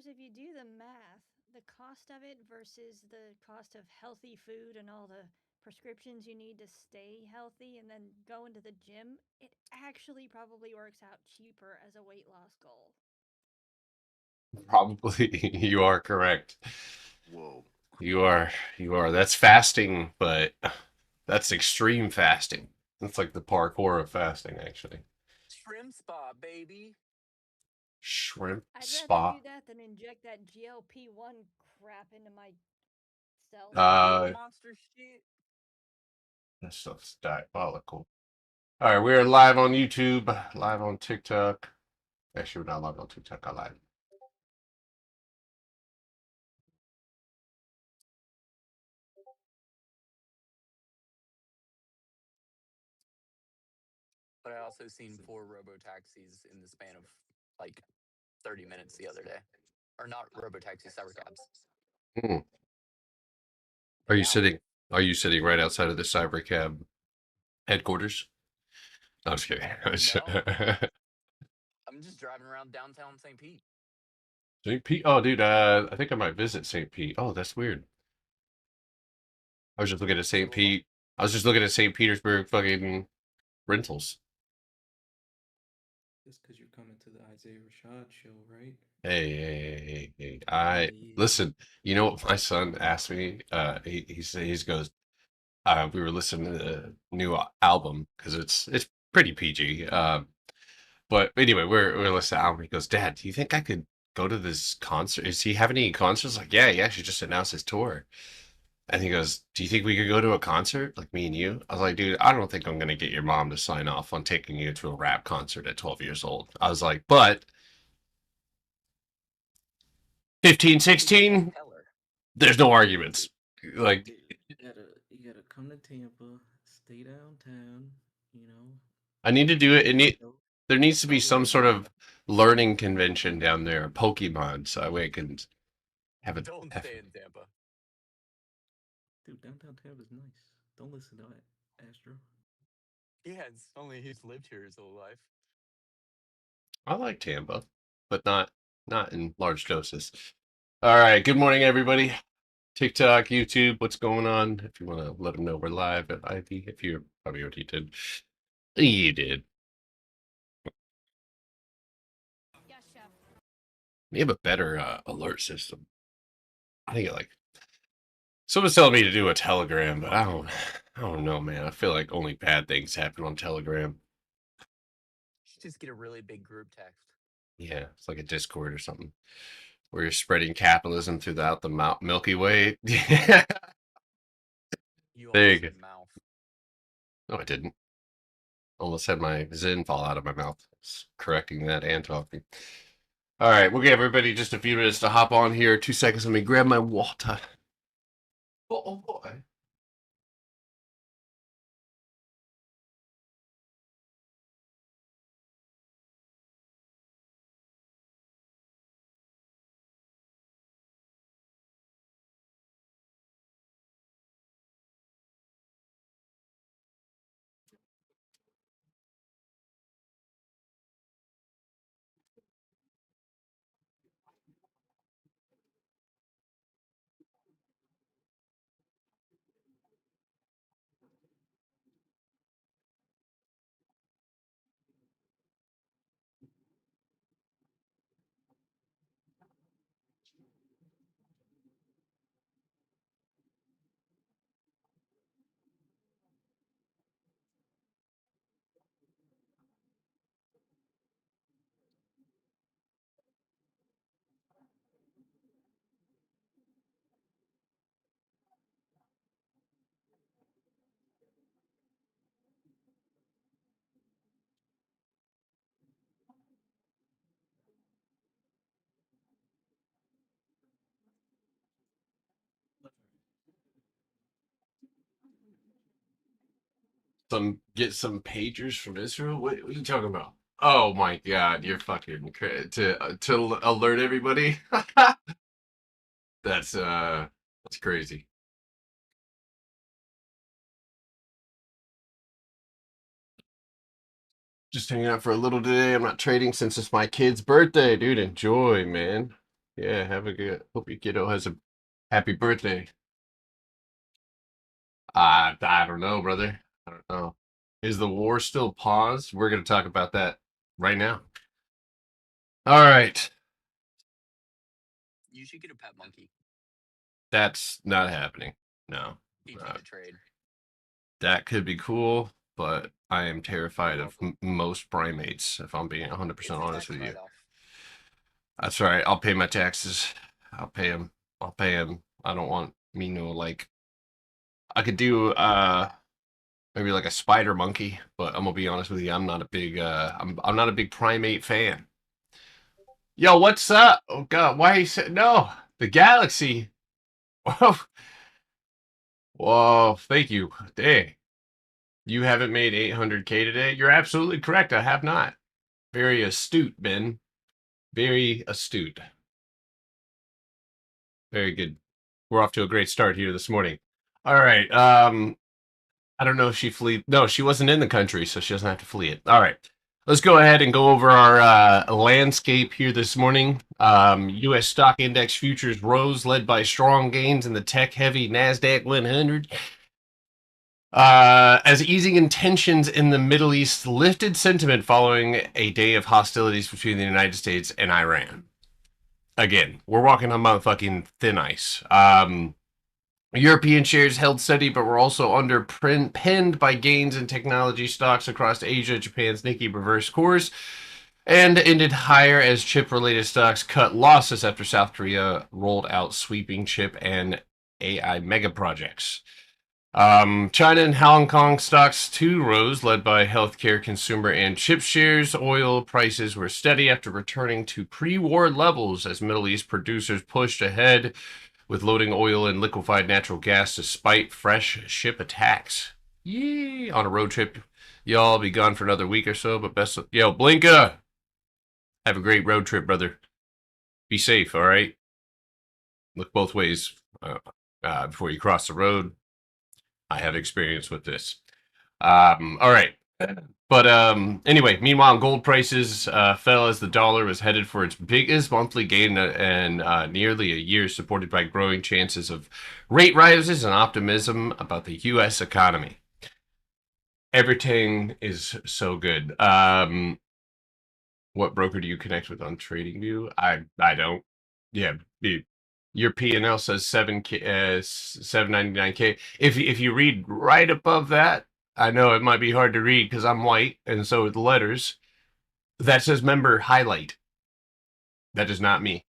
course, if you do the math, the cost of it versus the cost of healthy food and all the prescriptions you need to stay healthy and then go into the gym, it actually probably works out cheaper as a weight loss goal. Probably you are correct. Whoa. You are. You are. That's fasting, but that's extreme fasting. That's like the parkour of fasting, actually. Shrimp spa, baby. Shrimp I'd rather spa. do that than inject that GLP-1 crap into my cells. Gila Uh, monster shit. that stuff's diabolical. All right, we're live on YouTube, live on TikTok. Actually, we're not live on TikTok. I lied. But I also seen 4 robo taxis in the span of like 30 minutes the other day. Or not robo taxis, cyber cabs. Hmm. Are you Yeah. sitting? Are you sitting right outside of the Cybercab headquarters? No, I'm just No. kidding. I'm just driving around downtown St. Pete. St. Pete. Oh, dude. I think I might visit St. Pete. Oh, that's weird. I was just looking at Say St. what what? Pete. I was just looking at St. Petersburg fucking rentals. That's because you're coming to the Isaiah Rashad show, right? Hey. I Yeah. listen. You know what my son asked me? He goes. We were listening to the new album because it's pretty PG. But anyway, we're listening to the album. He goes, Dad, do you think I could go to this concert? Is he having any concerts? Like, yeah. She just announced his tour. And he goes, do you think we could go to a concert, like me and you? I was like, dude, I don't think I'm gonna get your mom to sign off on taking you to a rap concert at 12 years old. I was like, but 15, You can't 16, tell her. there's no arguments. Like, You gotta come to Tampa, stay downtown, you know. I need to do it. Go There needs to be go to some the sort of learning convention down there, Pokemon, so that way I can have a Don't have stay in Tampa. dude, downtown Tampa's nice. Don't listen to Astro. He's lived here his whole life. I like Tampa, but not in large doses. All right, good morning, everybody. TikTok, YouTube, what's going on? If you want to let them know we're live at ID, if you probably already did. You did. Yes, chef. We have a better alert system. I think like someone's telling me to do a Telegram, but I don't know, man. I feel like only bad things happen on Telegram. You should just get a really big group text. Yeah, it's like a Discord or something where you're spreading capitalism throughout the Milky Way. Yeah, You there you almost go. said mouth. No, I didn't. Almost had my Zen fall out of my mouth. Correcting that and talking. All right, we'll give everybody just a few minutes to hop on here. 2 seconds. Let me grab my water. Oh boy. Get some pagers from Israel. What are you talking about? Oh my God, you're fucking to alert everybody. That's that's crazy. Just hanging out for a little today. I'm not trading since it's my kid's birthday, dude. Enjoy, man. Yeah, have a good. Hope your kiddo has a happy birthday. I don't know, brother. I don't know. Is the war still paused? We're gonna talk about that right now. All right, You should get a pet monkey. that's not happening. No, Teach uh, you to trade. that could be cool, but I am terrified of most primates. If I'm being 100% It's a honest tax with you. write-off. That's all right. I'll pay my taxes. I'll pay them. I'll pay them. I don't want me no like. I could do maybe like a spider monkey, but I'm gonna be honest with you. I'm not a big I'm not a big primate fan. Yo, what's up? Oh God, why you say no? The galaxy. Whoa, whoa, thank you. Dang, you haven't made 800K today. You're absolutely correct. I have not. Very astute, Ben. Very astute. Very good. We're off to a great start here this morning. All right. I don't know if she flee. No, she wasn't in the country, so she doesn't have to flee it. All right. Let's go ahead and go over our landscape here this morning. U.S. stock index futures rose, led by strong gains in the tech-heavy Nasdaq 100. As easing tensions in the Middle East lifted sentiment following a day of hostilities between the United States and Iran. Again, we're walking on motherfucking thin ice. European shares held steady, but were also underpinned by gains in technology stocks across Asia. Japan's Nikkei reversed course and ended higher as chip-related stocks cut losses after South Korea rolled out sweeping chip and AI mega projects. China and Hong Kong stocks too rose, led by healthcare, consumer, and chip shares. Oil prices were steady after returning to pre-war levels as Middle East producers pushed ahead with loading oil and liquefied natural gas despite fresh ship attacks. Yee! On a road trip, y'all be gone for another week or so, but best of... Yo, Blinka! Have a great road trip, brother. Be safe, all right? Look both ways before you cross the road. I have experience with this. All right. But anyway, meanwhile, gold prices fell as the dollar was headed for its biggest monthly gain in nearly a year, supported by growing chances of rate rises and optimism about the U.S. economy. Everything is so good. What broker do you connect with on TradingView? I don't. Yeah, your P&L says 799K. If you read right above that, I know it might be hard to read because I'm white, and so the letters that says member highlight. That is not me.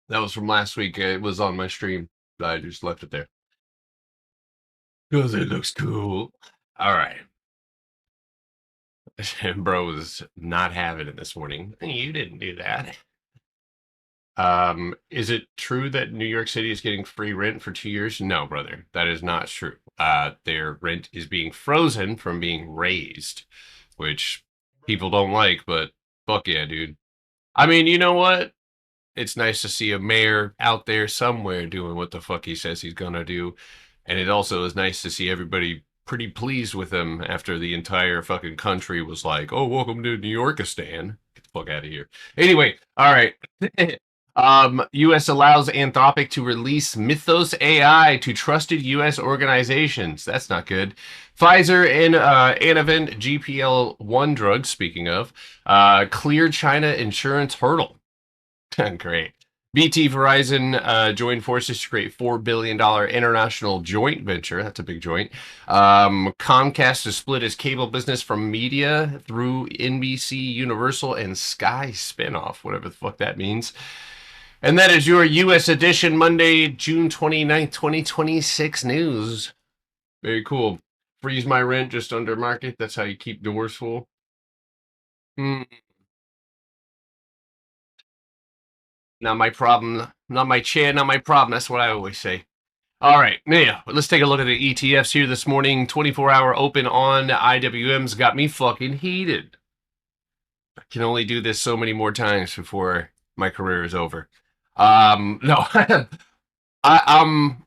That was from last week. It was on my stream. I just left it there because it looks cool. All right. Bro was not having it this morning. You didn't do that. Is it true that New York City is getting free rent for 2 years? No, brother, that is not true. Their rent is being frozen from being raised, which people don't like, but fuck yeah, dude. I mean, you know what? It's nice to see a mayor out there somewhere doing what the fuck he says he's gonna do. And it also is nice to see everybody pretty pleased with him after the entire fucking country was like, oh, welcome to New Yorkistan. Get the fuck out of here. Anyway, all right. U.S. allows Anthropic to release Mythos AI to trusted U.S. organizations. That's not good. Pfizer and Anavent GPL-1 drugs, speaking of, clear China insurance hurdle. Great. BT Verizon joined forces to create $4 billion international joint venture. That's a big joint. Comcast has split its cable business from media through NBC, Universal, and Sky spinoff, whatever the fuck that means. And that is your U.S. edition, Monday, June 29th, 2026 news. Very cool. Freeze my rent just under market. That's how you keep doors full. Not my problem. Not my chair, not my problem. That's what I always say. All right, now let's take a look at the ETFs here this morning. 24-hour open on IWM's got me fucking heated. I can only do this so many more times before my career is over. No, I'm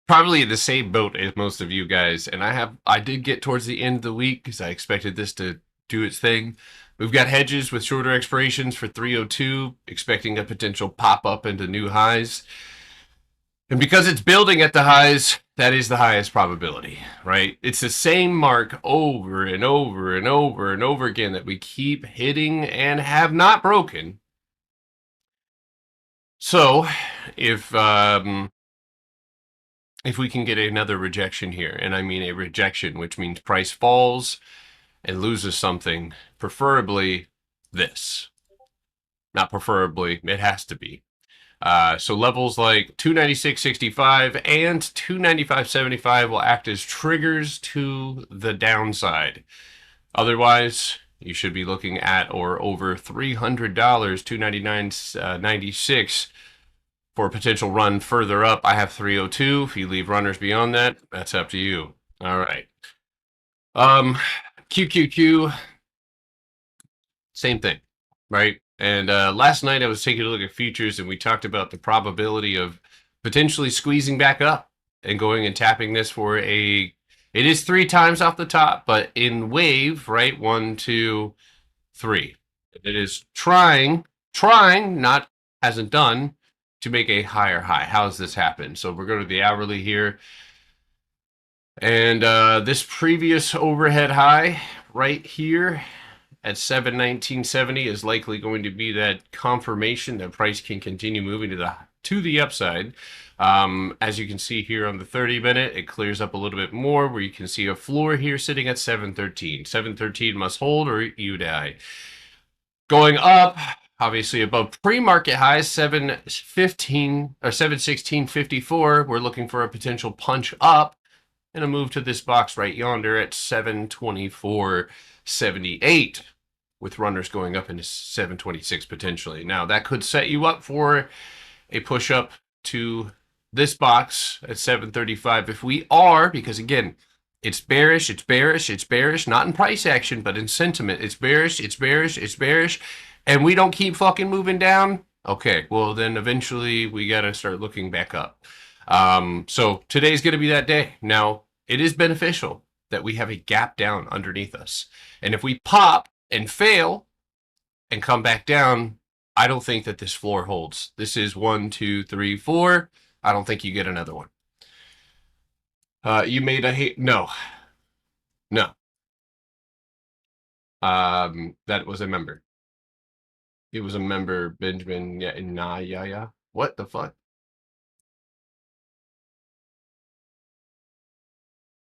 probably in the same boat as most of you guys, and I did get towards the end of the week because I expected this to do its thing, We've got hedges with shorter expirations for 302, expecting a potential pop up into new highs. And because it's building at the highs, that is the highest probability, right? It's the same mark over and over and over and over again that we keep hitting and have not broken. So, if we can get another rejection here, and I mean a rejection, which means price falls and loses something, preferably this. Not preferably, it has to be. So levels like 296.65 and 295.75 will act as triggers to the downside. Otherwise, you should be looking at or over $300, 299.96 for a potential run further up. I have 302. If you leave runners beyond that, that's up to you. All right. QQQ, same thing, right? And last night I was taking a look at futures, and we talked about the probability of potentially squeezing back up and going and tapping this for a. It is 3 times off the top, but in wave, right? 1, 2, 3. It is trying, not hasn't done, to make a higher high. How has this happened? So we're going to the hourly here. And this previous overhead high right here at 719.70 is likely going to be that confirmation that price can continue moving to the upside. As you can see here on the 30-minute, it clears up a little bit more, where you can see a floor here sitting at 713. 713 must hold or you die. Going up, obviously above pre-market highs, 715 or 716.54. We're looking for a potential punch up and a move to this box right yonder at 724.78, with runners going up into 726 potentially. Now, that could set you up for a push up to this box at 735 if we are, because again, it's bearish, not in price action, but in sentiment. It's bearish, and we don't keep fucking moving down. Okay, well, then eventually we got to start looking back up. So today's going to be that day. Now, it is beneficial that we have a gap down underneath us. And if we pop and fail and come back down, I don't think that this floor holds. This is 1, 2, 3, 4. I don't think you get another one. You made a no. That was a member. It was a member, Benjamin. Yeah. What the fuck?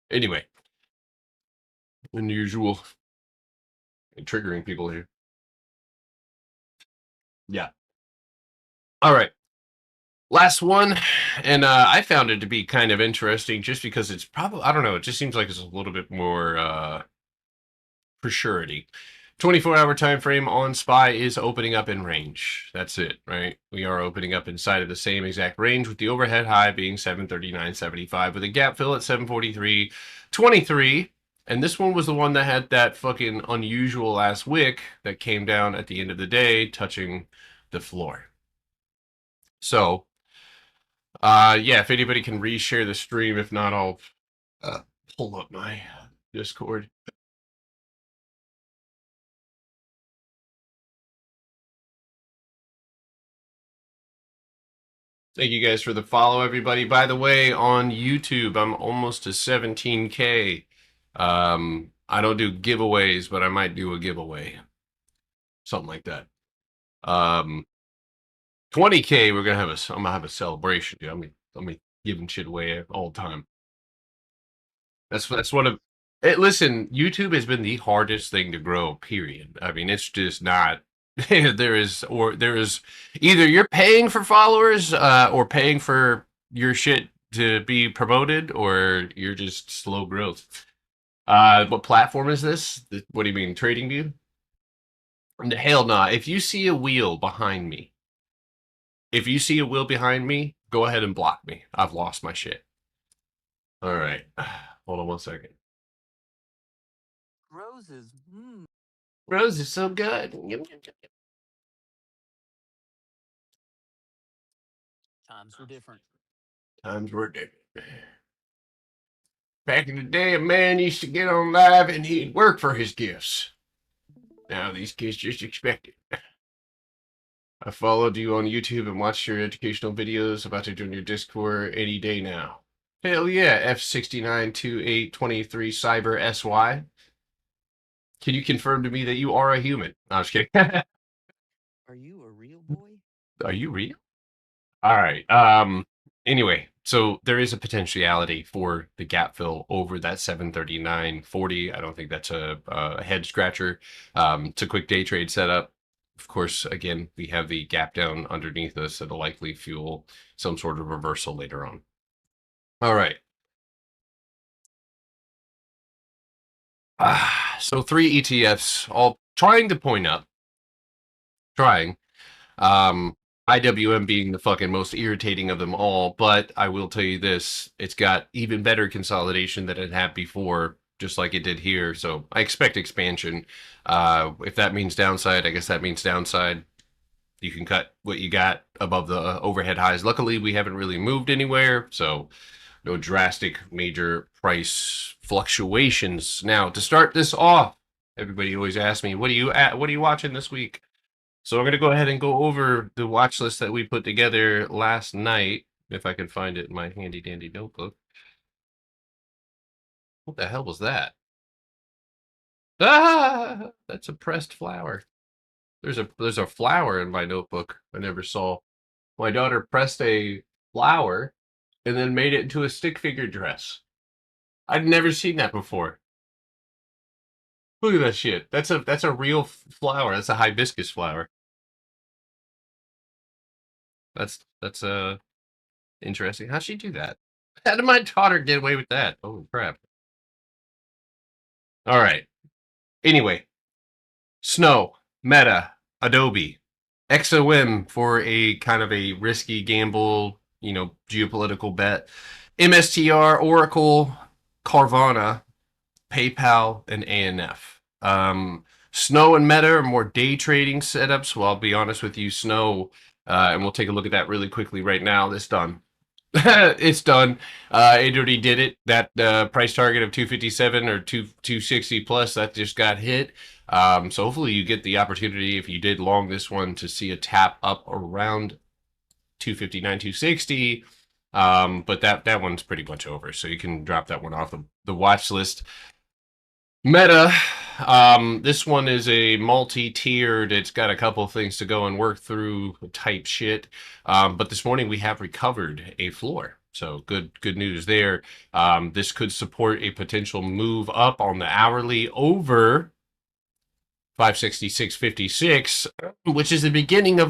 Anyway, unusual and triggering people here. Yeah. All right. Last one, and I found it to be kind of interesting just because it's probably, I don't know, it just seems like it's a little bit more for surety. 24-hour time frame on SPY is opening up in range. That's it, right? We are opening up inside of the same exact range, with the overhead high being 739.75, with a gap fill at 743.23. And this one was the one that had that fucking unusual ass wick that came down at the end of the day, touching the floor. So, yeah, if anybody can reshare the stream, if not, I'll pull up my Discord. Thank you guys for the follow, everybody. By the way, on YouTube, I'm almost to 17K. I don't do giveaways, but I might do a giveaway. Something like that. 20K, I'm gonna have a celebration, dude. I'm giving shit away all the time. That's one of it. Listen, YouTube has been the hardest thing to grow, period. I mean, it's just not. there is either you're paying for followers or paying for your shit to be promoted, or you're just slow growth. What platform is this? What do you mean, TradingView? Hell nah. If you see a wheel behind me, go ahead and block me. I've lost my shit. All right. Hold on one second. Roses. Rose is so good. Times were different. Back in the day, a man used to get on live and he'd work for his gifts. Now these kids just expect it. I followed you on YouTube and watched your educational videos. About to join your Discord any day now. Hell yeah, F692823 Cyber SY. Can you confirm to me that you are a human? No, I'm just kidding. Are you a real boy? Are you real? All right. Anyway, so there is a potentiality for the gap fill over that 739.40. I don't think that's a head scratcher. It's a quick day trade setup. Of course, again, we have the gap down underneath us that'll likely fuel some sort of reversal later on. All right. So 3 ETFs, all trying to point up. Trying. IWM being the fucking most irritating of them all, but I will tell you this, it's got even better consolidation than it had before, just like it did here. So I expect expansion. If that means downside, I guess that means downside. You can cut what you got above the overhead highs. Luckily, we haven't really moved anywhere, so no drastic major price fluctuations. Now, to start this off, everybody always asks me, what are you watching this week? So I'm going to go ahead and go over the watch list that we put together last night, if I can find it in my handy dandy notebook. What the hell was that? Ah, that's a pressed flower. There's a flower in my notebook I never saw. My daughter pressed a flower and then made it into a stick figure dress. I'd never seen that before. Look at that shit. That's a real flower. That's a hibiscus flower. That's interesting. How'd she do that? How did my daughter get away with that? Oh crap. All right. Anyway, Snow, Meta, Adobe, XOM for a kind of a risky gamble, geopolitical bet, MSTR, Oracle, Carvana, PayPal, and ANF. Snow and Meta are more day trading setups. Well, I'll be honest with you, Snow, and we'll take a look at that really quickly right now. It's done. It's done. It already did it. That price target of 257 or 260 plus, that just got hit. So hopefully you get the opportunity, if you did long this one, to see a tap up around 259, 260. But that one's pretty much over. So you can drop that one off the watch list. Meta, this one is a multi-tiered, it's got a couple of things to go and work through type shit. But this morning we have recovered a floor. So good news there. This could support a potential move up on the hourly over 566.56, which is the beginning of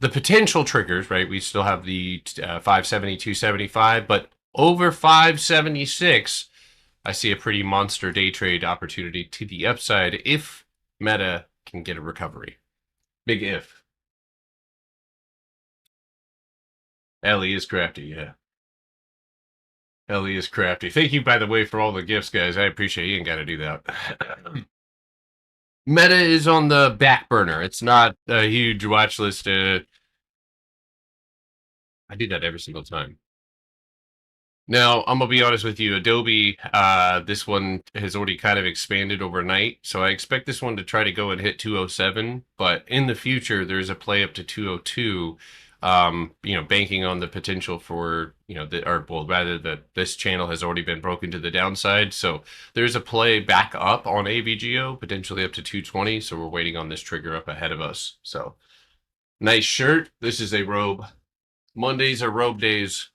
the potential triggers, right? We still have the 570, 275, but over 576, I see a pretty monster day trade opportunity to the upside if Meta can get a recovery. Big if. Ellie is crafty, yeah. Ellie is crafty. Thank you, by the way, for all the gifts, guys. I appreciate it. You ain't got to do that. Meta is on the back burner. It's not a huge watch list. I do that every single time. Now, I'm going to be honest with you. Adobe, this one has already kind of expanded overnight. So I expect this one to try to go and hit 207. But in the future, there's a play up to 202, banking on the potential for, this channel has already been broken to the downside. So there's a play back up on AVGO, potentially up to 220. So we're waiting on this trigger up ahead of us. So nice shirt. This is a robe. Mondays are robe days.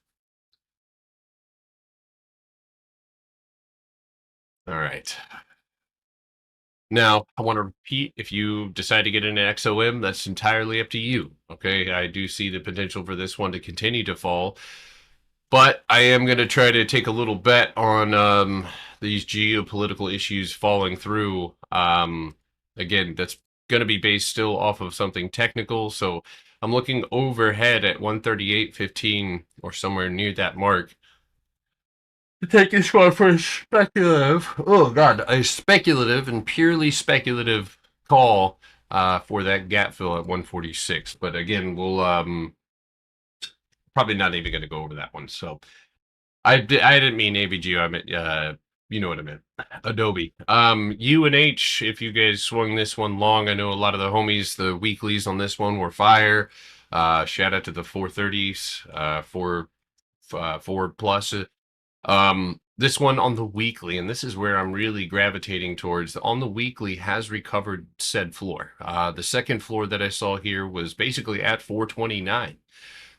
All right. Now, I want to repeat, if you decide to get into XOM, that's entirely up to you. Okay, I do see the potential for this one to continue to fall, but I am going to try to take a little bet on these geopolitical issues falling through. Again, that's going to be based still off of something technical, so I'm looking overhead at 138.15 or somewhere near that mark. Take this one for a speculative, a speculative and purely speculative call for that gap fill at 146. But again, we'll probably not even going to go over that one. So I didn't mean AVGO, I meant you know what I meant. Adobe. UNH, if you guys swung this one long, I know a lot of the homies, the weeklies on this one were fire. Shout out to the 430s, 4 plus. This one on the weekly, and this is where I'm really gravitating towards. On the weekly has recovered said floor. The second floor that I saw here was basically at 429,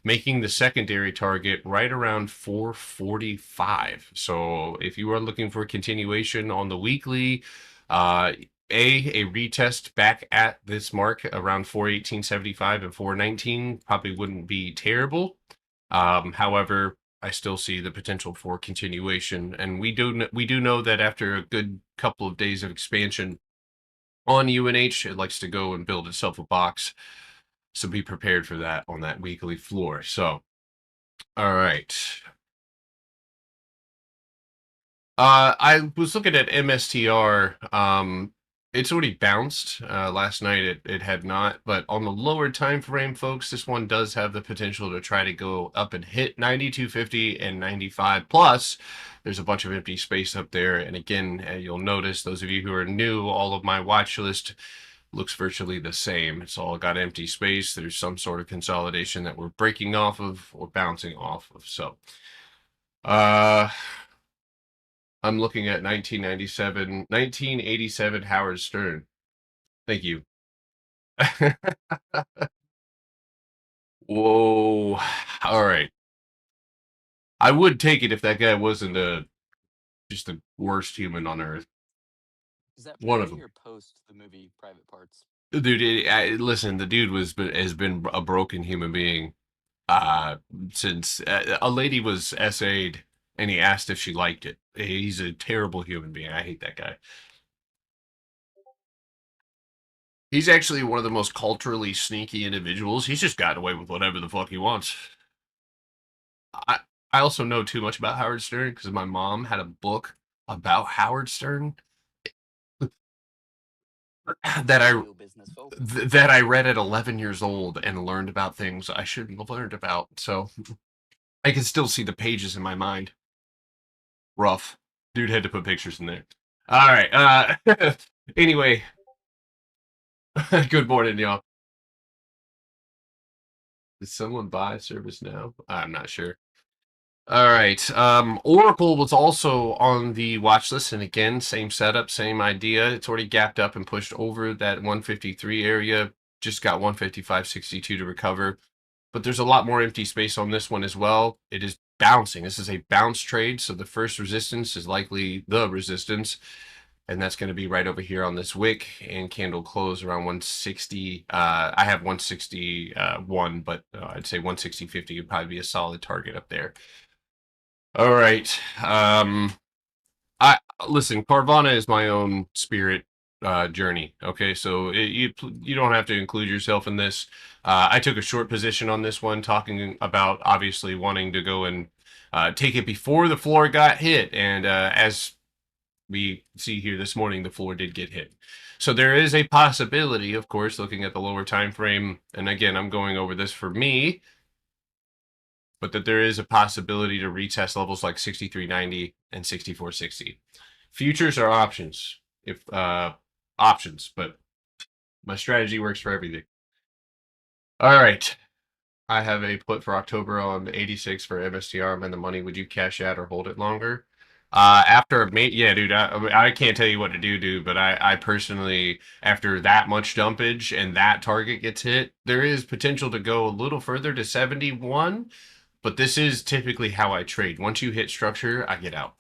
making the secondary target right around 445. So if you are looking for a continuation on the weekly, a retest back at this mark around 418.75 and 419 probably wouldn't be terrible. However, I still see the potential for continuation, and we do know that after a good couple of days of expansion on UNH, it likes to go and build itself a box. So be prepared for that on that weekly floor. So, all right. I was looking at MSTR. It's already bounced. Last night it had not, but on the lower time frame, folks, this one does have the potential to try to go up and hit 92.50 and 95 plus. There's a bunch of empty space up there, and again, you'll notice, those of you who are new, all of my watch list looks virtually the same. It's all got empty space. There's some sort of consolidation that we're breaking off of or bouncing off of. So, I'm looking at 1987 Howard Stern. Thank you. Whoa. All right. I would take it if that guy wasn't just the worst human on earth. Is that One of pre them. or post the movie Private Parts? Dude, listen, the dude has been a broken human being since a lady was essayed and he asked if she liked it. He's a terrible human being. I hate that guy. He's actually one of the most culturally sneaky individuals. He's just gotten away with whatever the fuck he wants. I I also know too much about Howard Stern because my mom had a book about Howard Stern that I Real business folk. that I read at 11 years old and learned about things I shouldn't have learned about. So I can still see the pages in my mind. Rough. Dude had to put pictures in there. All right. Anyway, good morning, y'all. Did someone buy ServiceNow? I'm not sure. All right. Oracle was also on the watch list, and again, same setup, same idea. It's already gapped up and pushed over that 153 area. Just got 155.62 to recover, but there's a lot more empty space on this one as well. It is bouncing. This is a bounce trade, so the first resistance is likely the resistance, and that's going to be right over here on this wick and candle close around 160. I have 161, but I'd say 160.50 would probably be a solid target up there. All right. I listen. Carvana is my own spirit journey. Okay, so you don't have to include yourself in this. I took a short position on this one, talking about obviously wanting to go and take it before the floor got hit, and as we see here this morning, the floor did get hit. So there is a possibility, of course, looking at the lower time frame, and again, I'm going over this for me, but that there is a possibility to retest levels like 63.90 and 64.60. Futures are options, if options, but my strategy works for everything. All right. I have a put for October on 86 for MSTR. I'm in the money. Would you cash out or hold it longer? After yeah, dude, I can't tell you what to do, dude, but I personally, after that much dumpage and that target gets hit, there is potential to go a little further to 71. But this is typically how I trade. Once you hit structure, I get out.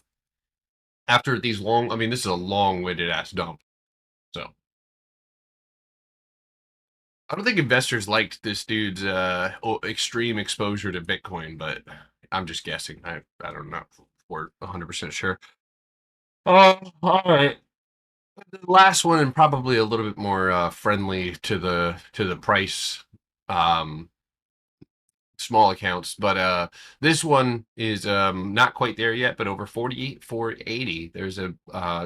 After these long, I mean, this is a long-winded ass dump. So I don't think investors liked this dude's extreme exposure to Bitcoin, but I'm just guessing. I don't know. We're 100% sure. All right. The last one, and probably a little bit more friendly to the price. Small accounts, but this one is not quite there yet, but over 480. There's a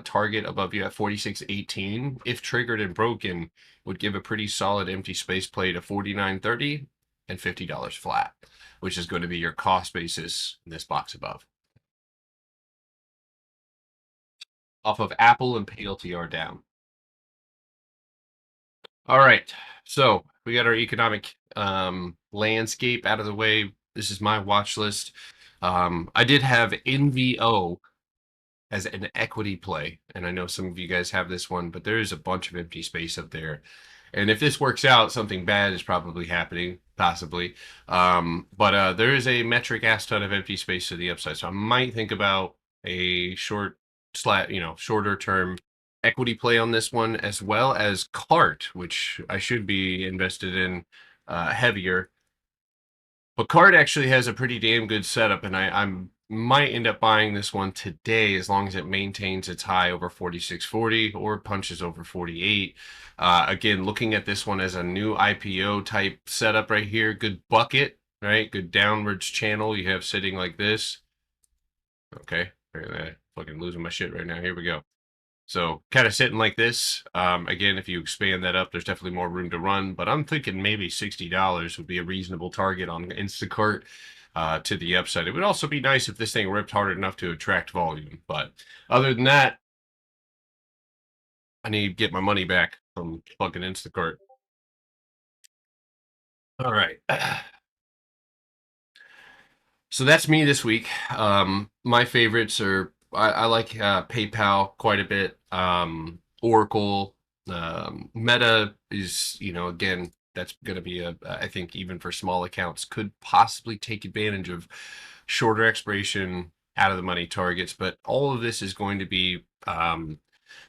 target above you at 46.18. If triggered and broken, would give a pretty solid empty space play to 49.30 and $50 flat, which is going to be your cost basis in this box above. off of Apple and PLTR down. All right, so we got our economic landscape out of the way. This is my watch list. I did have NVO as an equity play, and I know some of you guys have this one, but there is a bunch of empty space up there. And if this works out, something bad is probably happening, possibly. But there is a metric ass ton of empty space to the upside, so I might think about a shorter term equity play on this one, as well as CART, which I should be invested in heavier. But CART actually has a pretty damn good setup, and I might end up buying this one today as long as it maintains its high over 46.40 or punches over 48. Again, looking at this one as a new IPO type setup right here. Good bucket, right? Good downwards channel you have sitting like this. Okay, fucking losing my shit right now. Here we go. So kind of sitting like this. Again, if you expand that up, there's definitely more room to run, but I'm thinking maybe $60 would be a reasonable target on Instacart to the upside. It would also be nice if this thing ripped hard enough to attract volume. But other than that, I need to get my money back from fucking Instacart. All right. So that's me this week. My favorites are I like PayPal quite a bit. Oracle, Meta is, again, that's going to be I think even for small accounts, could possibly take advantage of shorter expiration, out of the money targets. But all of this is going to be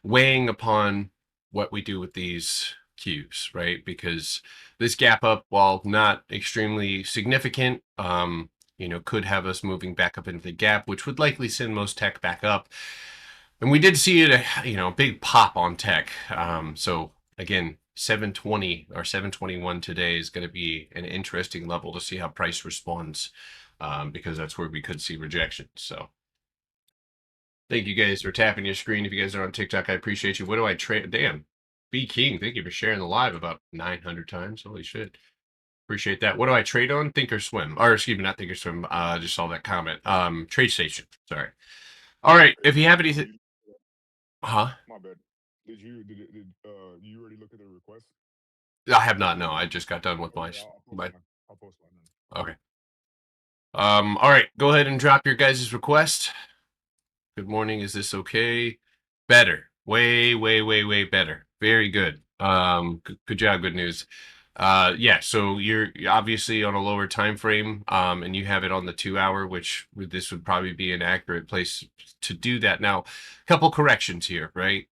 weighing upon what we do with these cues, right? Because this gap up, while not extremely significant, could have us moving back up into the gap, which would likely send most tech back up. And we did see it, a big pop on tech. So again, 720 or 721 today is going to be an interesting level to see how price responds, because that's where we could see rejection. So thank you guys for tapping your screen. If you guys are on TikTok, I appreciate you. What do I trade? Damn, B King, thank you for sharing the live about 900 times. Holy shit. Appreciate that. What do I trade on? Thinkorswim. Or excuse me, not Thinkorswim. Just saw that comment. TradeStation. Sorry. All right. If you have anything, huh? My bad. Did you already look at the request? I have not. No, I just got done with my. Okay, I'll post one then. Okay. All right. Go ahead and drop your guys' request. Good morning. Is this okay? Better. Way, way, way, way better. Very good. Good job. Good news. Yeah, so you're obviously on a lower time frame, and you have it on the 2 hour, which this would probably be an accurate place to do that. Now, a couple corrections here, right?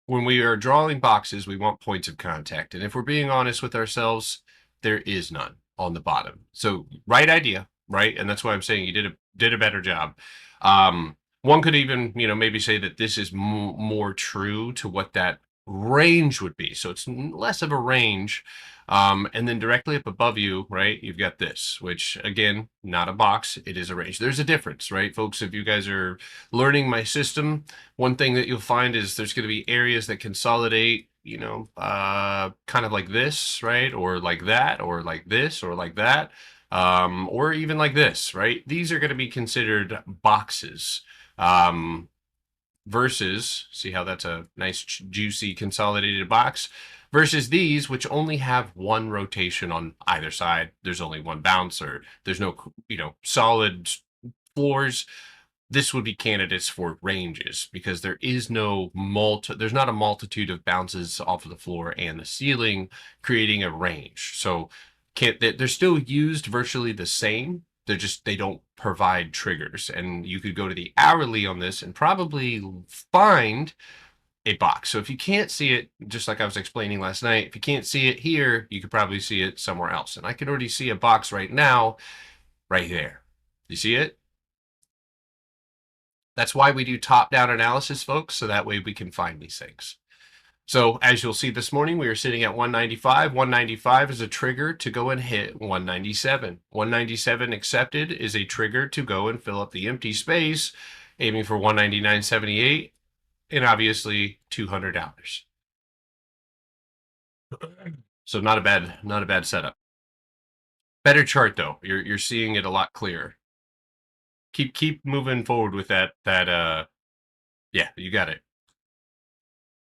When we are drawing boxes, we want points of contact, and if we're being honest with ourselves, there is none on the bottom. So, right idea, right? And that's why I'm saying you did a better job. One could even, maybe say that this is more true to what that range would be. So it's less of a range. And then directly up above you, right, you've got this, which again, not a box, it is a range. There's a difference, right, folks? If you guys are learning my system, one thing that you'll find is there's going to be areas that consolidate, kind of like this, right? Or like that, or like this, or like that, or even like this, right? These are going to be considered boxes. Versus, see how that's a nice juicy consolidated box, versus these, which only have one rotation on either side. There's only one bounce, or there's no, solid floors. This would be candidates for ranges, because there is there's not a multitude of bounces off of the floor and the ceiling, creating a range. So they're still used virtually the same. They don't provide triggers, and you could go to the hourly on this and probably find a box. So if you can't see it, just like I was explaining last night, if you can't see it here, you could probably see it somewhere else. And I can already see a box right now, right there. You see it? That's why we do top-down analysis, folks, so that way we can find these things. So as you'll see this morning, we are sitting at 195. 195 is a trigger to go and hit 197. 197 accepted is a trigger to go and fill up the empty space, aiming for 199.78, and obviously $200. So not a bad setup. Better chart though. You're seeing it a lot clearer. Keep moving forward with that Yeah, you got it.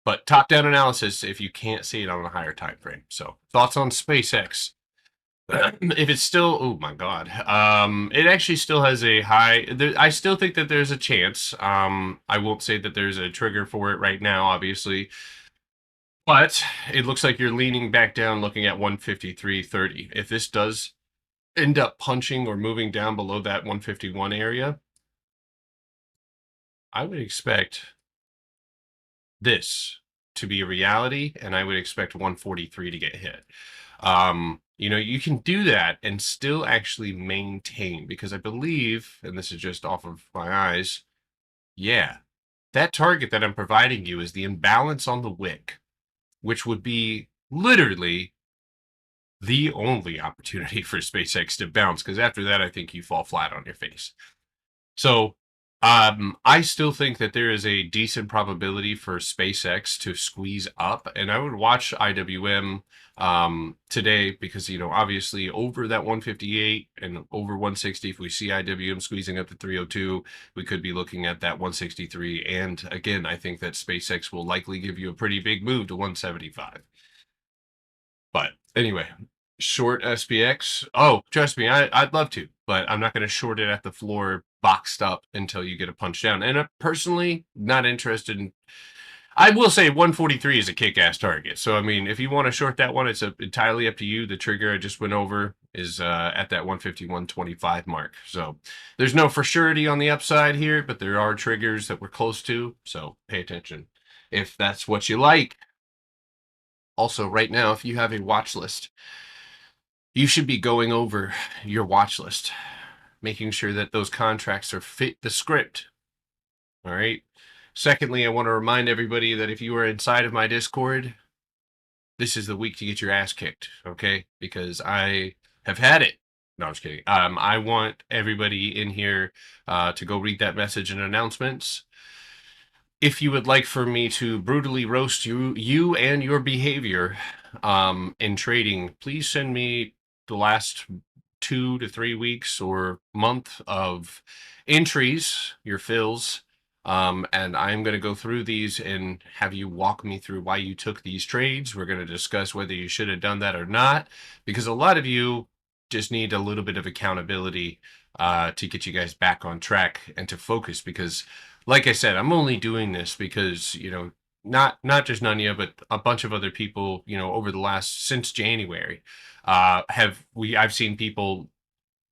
But top-down analysis if you can't see it on a higher time frame. So thoughts on SpaceX? If it's still, oh my god, it actually still has a high. I still think that there's a chance. I won't say that there's a trigger for it right now, obviously, but it looks like you're leaning back down, looking at 153.30. If this does end up punching or moving down below that 151 area, I would expect this to be a reality, and I would expect 143 to get hit. You know, you can do that and still actually maintain, because I believe, and this is just off of my eyes, yeah, that target that I'm providing you is the imbalance on the wick, which would be literally the only opportunity for SpaceX to bounce, because after that, I think you fall flat on your face. So I still think that there is a decent probability for SpaceX to squeeze up, and I would watch IWM today because, you know, obviously over that 158 and over 160, if we see IWM squeezing up to 302, we could be looking at that 163. And again, I think that SpaceX will likely give you a pretty big move to 175. But anyway, short SPX. Oh, trust me, I'd love to, but I'm not going to short it at the floor boxed up until you get a punch down. And personally, not interested in. I will say 143 is a kick-ass target. So I mean, if you want to short that one, it's entirely up to you. The trigger I just went over is at that 151.25 mark. So there's no for surety on the upside here, but there are triggers that we're close to. So pay attention if that's what you like. Also, right now, if you have a watch list, you should be going over your watch list, making sure that those contracts are fit the script. All right. Secondly, I want to remind everybody that if you are inside of my Discord, this is the week to get your ass kicked, okay? Because I have had it. No, I'm just kidding. I want everybody in here to go read that message and announcements. If you would like for me to brutally roast you and your behavior in trading, please send me the last 2 to 3 weeks or month of entries, your fills, and I'm going to go through these and have you walk me through why you took these trades. We're going to discuss whether you should have done that or not, because a lot of you just need a little bit of accountability to get you guys back on track and to focus, because like I said, I'm only doing this because, you know, not just Nunya, but a bunch of other people, you know, over the last, since January, I've seen people,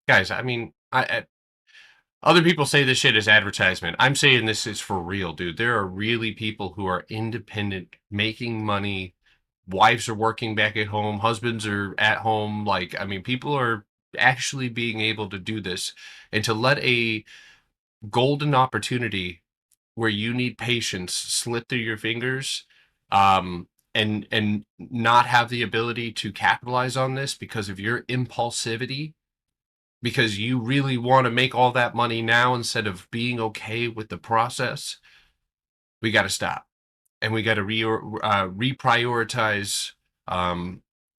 guys, I mean, other people say this shit is advertisement. I'm saying this is for real, dude. There are really people who are independent, making money. Wives are working back at home. Husbands are at home. Like, I mean, people are actually being able to do this, and to let a golden opportunity where you need patience slip through your fingers, and not have the ability to capitalize on this because of your impulsivity, because you really want to make all that money now instead of being okay with the process. We got to stop, and we got to reprioritize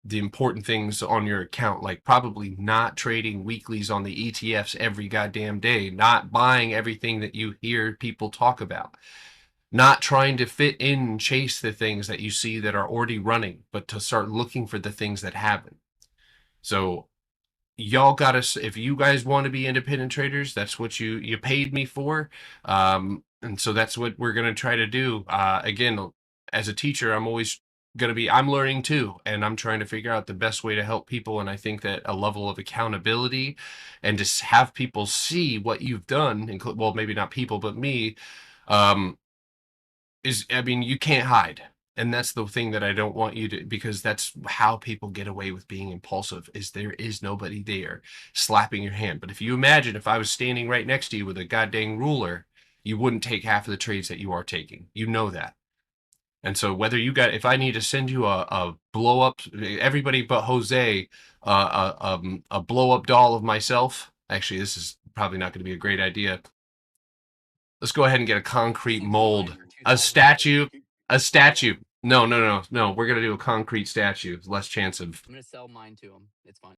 the important things on your account, like probably not trading weeklies on the ETFs every goddamn day, not buying everything that you hear people talk about, not trying to fit in and chase the things that you see that are already running, but to start looking for the things that haven't. So y'all got us. If you guys want to be independent traders, that's what you paid me for, and so that's what we're going to try to do. Again, as a teacher, I'm always I'm learning too, and I'm trying to figure out the best way to help people. And I think that a level of accountability and just have people see what you've done, well, maybe not people, but me, I mean, you can't hide. And that's the thing that I don't want you to, because that's how people get away with being impulsive, is there is nobody there slapping your hand. But if you imagine if I was standing right next to you with a goddamn ruler, you wouldn't take half of the trades that you are taking. You know that. And so whether if I need to send you a blow up, everybody but Jose, a blow up doll of myself. Actually, this is probably not going to be a great idea. Let's go ahead and get a concrete mold, a statue. No. We're going to do a concrete statue. Less chance of. I'm going to sell mine to him. It's fine.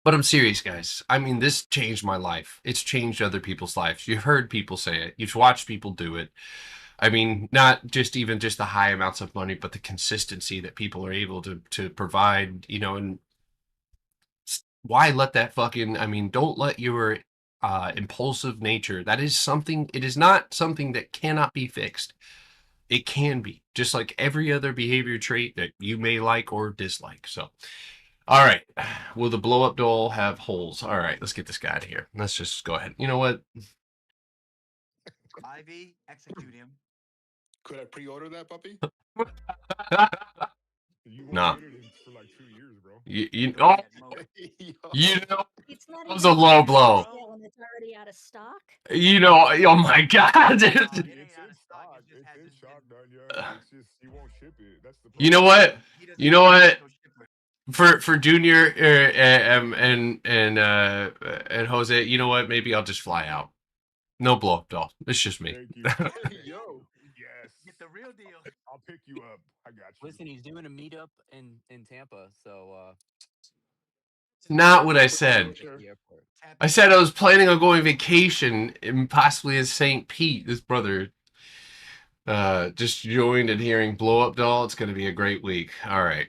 But I'm serious, guys. I mean, this changed my life. It's changed other people's lives. You've heard people say it. You've watched people do it. I mean, not just even just the high amounts of money, but the consistency that people are able to provide, you know, and why let that fucking, I mean, don't let your impulsive nature, that is something, it is not something that cannot be fixed. It can be, just like every other behavior trait that you may like or dislike. So, all right. Will the blow up doll have holes? All right, let's get this guy out of here. Let's just go ahead. You know what? Ivy, execute him. Could I pre-order that puppy? You won't Nah. get it for like 2 years, bro. Oh, Yo. you know, It's not that was even a low blow. sale and it's already out of stock. You know, oh my god. It It's ain't in out of stock, stock. it just It's in hasn't stock, been- man. Yeah, it's just he won't ship it. That's the problem. You know what? He doesn't You know have a what? special shipment. For Junior and Jose, you know what? Maybe I'll just fly out. No blow up doll. It's just me. Thank you. Yo, yes. Get the real deal. I'll pick you up. I got you. Listen, he's doing a meetup in Tampa, so Not what I said. at the airport. Tap I said I was planning on going vacation and possibly in St. Pete. This brother just joined and hearing blow up doll. It's gonna be a great week. All right.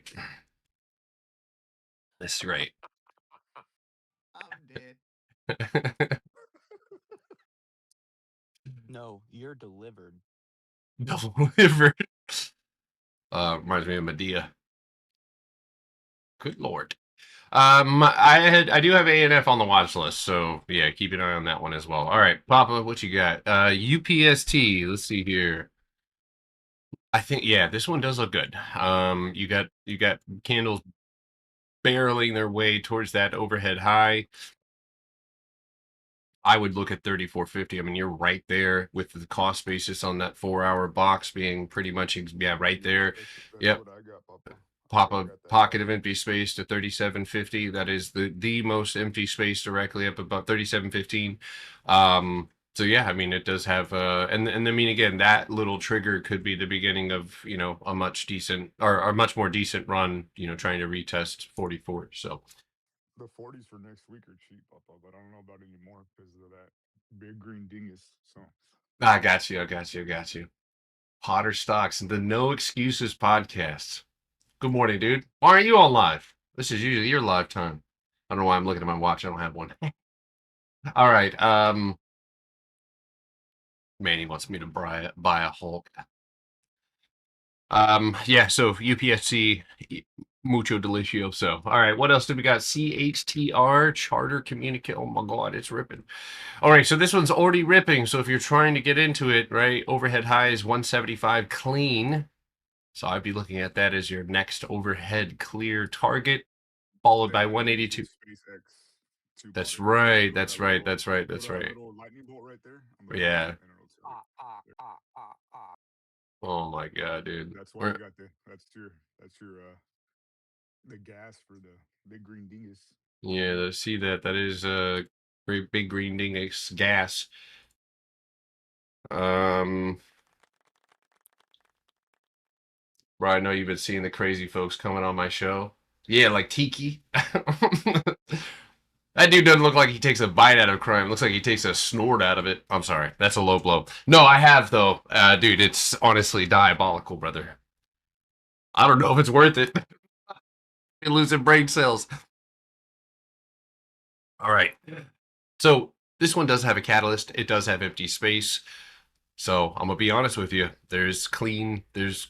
That's great. I'm dead. No, you're delivered. Delivered. Reminds me of Medea. Good lord. I do have ANF on the watch list, so yeah, keep an eye on that one as well. All right, Papa, what you got? UPST. Let's see here. I think yeah, this one does look good. You got candles barreling their way towards that overhead high. I would look at 3450. I mean, you're right there with the cost basis on that 4-hour box being pretty much right there. That's Yep. what I got, Papa. Pop I a got that. pocket of empty space to 3750. That is the most empty space directly up about 3715. So yeah, I mean it does have and I mean again that little trigger could be the beginning of, you know, a much decent or a much more decent run, you know, trying to retest 44. So The 40s for next week are cheap, Papa, but I don't know about anymore because of that big green dingus. So I got you. Potter Stocks, the No Excuses podcast. Good morning, dude. Why aren't you on live? This is usually your live time. I don't know why I'm looking at my watch. I don't have one. All right. Manny wants me to buy a Hulk. Yeah, so UPSC, mucho delicioso. All right, what else do we got? CHTR, Charter Communicate. Oh my God, it's ripping. All right, so this one's already ripping. So if you're trying to get into it, right, overhead high is 175 clean. So I'd be looking at that as your next overhead clear target, followed by 182. SpaceX. That's 2 right. Put That's that right. little- That's right. put That's that right. Little lightning bolt right there. on the Yeah. front, and it'll tell you. Oh my God, dude. That's why you got that's your the gas for the big green dingus. Yeah, see that is great big green dingus gas. Bro, I know you've been seeing the crazy folks coming on my show. Yeah, like Tiki. That dude doesn't look like he takes a bite out of crime. Looks like he takes a snort out of it. I'm sorry. That's a low blow. No, I have, though. Dude, it's honestly diabolical, brother. I don't know if it's worth it. You're losing brain cells. All right. So this one does have a catalyst. It does have empty space. So I'm gonna be honest with you. There's clean. This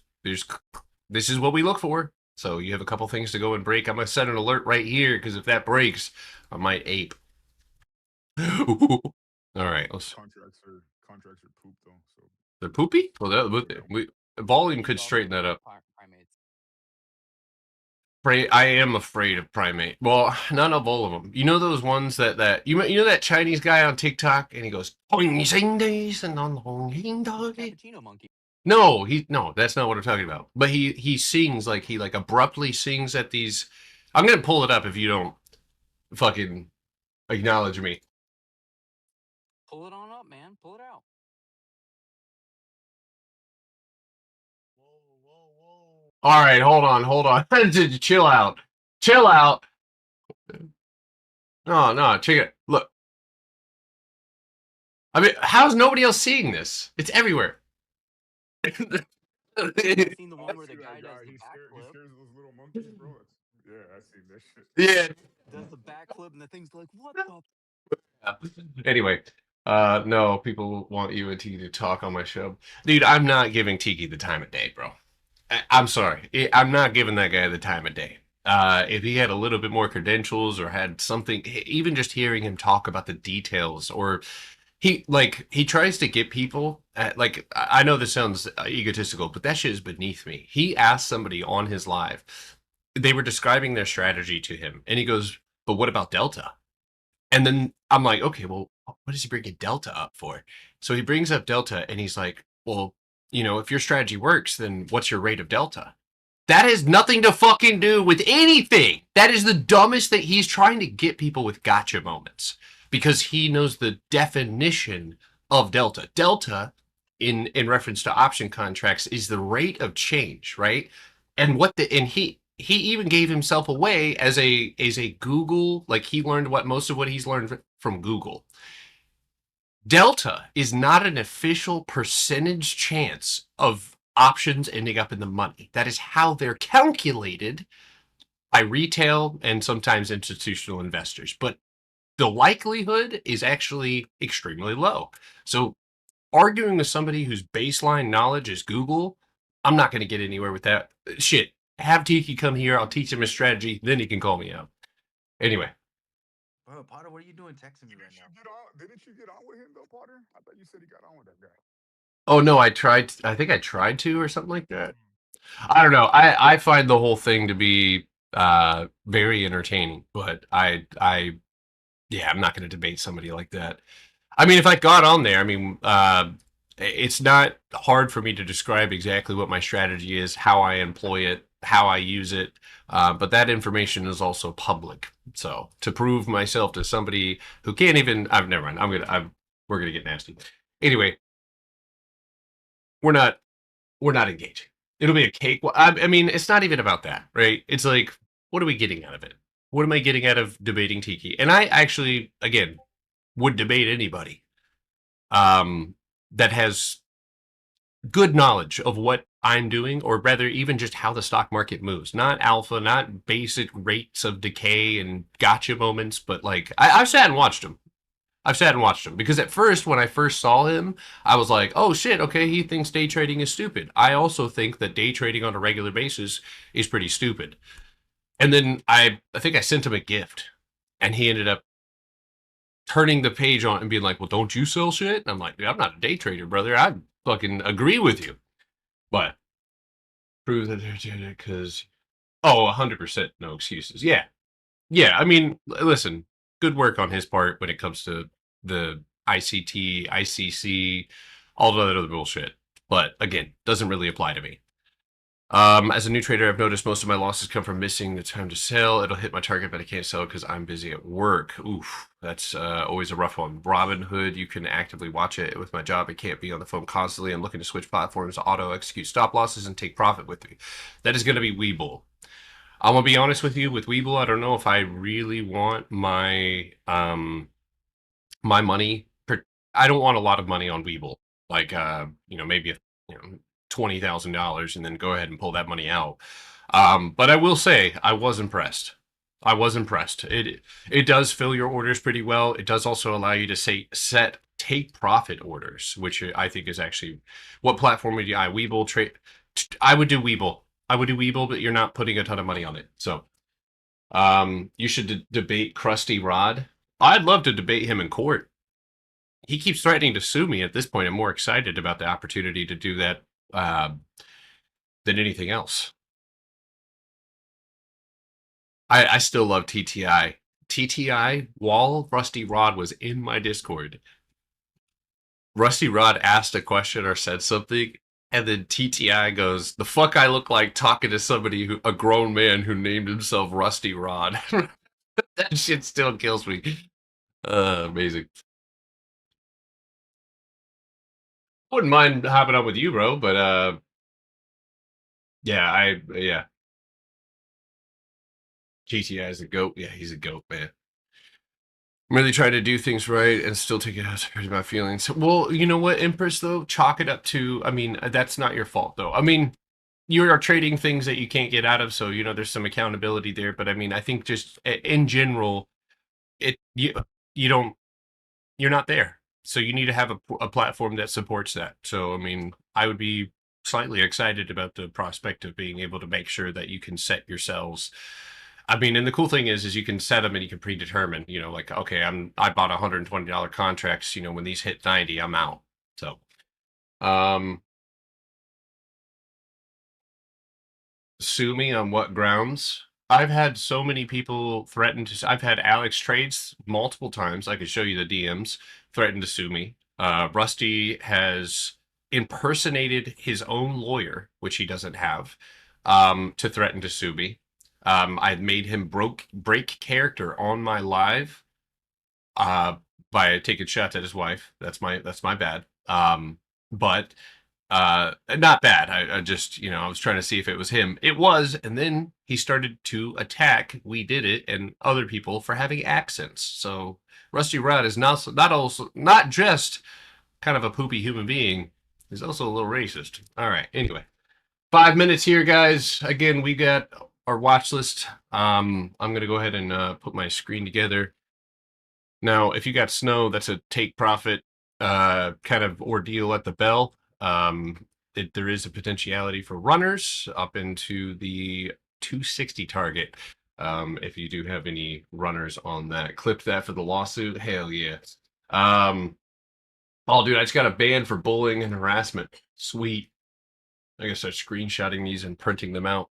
is what we look for. So you have a couple things to go and break. I'm gonna set an alert right here because if that breaks, I might ape. All right. Contracts are poop though. So They're poopy. Well, volume could straighten that up. Primates. I am afraid of primate. Well, not of all of them. You know those ones that you know that Chinese guy on TikTok and he goes Cappuccino monkey. No, that's not what I'm talking about. But he sings like he like abruptly sings at these. I'm gonna pull it up if you don't fucking acknowledge me. Pull it on up, man. Pull it out. All right, hold on. Chill out. No, check it. Look. I mean, how's nobody else seeing this? It's everywhere. Haven't seen the I one where see the guy that does guy. the He backflip, scares those little monkeys, bro. Yeah, I seen that shit. Yeah. does the backflip, and the thing's like, "What the?" Anyway, no, people want you and Tiki to talk on my show. Dude, I'm not giving Tiki the time of day, bro. I'm sorry. I'm not giving that guy the time of day. If he had a little bit more credentials or had something, even just hearing him talk about the details, or he tries to get people like I know this sounds egotistical, but that shit is beneath me. He asked somebody on his live, they were describing their strategy to him, and he goes, "But what about Delta?" And then I'm like, okay, well, what is he bringing Delta up for? So he brings up Delta and he's like, well, if your strategy works, then what's your rate of Delta? That has nothing to fucking do with anything. That is the dumbest thing. He's trying to get people with gotcha moments because he knows the definition of Delta. Delta, in reference to option contracts, is the rate of change, right? And he even gave himself away as a Google, like he learned most of what he's learned from Google. Delta is not an official percentage chance of options ending up in the money. That is how they're calculated by retail and sometimes institutional investors. But the likelihood is actually extremely low. So arguing with somebody whose baseline knowledge is Google, I'm not going to get anywhere with that. Shit. Have Tiki come here. I'll teach him a strategy. Then he can call me out. Anyway. Bro, Potter, what are you doing texting me right now? Didn't you get on with him though, Potter? I thought you said he got on with that guy. Oh no, I tried. I think I tried to, or something like that. I don't know. I find the whole thing to be very entertaining, but yeah, I'm not going to debate somebody like that. I mean, if I got on there, I mean, it's not hard for me to describe exactly what my strategy is, how I employ it, how I use it. But that information is also public. So to prove myself to somebody who can't even, I've never mind. We're gonna get nasty. Anyway, we're not engaging. It'll be a cake. I mean, it's not even about that, right? It's like, what are we getting out of it? What am I getting out of debating Tiki? And I actually, again, would debate anybody that has good knowledge of what I'm doing, or rather, even just how the stock market moves. Not alpha, not basic rates of decay and gotcha moments, but like I've sat and watched him. I've sat and watched him because at first, when I first saw him, I was like, oh shit, okay, he thinks day trading is stupid. I also think that day trading on a regular basis is pretty stupid. And then I think I sent him a gift, and he ended up turning the page on and being like, well, don't you sell shit? And I'm like, dude, I'm not a day trader, brother. I fucking agree with you. But prove that they're doing it because, 100% no excuses. Yeah. Yeah. I mean, listen, good work on his part when it comes to the ICT, ICC, all that other bullshit. But again, doesn't really apply to me. As a new trader, I've noticed most of my losses come from missing the time to sell. It'll hit my target, but I can't sell because I'm busy at work. Oof, that's always a rough one. Robinhood, you can actively watch it. With my job, I can't be on the phone constantly. I'm looking to switch platforms to auto-execute stop losses and take profit with me. That is going to be Webull. I'm going to be honest with you. With Webull, I don't know if I really want my my money. I don't want a lot of money on Webull. Like, maybe $20,000 and then go ahead and pull that money out. But I will say I was impressed. I was impressed. It does fill your orders pretty well. It does also allow you to set take profit orders, which I think is actually what platform would you? Webull trade. I would do Webull. I would do Webull, but you're not putting a ton of money on it. So, you should debate Krusty Rod. I'd love to debate him in court. He keeps threatening to sue me. At this point, I'm more excited about the opportunity to do that than anything else. I still love TTI. TTI, while Rusty Rod was in my Discord, Rusty Rod asked a question or said something, and then TTI goes, the fuck I look like talking to somebody, a grown man who named himself Rusty Rod. That shit still kills me. Amazing. Wouldn't mind hopping on with you, bro, but yeah. GTI is a goat. Yeah, he's a goat, man. I'm really trying to do things right and still take it out to my feelings. Well, you know what, Empress, though? Chalk it up to, I mean, that's not your fault, though. I mean, you are trading things that you can't get out of, so, you know, there's some accountability there. But, I mean, I think just in general, you don't, you're not there. So you need to have a platform that supports that. So, I mean, I would be slightly excited about the prospect of being able to make sure that you can set yourselves. I mean, and the cool thing is you can set them and you can predetermine, you know, like, okay, I bought $120 contracts, you know, when these hit 90, I'm out. So, sue me on what grounds? I've had so many people threaten to, I've had Alex Trades multiple times. I could show you the DMs threaten to sue me. Rusty has impersonated his own lawyer, which he doesn't have, to threaten to sue me. I've made him break character on my live by taking shots at his wife. That's my bad. But not bad. I just, you know, I was trying to see if it was him. It was, and then he started to attack We Did It and other people for having accents. So Rusty Rudd is not just kind of a poopy human being. He's also a little racist. All right. Anyway, 5 minutes here, guys. Again, we got our watch list. I'm gonna go ahead and put my screen together. Now, if you got snow, that's a take profit kind of ordeal at the bell. There is a potentiality for runners up into the 260 target. If you do have any runners on that, clip that for the lawsuit. Hell yeah. Oh, dude, I just got a ban for bullying and harassment. Sweet. I guess I'm screenshotting these and printing them out.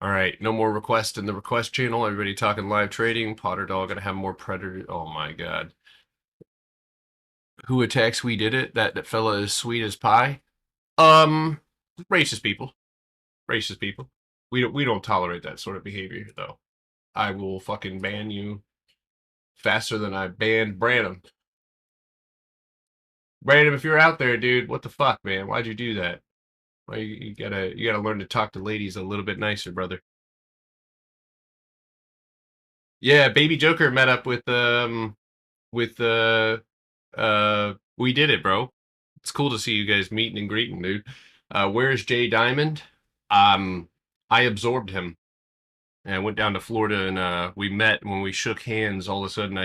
All right, no more requests in the request channel. Everybody talking live trading. Potter Dog gonna have more predator. Oh my god. Who attacks We Did It? That fella is sweet as pie. Racist people. Racist people. We don't tolerate that sort of behavior, though. I will fucking ban you faster than I banned Branham. Branham, if you're out there, dude, what the fuck, man? Why'd you do that? Well, you gotta learn to talk to ladies a little bit nicer, brother. Yeah, Baby Joker met up with We Did It, bro. It's cool to see you guys meeting and greeting, dude. Where's Jay Diamond? I absorbed him and went down to Florida and we met. When we shook hands, all of a sudden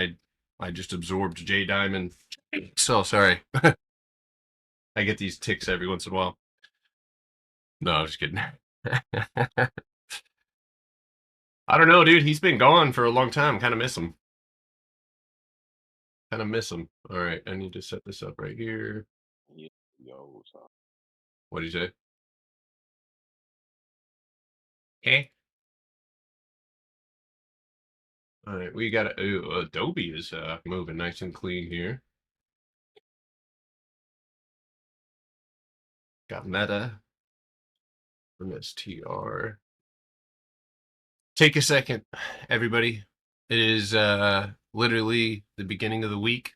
I just absorbed Jay Diamond. So sorry. I get these ticks every once in a while. No, I'm just kidding. I don't know, dude. He's been gone for a long time. Kind of miss him. All right, I need to set this up right here. What did you say? Okay. All right, we got Adobe is moving nice and clean here. Got Meta from STR. Take a second, everybody. It is literally the beginning of the week.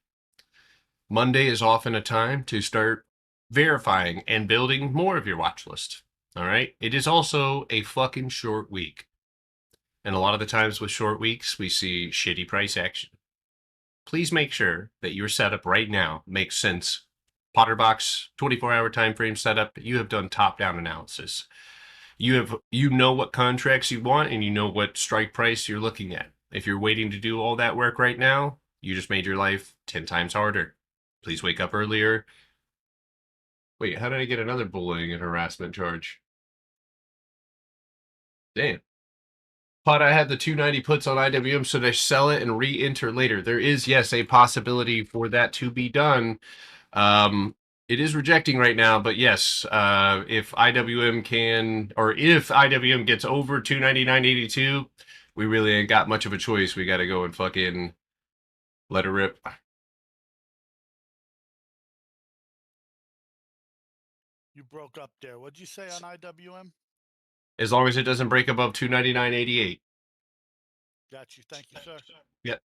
Monday is often a time to start verifying and building more of your watch list. All right. It is also a fucking short week. And a lot of the times with short weeks, we see shitty price action. Please make sure that your setup right now makes sense. Potterbox 24-hour time frame setup. You have done top-down analysis. You know what contracts you want and you know what strike price you're looking at. If you're waiting to do all that work right now, you just made your life 10 times harder. Please wake up earlier. Wait, how did I get another bullying and harassment charge? Damn. Pot, I had the 290 puts on IWM, so they sell it and re-enter later. There is, yes, a possibility for that to be done. It is rejecting right now, but yes, if IWM can, or if IWM gets over 299.82, we really ain't got much of a choice. We got to go and fucking let it rip. You broke up there. What'd you say on IWM? As long as it doesn't break above 299.88. Got you. Thank you, sir. Yep.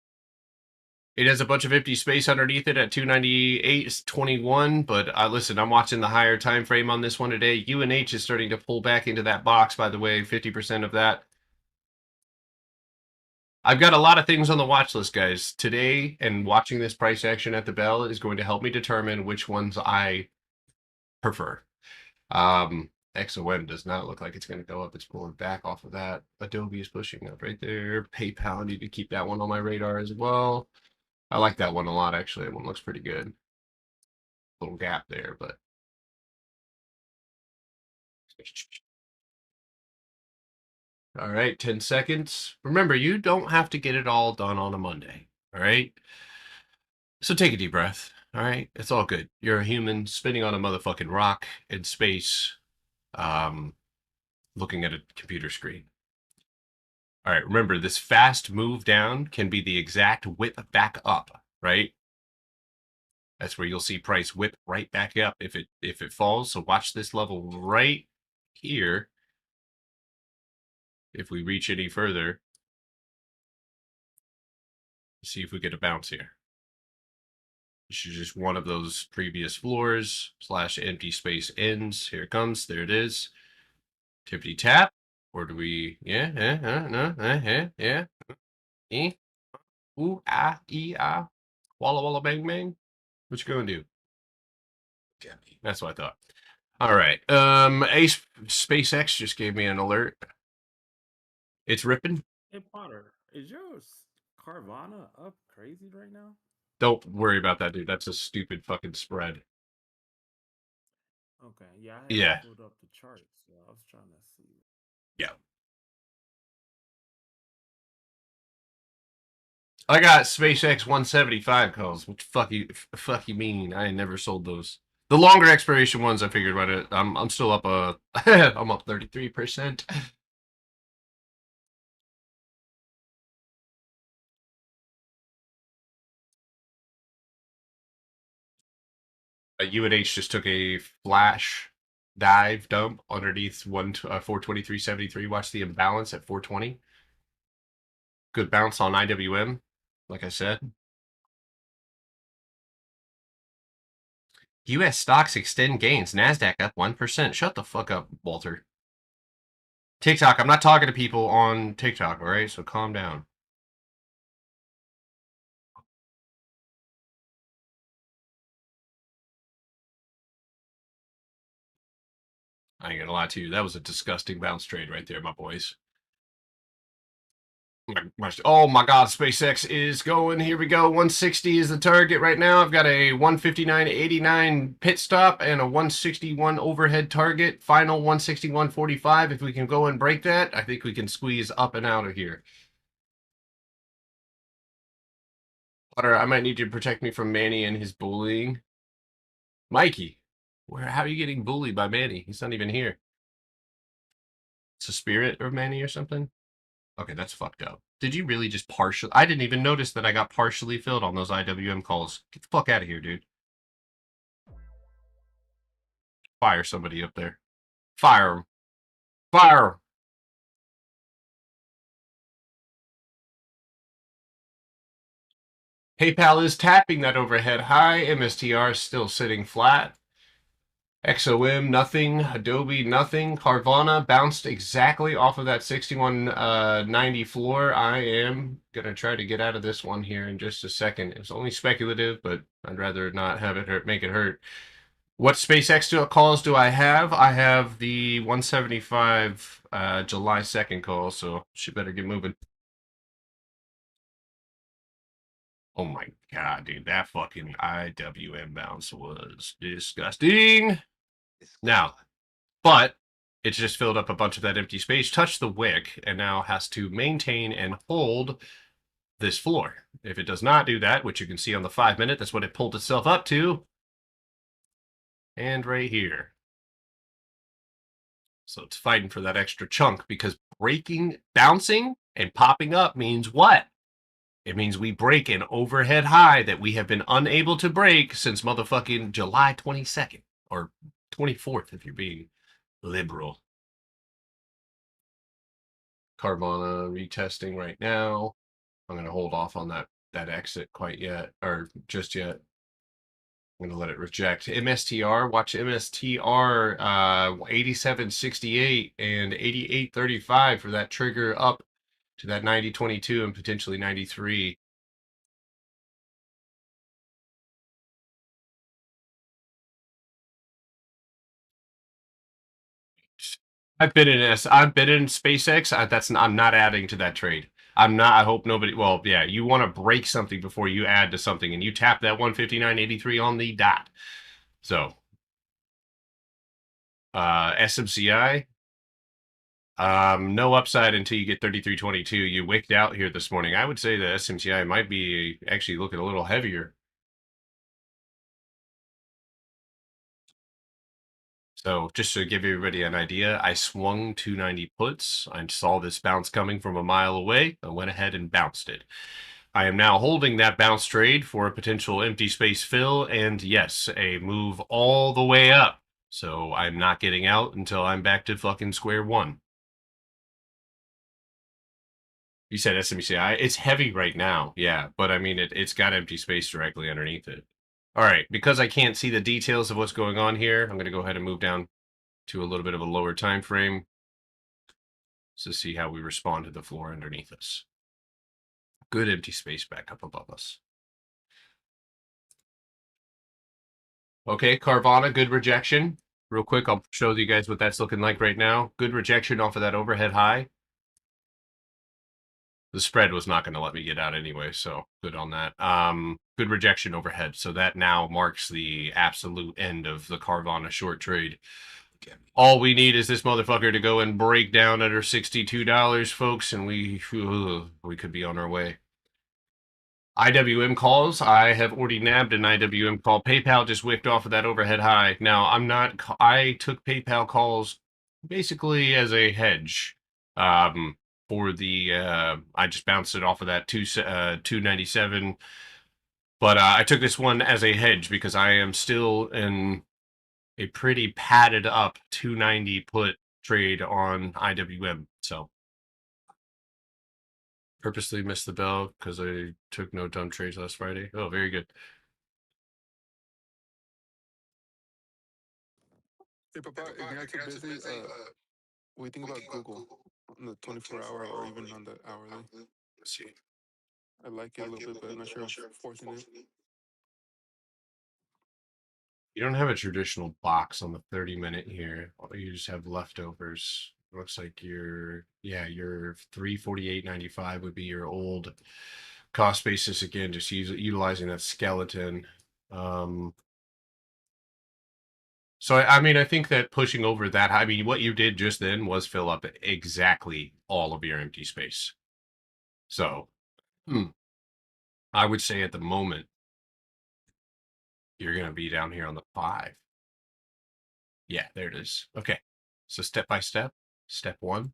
It has a bunch of empty space underneath it at 298.21, but listen, I'm watching the higher time frame on this one today. UNH is starting to pull back into that box, by the way, 50% of that. I've got a lot of things on the watch list, guys. Today, and watching this price action at the bell is going to help me determine which ones I prefer. XOM does not look like it's going to go up. It's pulling back off of that. Adobe is pushing up right there. PayPal, I need to keep that one on my radar as well. I like that one a lot, actually. That one looks pretty good. Little gap there, but all right, 10 seconds. Remember, you don't have to get it all done on a Monday. All right. So take a deep breath. All right. It's all good. You're a human spinning on a motherfucking rock in space, looking at a computer screen. All right. Remember, this fast move down can be the exact whip back up, right? That's where you'll see price whip right back up if it falls. So watch this level right here. If we reach any further, see if we get a bounce here. This is just one of those previous floors / empty space ends. Here it comes. There it is. Tippity tap. Or do we? Yeah. Yeah. Ooh, ah, ah. Walla walla bang bang. What you gonna do? That's what I thought. All right. SpaceX just gave me an alert. It's ripping. Hey Potter, is your Carvana up crazy right now? Don't worry about that, dude. That's a stupid fucking spread. Okay, yeah, I had Yeah. pulled up the charts, so I was trying to see. Yeah. I got SpaceX 175 calls. What fuck you mean? I ain't never sold those. The longer expiration ones, I figured about it. I'm still up I'm up 33%. UNH just took a flash dive dump underneath 423.73. Watch the imbalance at 420. Good bounce on IWM, like I said. U.S. stocks extend gains. NASDAQ up 1%. Shut the fuck up, Walter. TikTok, I'm not talking to people on TikTok, all right? So calm down. I ain't gonna lie to you. That was a disgusting bounce trade right there, my boys. Oh my god, SpaceX is going. Here we go. 160 is the target right now. I've got a 159.89 pit stop and a 161 overhead target. Final 161.45. If we can go and break that, I think we can squeeze up and out of here. Potter, I might need you to protect me from Manny and his bullying. Mikey, how are you getting bullied by Manny? He's not even here. It's a spirit of Manny or something? Okay, that's fucked up. Did you really just partially? I didn't even notice that I got partially filled on those IWM calls. Get the fuck out of here, dude. Fire somebody up there. Fire him. Fire him. PayPal is tapping that overhead high. MSTR is still sitting flat. XOM, nothing. Adobe, nothing. Carvana bounced exactly off of that 61.90 floor. I am going to try to get out of this one here in just a second. It's only speculative, but I'd rather not have it hurt, make it hurt. What SpaceX calls do I have? I have the 175 July 2nd call, so she better get moving. Oh my god, dude, that fucking IWM bounce was disgusting. Now, but it's just filled up a bunch of that empty space, touched the wick, and now has to maintain and hold this floor. If it does not do that, which you can see on the 5-minute, that's what it pulled itself up to. And right here. So it's fighting for that extra chunk because breaking, bouncing, and popping up means what? It means we break an overhead high that we have been unable to break since motherfucking July 22nd. Or 24th, if you're being liberal. Carvana retesting right now. I'm going to hold off on that exit quite yet, or just yet. I'm going to let it reject. MSTR, watch MSTR 87.68 and 88.35 for that trigger up to that 90-22 and potentially 93. I've been in SpaceX. I'm not adding to that trade. I'm not. I hope nobody. Well, yeah, you want to break something before you add to something, and you tap that 159.83 on the dot. So, SMCI. No upside until you get 33.22. You wicked out here this morning. I would say the SMCI might be actually looking a little heavier. So just to give everybody an idea, I swung 290 puts. I saw this bounce coming from a mile away. I went ahead and bounced it. I am now holding that bounce trade for a potential empty space fill and yes, a move all the way up. So I'm not getting out until I'm back to fucking square one. You said SMCI. It's heavy right now, yeah, but I mean, it's got empty space directly underneath it. All right, because I can't see the details of what's going on here, I'm going to go ahead and move down to a little bit of a lower time frame to see how we respond to the floor underneath us. Good empty space back up above us. Okay, Carvana, good rejection. Real quick, I'll show you guys what that's looking like right now. Good rejection off of that overhead high. The spread was not going to let me get out anyway, so good on that. Good rejection overhead. So that now marks the absolute end of the Carvana short trade. All we need is this motherfucker to go and break down under $62, folks, and we could be on our way. IWM calls. I have already nabbed an IWM call. PayPal just wicked off of that overhead high. Now, I took PayPal calls basically as a hedge. For the I just bounced it off of that 297, but I took this one as a hedge because I am still in a pretty padded up 290 put trade on IWM. So purposely missed the bell because I took no dumb trades last Friday. Oh, very good. Hey, Papa, if you're not too busy, what do you think about Google on the 24-hour or even on the hourly? Let's see. I like it a little bit, but I'm not sure I'm forcing it. You don't have a traditional box on the 30-minute here. You just have leftovers. Looks like your 348.95 would be your old cost basis again, just utilizing that skeleton. So I mean, I think that pushing over that, I mean, what you did just then was fill up exactly all of your empty space. So I would say at the moment, you're going to be down here on the 5. Yeah, there it is. Okay. So step by step, step 1,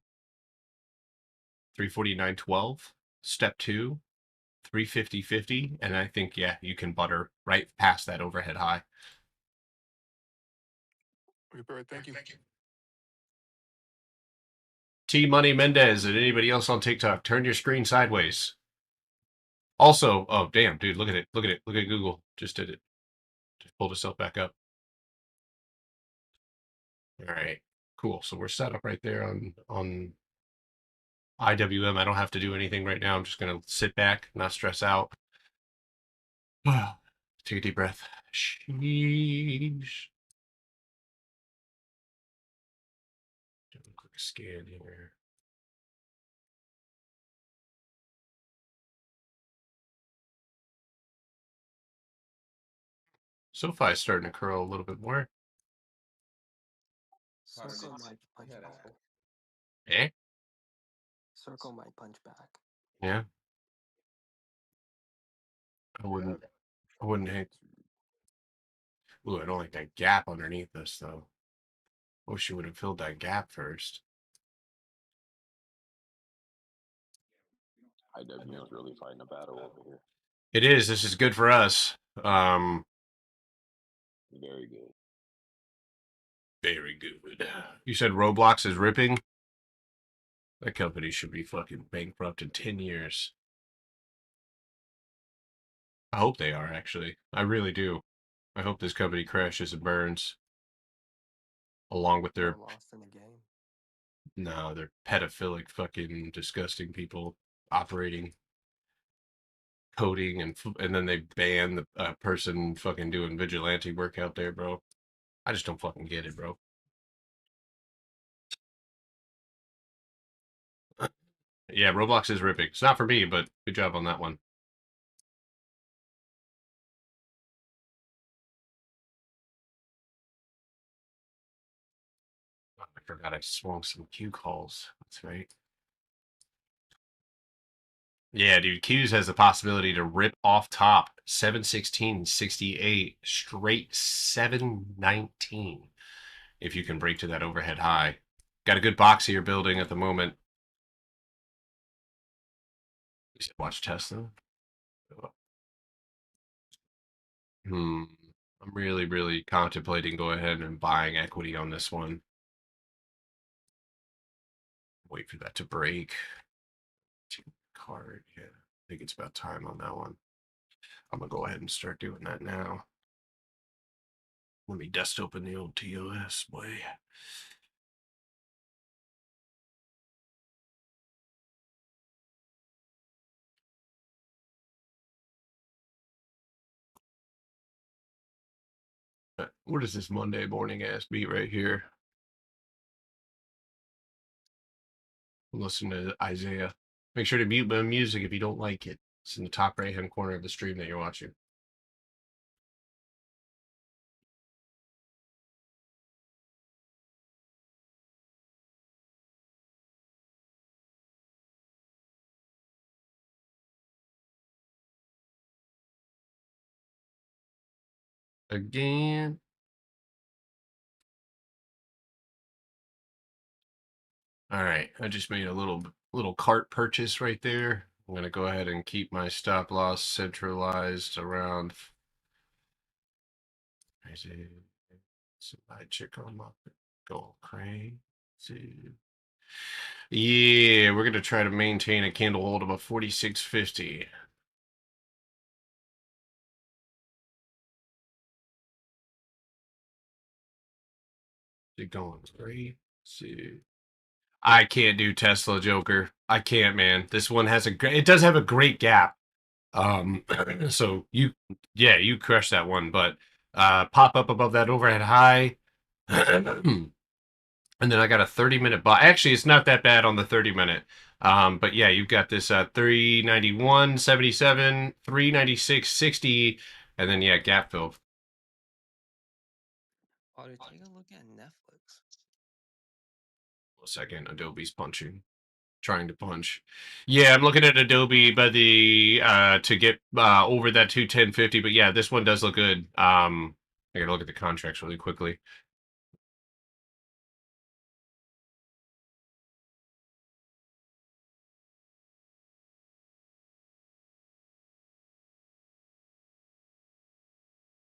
349.12, step 2, 350.50, and I think, yeah, you can butter right past that overhead high. Okay, perfect. Thank you. T Money Mendez and anybody else on TikTok, turn your screen sideways. Also, oh damn, dude, look at it. Look at it. Look at Google. Just did it. Just pulled itself back up. All right. Cool. So we're set up right there on IWM. I don't have to do anything right now. I'm just gonna sit back, not stress out. Take a deep breath. Sheesh. Do a quick scan here. SoFi is starting to curl a little bit more. Circle might punch back. Eh? Circle might punch back. Yeah. I wouldn't hate. Ooh, I don't like that gap underneath this though. Wish you would have filled that gap first. IWM is really fighting a battle over here. It is. This is good for us. Very good. Very good. You said Roblox is ripping? That company should be fucking bankrupt in 10 years. I hope they are, actually. I really do. I hope this company crashes and burns. Along with their... Lost in the game. No, they're pedophilic, fucking disgusting people operating, coding, and then they ban the person fucking doing vigilante work out there, bro. I just don't fucking get it, bro. Yeah, Roblox is ripping. It's not for me, but good job on that one. Oh, I forgot I swung some Q calls. That's right. Yeah, dude, Q's has the possibility to rip off top 716, 68, straight 719 if you can break to that overhead high. Got a good box here building at the moment. You said watch Tesla. I'm really, really contemplating going ahead and buying equity on this one. Wait for that to break. Card, yeah. I think it's about time on that one. I'm gonna go ahead and start doing that now. Let me dust open the old TOS, boy. What is this Monday morning ass beat right here? Listen to Isaiah. Make sure to mute my music if you don't like it. It's in the top right hand corner of the stream that you're watching. Again. All right, I just made a little cart purchase right there. I'm gonna go ahead and keep my stop loss centralized around. Somebody check on my go crazy. Yeah, we're gonna try to maintain a candle hold of a 46.50. It going crazy. I can't do Tesla Joker. I can't, man. This one has a great. It does have a great gap. So you crush that one, but pop up above that overhead high. And then I got a 30-minute buy. Actually, it's not that bad on the 30-minute. But yeah, you've got this 391, 77, 396, 60, and then yeah, gap fill. Potter, take a look at Netflix. A second, Adobe's punching. Trying to punch. Yeah, I'm looking at Adobe by the to get over that 210.50, but yeah, this one does look good. I gotta look at the contracts really quickly.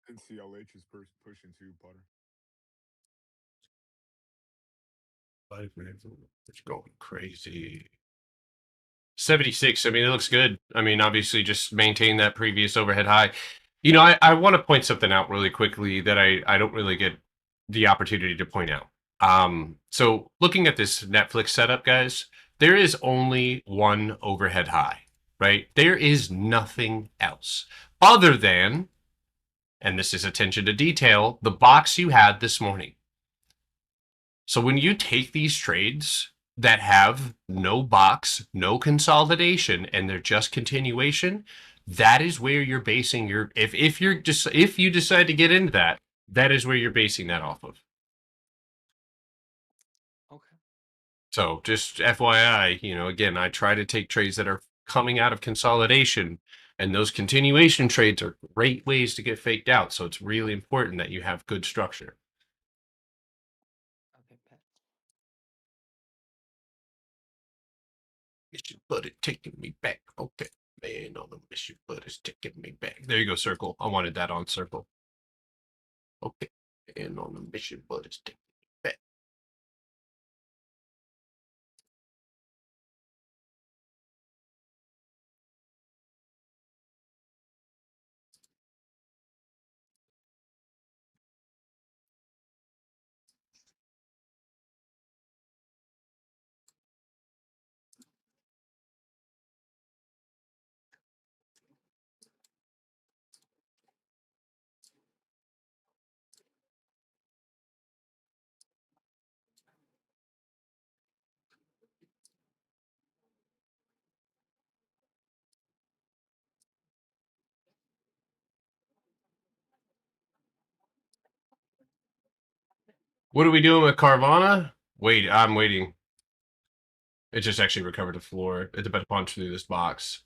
And CLH is pushing too, Potter. 5 minutes. It's going crazy. 76. I mean, it looks good. I mean, obviously, just maintain that previous overhead high. You know, I want to point something out really quickly that I don't really get the opportunity to point out. So looking at this Netflix setup, guys, there is only one overhead high, right? There is nothing else other than, and this is attention to detail, the box you had this morning. So when you take these trades that have no box, no consolidation, and they're just continuation, that is where you're basing your if you decide to get into that, that is where you're basing that off of. Okay. So just FYI, you know, again, I try to take trades that are coming out of consolidation, and those continuation trades are great ways to get faked out. So it's really important that you have good structure. Okay, Pat. Mission, but it's taking me back. Okay, man, on the mission, but it's taking me back. There you go, circle. I wanted that on circle. Okay, and on the mission, but it's taking me back. What are we doing with Carvana? Wait, I'm waiting. It just actually recovered the floor. It's about to punch through this box.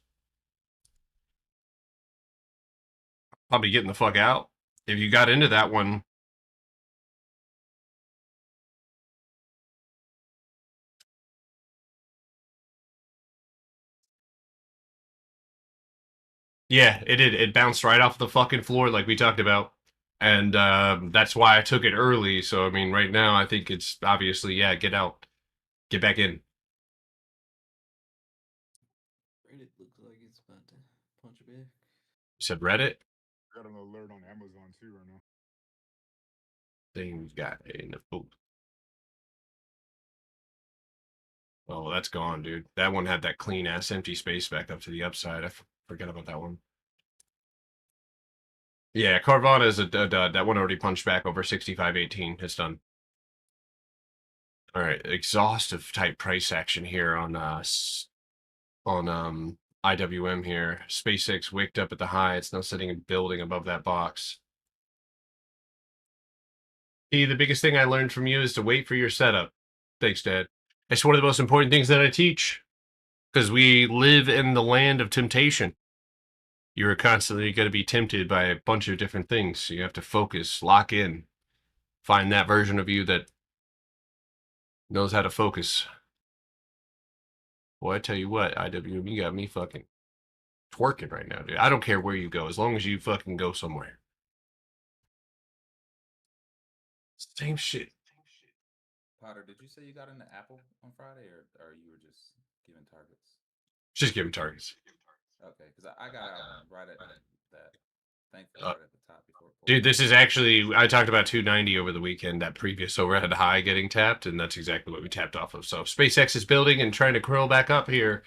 Probably getting the fuck out. If you got into that one. Yeah, it did. It bounced right off the fucking floor like we talked about. And that's why I took it early. So, I mean, right now, I think it's obviously, yeah, get out. Get back in. Reddit looks like it's about to punch back. You said Reddit? Got an alert on Amazon too right now. Things got in the boot. Oh, that's gone, dude. That one had that clean ass empty space back up to the upside. I forget about that one. Yeah, Carvana is a dud. That one already punched back over 65.18. It's done. All right, exhaustive type price action here on IWM here. SpaceX waked up at the high. It's now sitting and building above that box. The biggest thing I learned from you is to wait for your setup. Thanks, Dad. It's one of the most important things that I teach because we live in the land of temptation. You're constantly going to be tempted by a bunch of different things. So you have to focus, lock in, find that version of you that knows how to focus. Boy, I tell you what, IWM, you got me fucking twerking right now, dude. I don't care where you go, as long as you fucking go somewhere. Same shit. Potter, did you say you got into Apple on Friday, or you were just giving targets? Just giving targets. Okay, because I got out right at that. Thankfully, right at the top before. Dude, this is actually, I talked about 290 over the weekend, that previous overhead high getting tapped, and that's exactly what we tapped off of. So SpaceX is building and trying to curl back up here.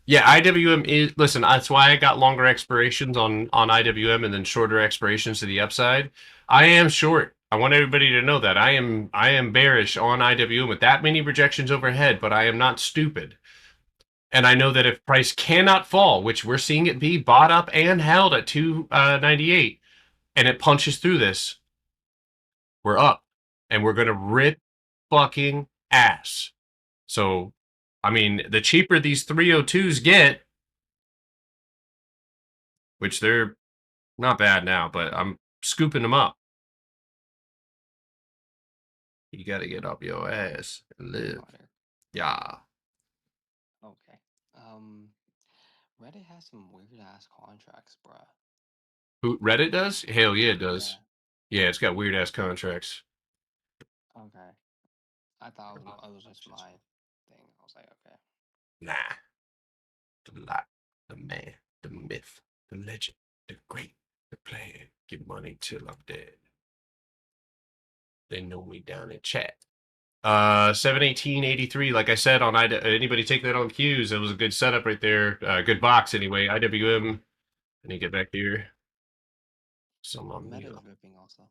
Yeah, IWM is, listen, that's why I got longer expirations on IWM and then shorter expirations to the upside. I am short. I want everybody to know that. I am bearish on IWM with that many rejections overhead, but I am not stupid. And I know that if price cannot fall, which we're seeing it be bought up and held at 298, and it punches through this, we're up. And we're going to rip fucking ass. So, I mean, the cheaper these 302s get, which they're not bad now, but I'm scooping them up. You got to get up your ass and live. Yeah. Okay. Reddit has some weird ass contracts, bruh. Who, Reddit does? Hell yeah, it does. Yeah, it's got weird ass contracts. Okay. I thought it was just my thing. I was like, okay. Nah. The lie, the man, the myth, the legend, the great, the plan. Get money till I'm dead. They know me down in chat. 718.83. Like I said on anybody take that on cues. It was a good setup right there. Good box anyway. IWM. I need to get back here. Some on me. Ripping also.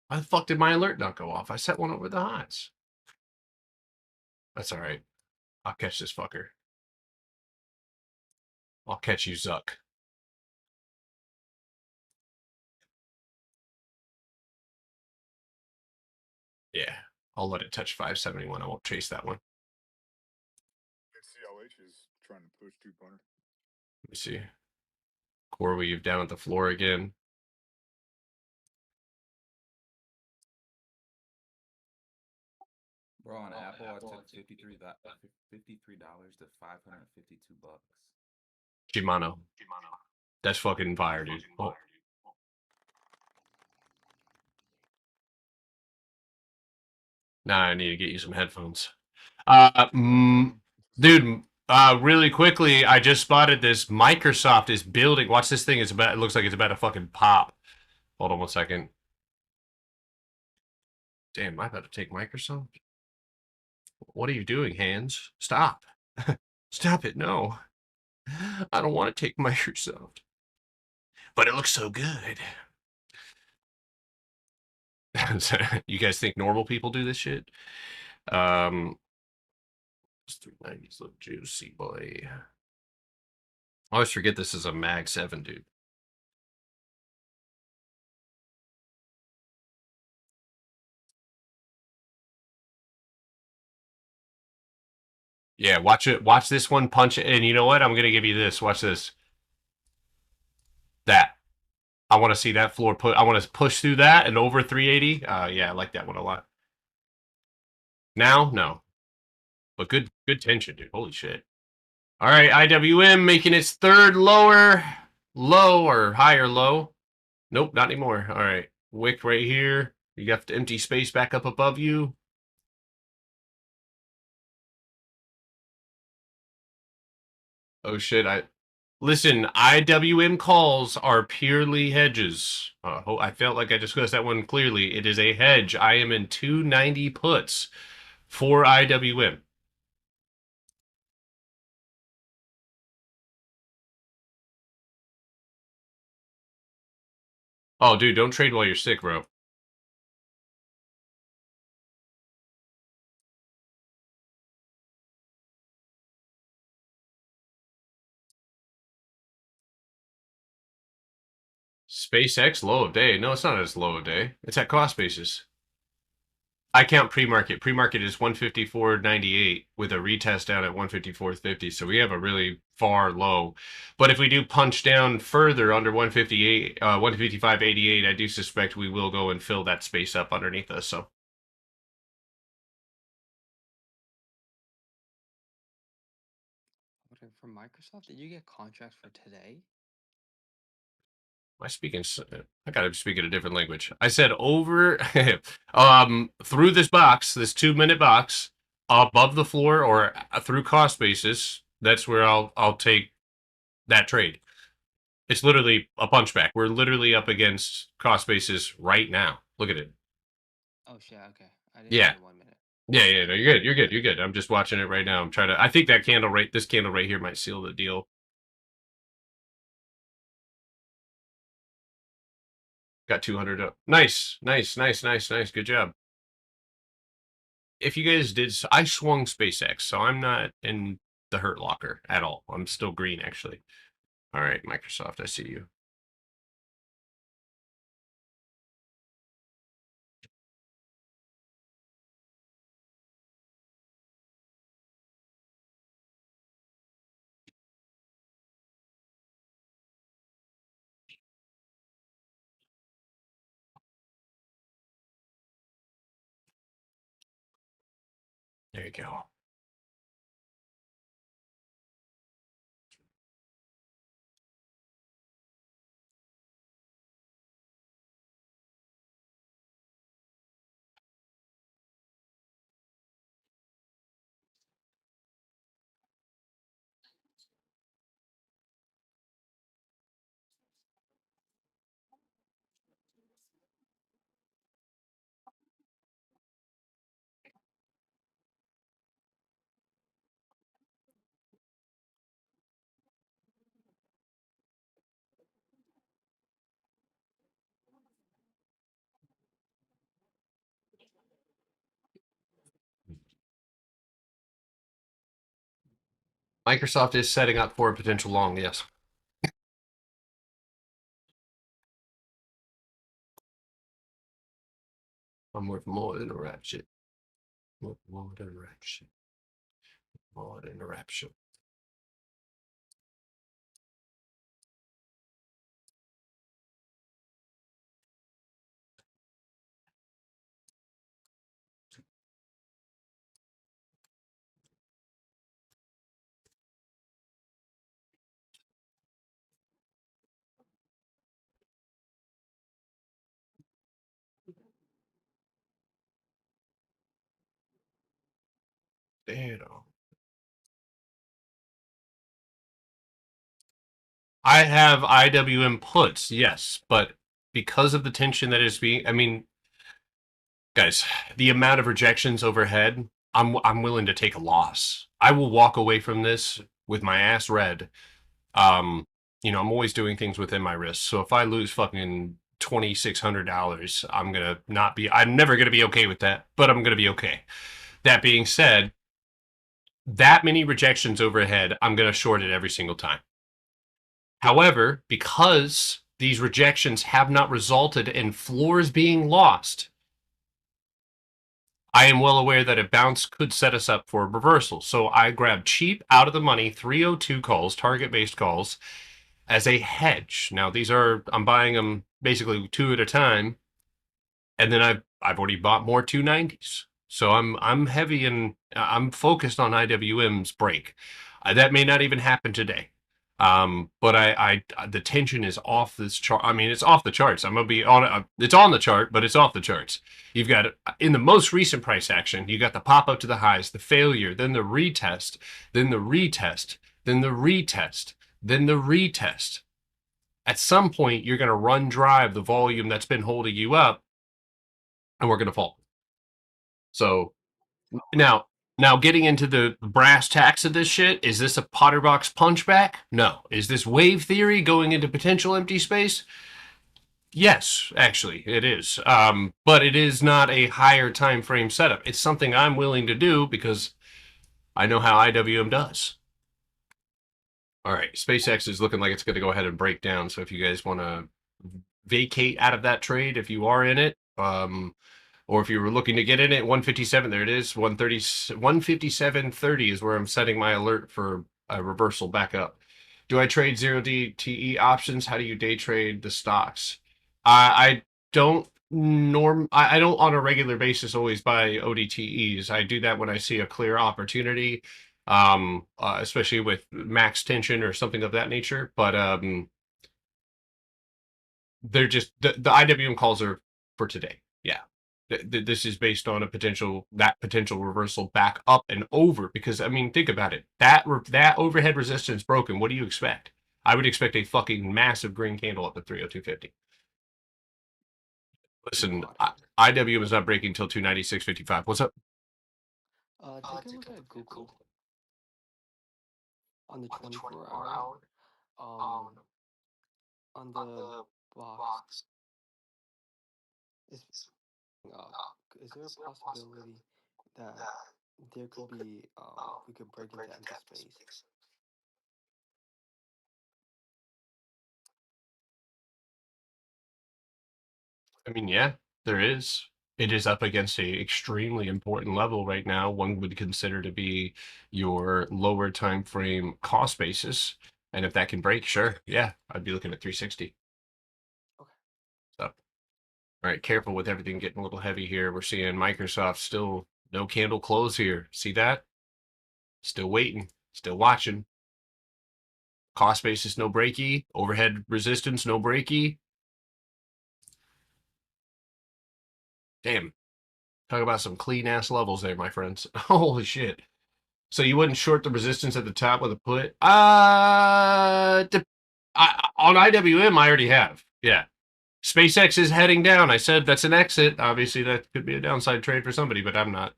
Why the fuck did my alert not go off? I set one over the highs. That's all right. I'll catch this fucker. I'll catch you, Zuck. Yeah, I'll let it touch 571. I won't chase that one. CLH is trying to push 2 punter. Let me see. Core weave down at the floor again. Bro, on Apple, I took $53 to $552. Shimano. That's fucking fire, dude. Oh. Now I need to get you some headphones. Dude, really quickly, I just spotted this. Microsoft is building. Watch this thing. It looks like it's about to fucking pop. Hold on 1 second. Damn, am I about to take Microsoft? What are you doing, hands? Stop. Stop it. No. I don't want to take Microsoft. But it looks so good. You guys think normal people do this shit? This 390s look juicy, boy. I always forget this is a Mag 7, dude. Yeah, watch it. Watch this one punch it. And you know what? I'm going to give you this. Watch this. That. I want to see that floor put. I want to push through that and over 380. Yeah, I like that one a lot. Now, no. But good tension, dude. Holy shit. All right, IWM making its third low or higher low. Nope, not anymore. All right. Wick right here. You got the empty space back up above you. Oh shit, listen, IWM calls are purely hedges. I felt like I discussed that one clearly. It is a hedge. I am in 290 puts for IWM. Oh, dude, don't trade while you're sick, bro. SpaceX low of day. No, it's not as low of day. It's at cost basis. I count pre-market. Pre-market is 154.98 with a retest down at 154.50. So we have a really far low. But if we do punch down further under 158, 155.88, I do suspect we will go and fill that space up underneath us. So. From Microsoft, did you get contracts for today? Am I speaking? I gotta speak in a different language. I said over, through this box, this 2-minute box, above the floor or through cost basis. That's where I'll take that trade. It's literally a punchback. We're literally up against cost basis right now. Look at it. Oh shit. Okay. I didn't Yeah. 1 minute. Yeah. No, you're good. You're good. You're good. I'm just watching it right now. I'm trying to. I think that candle this candle right here might seal the deal. Got 200 up. Nice. Good job. If you guys did, I swung SpaceX, so I'm not in the hurt locker at all. I'm still green, actually. All right, Microsoft, I see you. There you go. Microsoft is setting up for a potential long, yes. I'm worth more than a rap shit. More than a rap shit. More than a rap shit. Damn. I have IWM puts, yes, but because of the tension that is being, I mean, guys, the amount of rejections overhead, I'm willing to take a loss. I will walk away from this with my ass red. You know, I'm always doing things within my risk. So if I lose fucking $2,600, I'm never gonna be okay with that, but I'm gonna be okay. That being said, that many rejections overhead, I'm gonna short it every single time. However, because these rejections have not resulted in floors being lost, I am well aware that a bounce could set us up for a reversal. So I grabbed cheap, out of the money 302 calls, target based calls, as a hedge. Now these are I'm buying them basically 2 at a time, and then I've already bought more 290s. So I'm heavy and I'm focused on IWM's break. That may not even happen today. But the tension is off this chart. I mean, it's off the charts. I'm gonna be on it. It's on the chart, but it's off the charts. You've got in the most recent price action, you got the pop up to the highs, the failure, then the retest, then the retest, then the retest, then the retest. At some point, you're gonna run drive the volume that's been holding you up, and we're gonna fall. So now, getting into the brass tacks of this shit, is this a Potterbox punchback? No. Is this wave theory going into potential empty space? Yes, actually, it is. But it is not a higher time frame setup. It's something I'm willing to do because I know how IWM does. All right, SpaceX is looking like it's going to go ahead and break down. So if you guys want to vacate out of that trade, if you are in it, or if you were looking to get in it, 157, there it is. 157.30 is where I'm setting my alert for a reversal back up. Do I trade 0DTE options? How do you day trade the stocks? I don't I don't on a regular basis always buy ODTEs. I do that when I see a clear opportunity, especially with max tension or something of that nature. But they're just the IWM calls are for today. Yeah. This is based on a potential reversal back up and over, because I mean, think about it. That overhead resistance broken. What do you expect? I would expect a fucking massive green candle up at 302.50. Listen, IWM is not breaking until 296.55. What's up? Take a look at Google on the 24-hour. On the box. Is there a possibility that there could be we could break into empty space? I mean, yeah, there is. It is up against a extremely important level right now. One would consider to be your lower time frame cost basis, and if that can break, sure, yeah, I'd be looking at 360. Okay. So, all right, careful with everything getting a little heavy here. We're seeing Microsoft still no candle close here. See that? Still waiting, still watching. Cost basis no breaky, overhead resistance no breaky. Damn. Talk about some clean ass levels there, my friends. Holy shit. So you wouldn't short the resistance at the top with a put? On IWM, I already have. Yeah. SpaceX is heading down. I said that's an exit. Obviously, that could be a downside trade for somebody, but I'm not.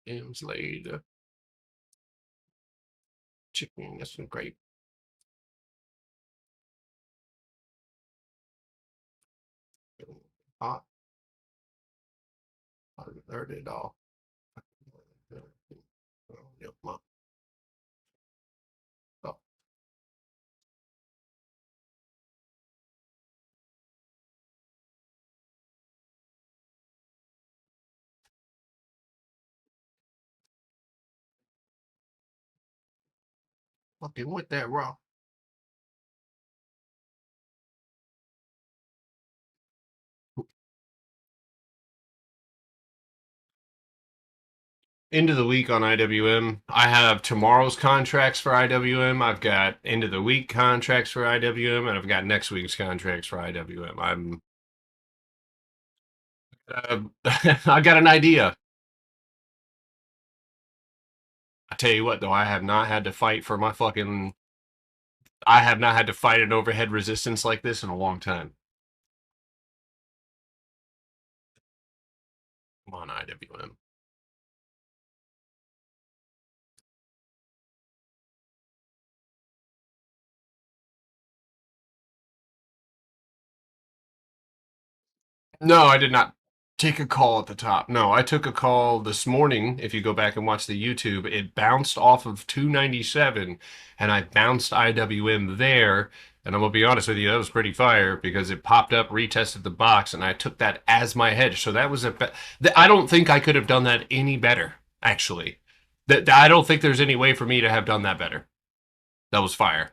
Games laid. Chicken, that's great. Hot. I heard it all. Oh. Fucking with that raw. End of the week on IWM. I have tomorrow's contracts for IWM. I've got end of the week contracts for IWM, and I've got next week's contracts for IWM. I got an idea. I tell you what, though, I have not had to fight for my fucking. I have not had to fight an overhead resistance like this in a long time. Come on, IWM. No, I did not. take a call at the top. No, I took a call this morning. If you go back and watch the YouTube, it bounced off of 297 and I bounced IWM there. And I'm going to be honest with you, that was pretty fire because it popped up, retested the box, and I took that as my hedge. So that was I don't think I could have done that any better, actually. I don't think there's any way for me to have done that better. That was fire.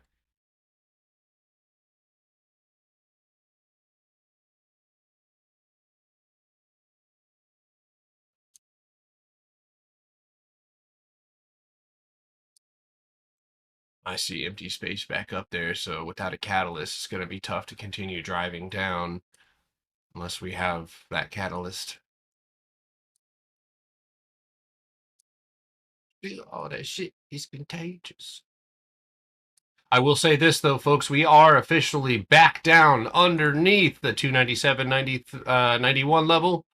I see empty space back up there, so without a catalyst, it's going to be tough to continue driving down unless we have that catalyst. All that shit is contagious. I will say this, though, folks. We are officially back down underneath the 297, 91 level.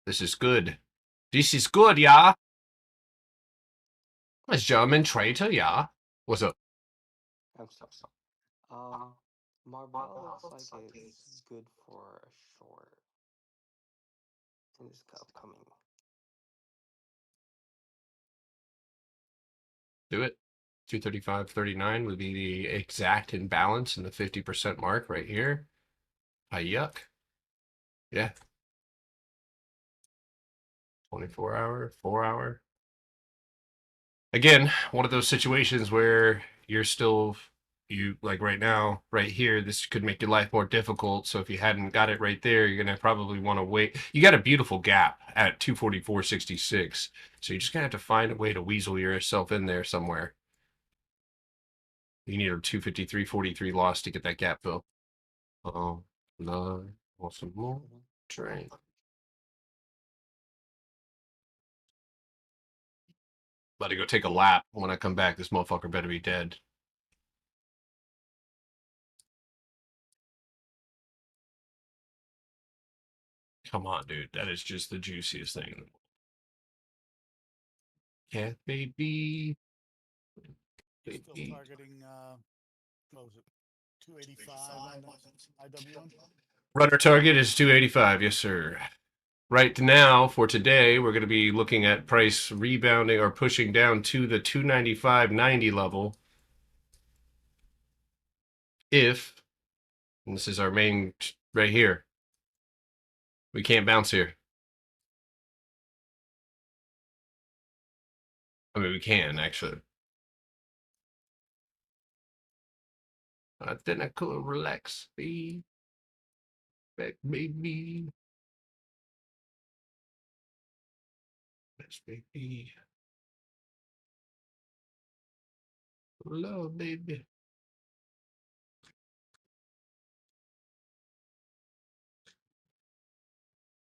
This is good. This is good, yeah. That's German traitor, yeah. What's up? I'm so sorry. Marvel looks like it's good for a short in this upcoming. Do it. 235.39 would be the exact imbalance in the 50% mark right here. Yuck. Yeah. 24 hour, 4 hour. Again, one of those situations where you're still, like right now, right here, this could make your life more difficult. So if you hadn't got it right there, you're going to probably want to wait. You got a beautiful gap at 244.66. So you're just going to have to find a way to weasel yourself in there somewhere. You need a 253.43 loss to get that gap fill. Oh, no. Want some more? Train. About to go take a lap. When I come back, this motherfucker better be dead. Come on, dude. That is just the juiciest thing in the world. Cat baby. Still targeting, what was it, 285 on IWM? Runner target is 285. Yes, sir. Right now, for today, we're going to be looking at price rebounding or pushing down to the 295.90 level. If, and this is our main right here, we can't bounce here. I mean, we can, actually. Then I could relax, be back, baby. Yes, baby. Love, baby.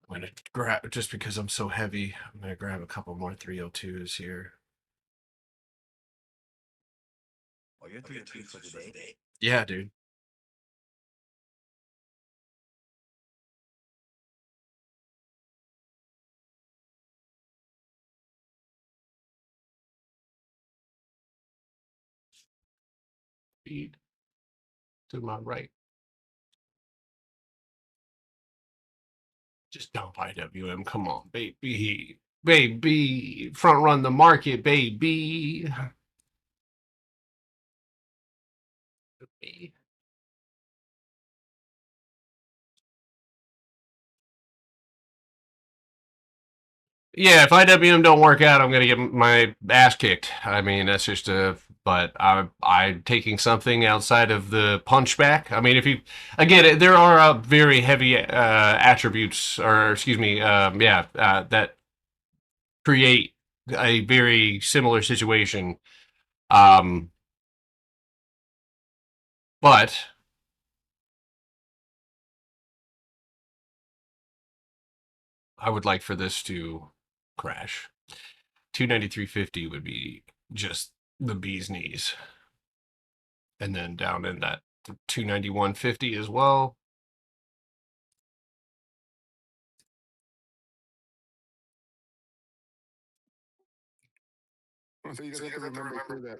I'm gonna grab, just because I'm so heavy, I'm gonna grab a couple more 302s here. Oh, you're 302 for today? Yeah, dude. Feed to my right. Just dump IWM. Come on, baby. Baby. Front run the market, baby. Yeah, if IWM don't work out, I'm gonna get my ass kicked. I mean, that's just but I'm taking something outside of the punchback. I mean, if you again, there are very heavy attributes, or excuse me, that create a very similar situation. But I would like for this to crash. 293.50 would be just the bee's knees. And then down in that 291.50 as well. So you guys have to remember too that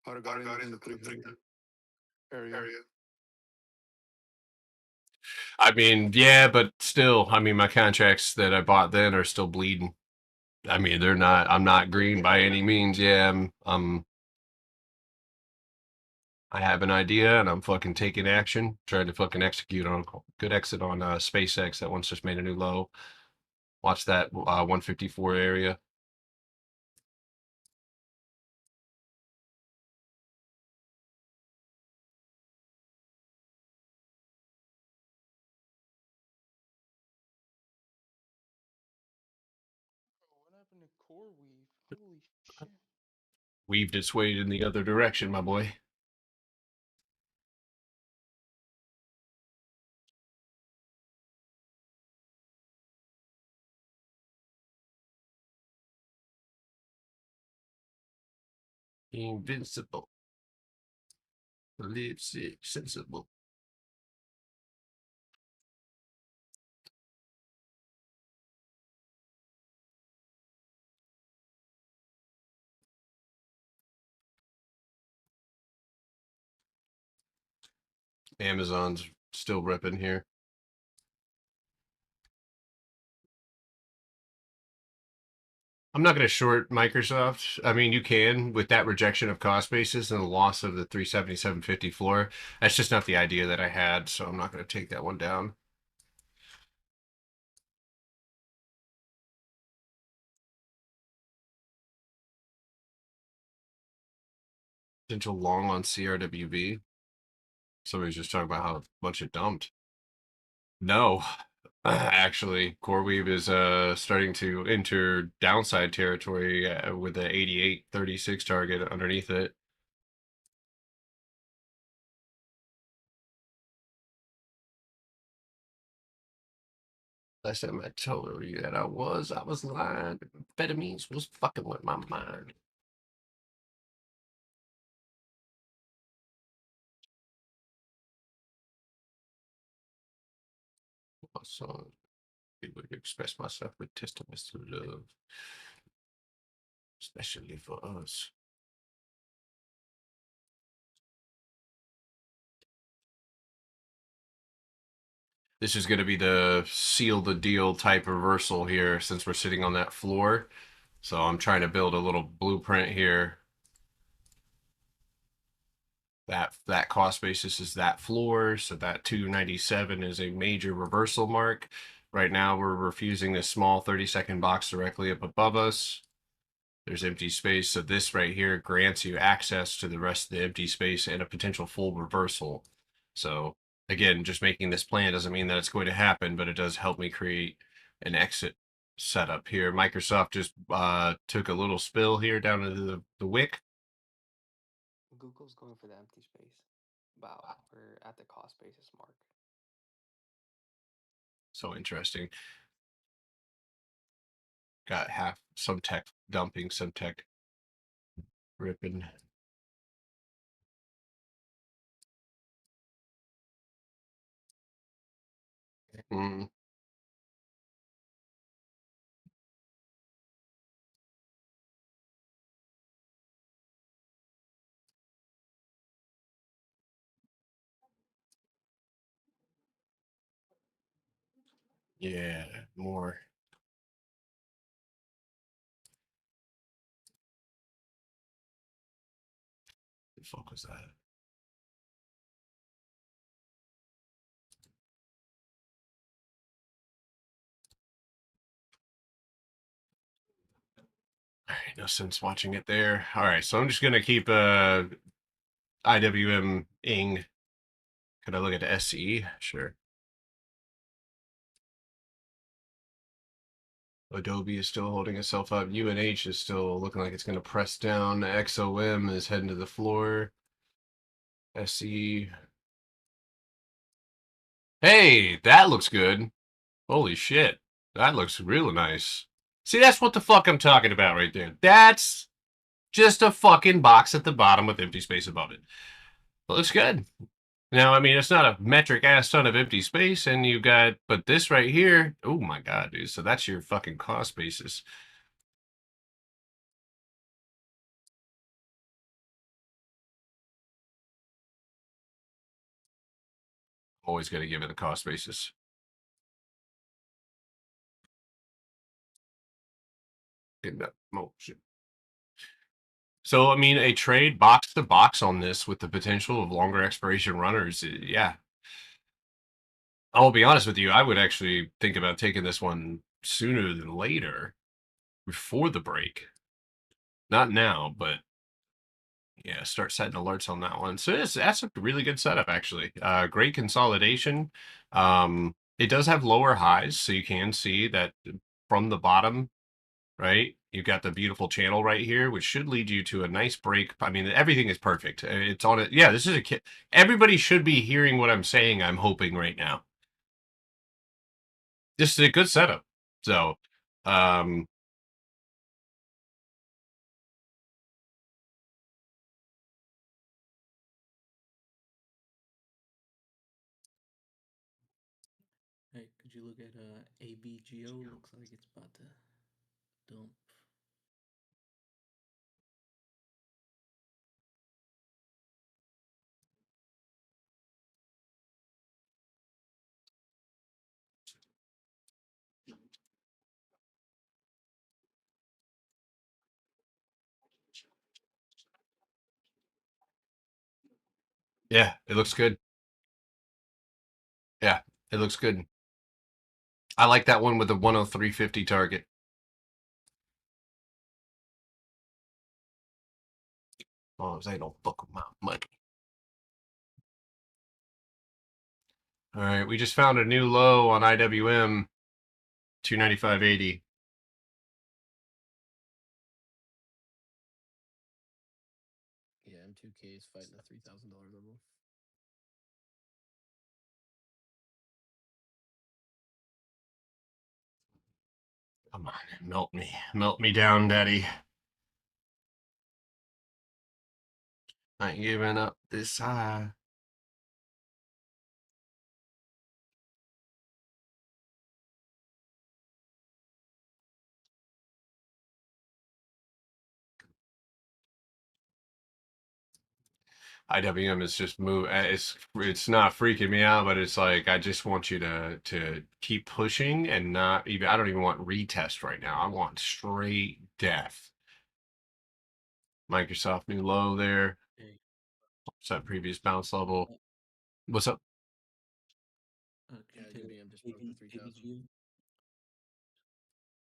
Potter got in the 300 area. I mean, yeah, but still, I mean, my contracts that I bought then are still bleeding. I mean, they're not. I'm not green by any means. Yeah, I have an idea, and I'm fucking taking action, trying to fucking execute on a good exit on SpaceX that once just made a new low. Watch that 154 area. What happened to core weave? Holy shit. Weaved its way in the other direction, my boy. Invincible. Live sick, sensible. Amazon's still ripping here. I'm not going to short Microsoft. I mean, you can with that rejection of cost basis and the loss of the 377.50 floor. That's just not the idea that I had, so I'm not going to take that one down. Potential long on CRWB. Somebody's just talking about how much it dumped. No, actually, CoreWeave is starting to enter downside territory with the 88.36 target underneath it. Last time I told you that I was lying. Amphetamines was fucking with my mind. My son, able to express myself with testaments through love, especially for us. This is going to be the seal the deal type reversal here since we're sitting on that floor. So I'm trying to build a little blueprint here. That cost basis is that floor, so that 297 is a major reversal mark. Right now we're refusing this small 30-second box directly up above us. There's empty space, so this right here grants you access to the rest of the empty space and a potential full reversal. So again, just making this plan doesn't mean that it's going to happen, but it does help me create an exit setup here. Microsoft just took a little spill here down into the wick. Google's going for the empty space. Wow, we're at the cost basis mark. So interesting. Got half some tech dumping, some tech ripping. Mm. Yeah, more. The fuck was that? All right, no sense watching it there. All right, so I'm just gonna keep IWM ing. Could I look at the SE? Sure. Adobe is still holding itself up. UNH is still looking like it's going to press down. XOM is heading to the floor. SE. Hey, that looks good. Holy shit. That looks real nice. See, that's what the fuck I'm talking about right there. That's just a fucking box at the bottom with empty space above it. It looks good. Now, I mean, it's not a metric ass ton of empty space, and you got, but this right here, oh my god, dude. So that's your fucking cost basis. Always got to give it a cost basis. In that motion. So, I mean, a trade box to box on this with the potential of longer expiration runners, yeah. I'll be honest with you, I would actually think about taking this one sooner than later, before the break. Not now, but yeah, start setting alerts on that one. So that's a really good setup, actually. Great consolidation. It does have lower highs, so you can see that from the bottom, right? You've got the beautiful channel right here, which should lead you to a nice break. I mean, everything is perfect. It's on it. Yeah, this is a kid. Everybody should be hearing what I'm saying. I'm hoping right now. This is a good setup. So, Hey, could you look at AVGO? Looks like it's about to dump. yeah, it looks good. Yeah, it looks good. I like that one with the 103.50 target. Oh, they don't fuck with my money. All right, we just found a new low on IWM, 295.80. Yeah, M2K is fighting the $3,000 level. Come on, melt me down, daddy. I ain't giving up this high. IWM is just it's not freaking me out, but it's like I just want you to keep pushing and not even I don't even want retest right now. I want straight death. Microsoft new low there. Hey, What's that previous bounce level? What's up? can Yeah, you tell me IWM just broke the 3,000. AVGO?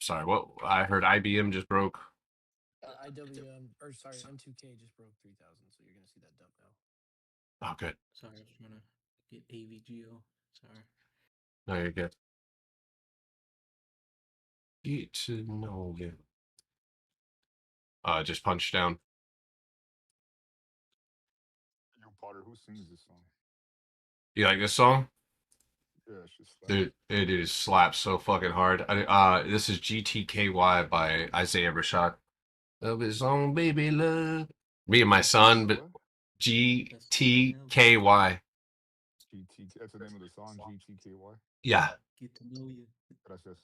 Sorry, what I heard IBM just broke. IWM, or sorry, M2K just broke 3,000, so you're gonna see that dump now. Oh, good. Sorry, I was trying to get AVGO. Sorry. No, you're good. Get to know you. Just punch down. Yo, Potter, who sings this song? You like this song? Yeah, it's just like Dude, it is slaps so fucking hard. This is GTKY by Isaiah Rashad. Of his own baby love. Me and my son, but GTKY. GT. That's the name of the song, GTKY. Yeah. Get to know you. Gracias.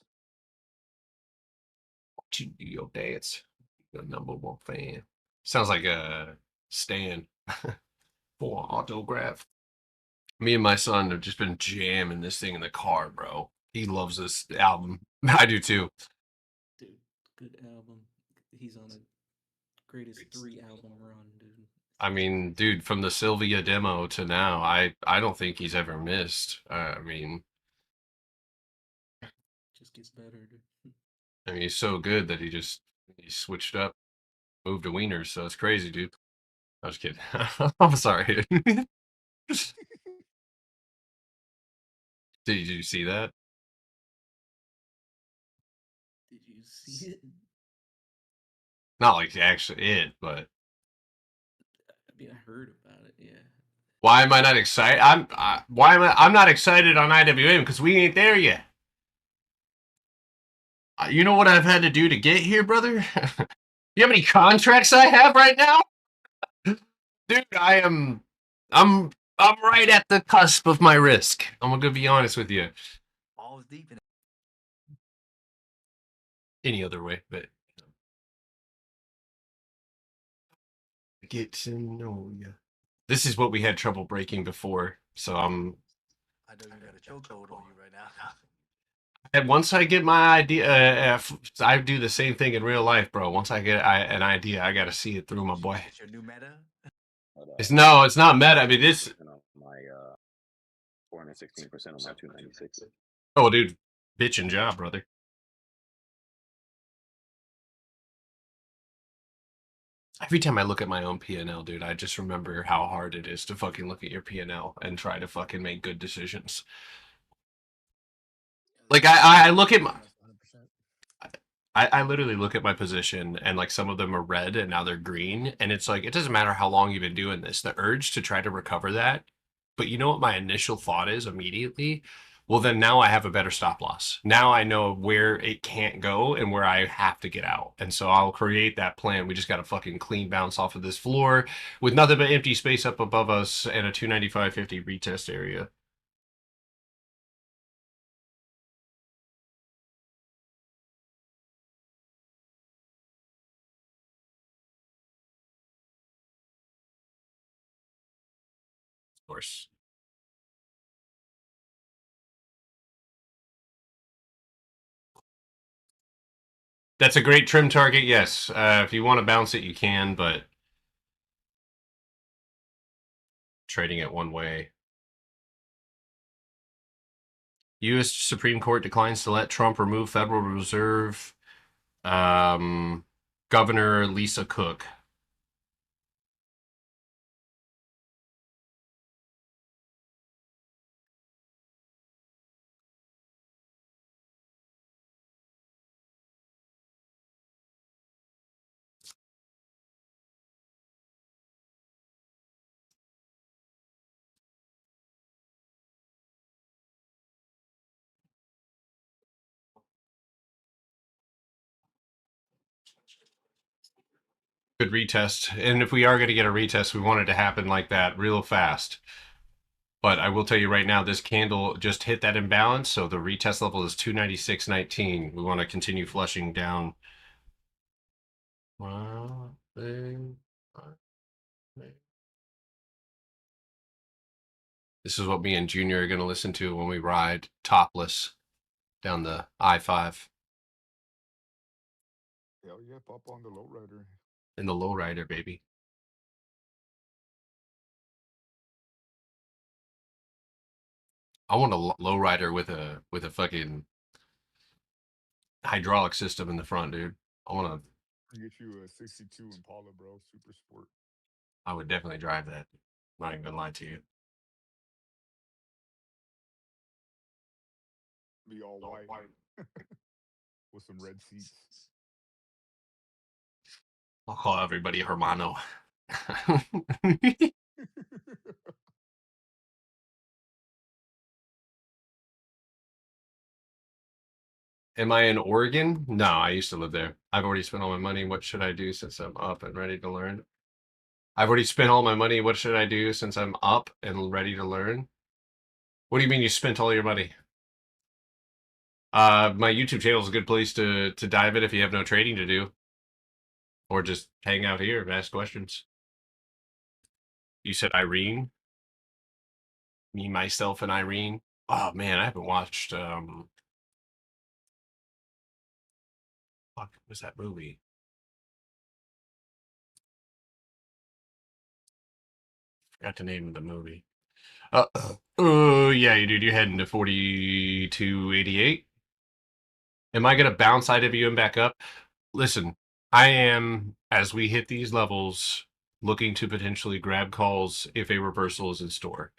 You do your dance. The #1 fan. Sounds like a Stan for autograph. Me and my son have just been jamming this thing in the car, bro. He loves this album. I do too. Dude, good album. He's on a greatest 3 album run, dude. I mean, dude, from the Sylvia demo to now, I don't think he's ever missed. I mean, just gets better, dude. I mean, he's so good that he switched up, moved to Wieners, so it's crazy, dude. I was kidding. I'm sorry. Did you see that? Did you see it? Not like actually it, but I mean, I heard about it. Yeah. why am I not excited? I'm not excited on IWM because we ain't there yet. You know what I've had to do to get here, brother? You know how many contracts I have right now? Dude, I'm right at the cusp of my risk. I'm gonna be honest with you. Balls deep in it. Any other way, but get to know you. This is what we had trouble breaking before, so IW got a chokehold on you right now. And once I get my idea, I do the same thing in real life, bro. Once I get an idea, I got to see it through, my boy. It's your new meta. It's it's not meta. I mean, this. My 416% on my 296. Oh, dude, bitchin' job, brother. Every time I look at my own P&L, dude, I just remember how hard it is to fucking look at your P&L and try to fucking make good decisions. Like I look at my, I literally look at my position and like some of them are red and now they're green, and it's like it doesn't matter how long you've been doing this. The urge to try to recover that, but you know what my initial thought is immediately? Well, then now I have a better stop loss. Now I know where it can't go and where I have to get out. And so I'll create that plan. We just got a fucking clean bounce off of this floor with nothing but empty space up above us and a 295.50 retest area. Of course. That's a great trim target, yes. If you want to bounce it, you can, but trading it one way. U.S. Supreme Court declines to let Trump remove Federal Reserve Governor Lisa Cook. Good retest. And if we are going to get a retest, we want it to happen like that real fast. But I will tell you right now, this candle just hit that imbalance. So the retest level is 296.19. We want to continue flushing down. This is what me and Junior are going to listen to when we ride topless down the I-5. Hell yeah, pop on the lowrider. In the lowrider, baby. I want a lowrider with a fucking hydraulic system in the front, dude. I want to get you a 62 Impala, bro. Super sport. I would definitely drive that. Not even gonna lie to you. Be all white with some red seats. I'll call everybody Hermano. Am I in Oregon? No, I used to live there. I've already spent all my money. What should I do since I'm up and ready to learn? I've already spent all my money. What should I do since I'm up and ready to learn? What do you mean you spent all your money? My YouTube channel is a good place to dive in if you have no trading to do. Or just hang out here and ask questions. You said Irene? Me, myself, and Irene? Oh man, I haven't watched fuck, what was that movie? Forgot the name of the movie. Oh yeah, dude, you're heading to 4288. Am I gonna bounce IWM back up? Listen, I am, as we hit these levels, looking to potentially grab calls if a reversal is in store.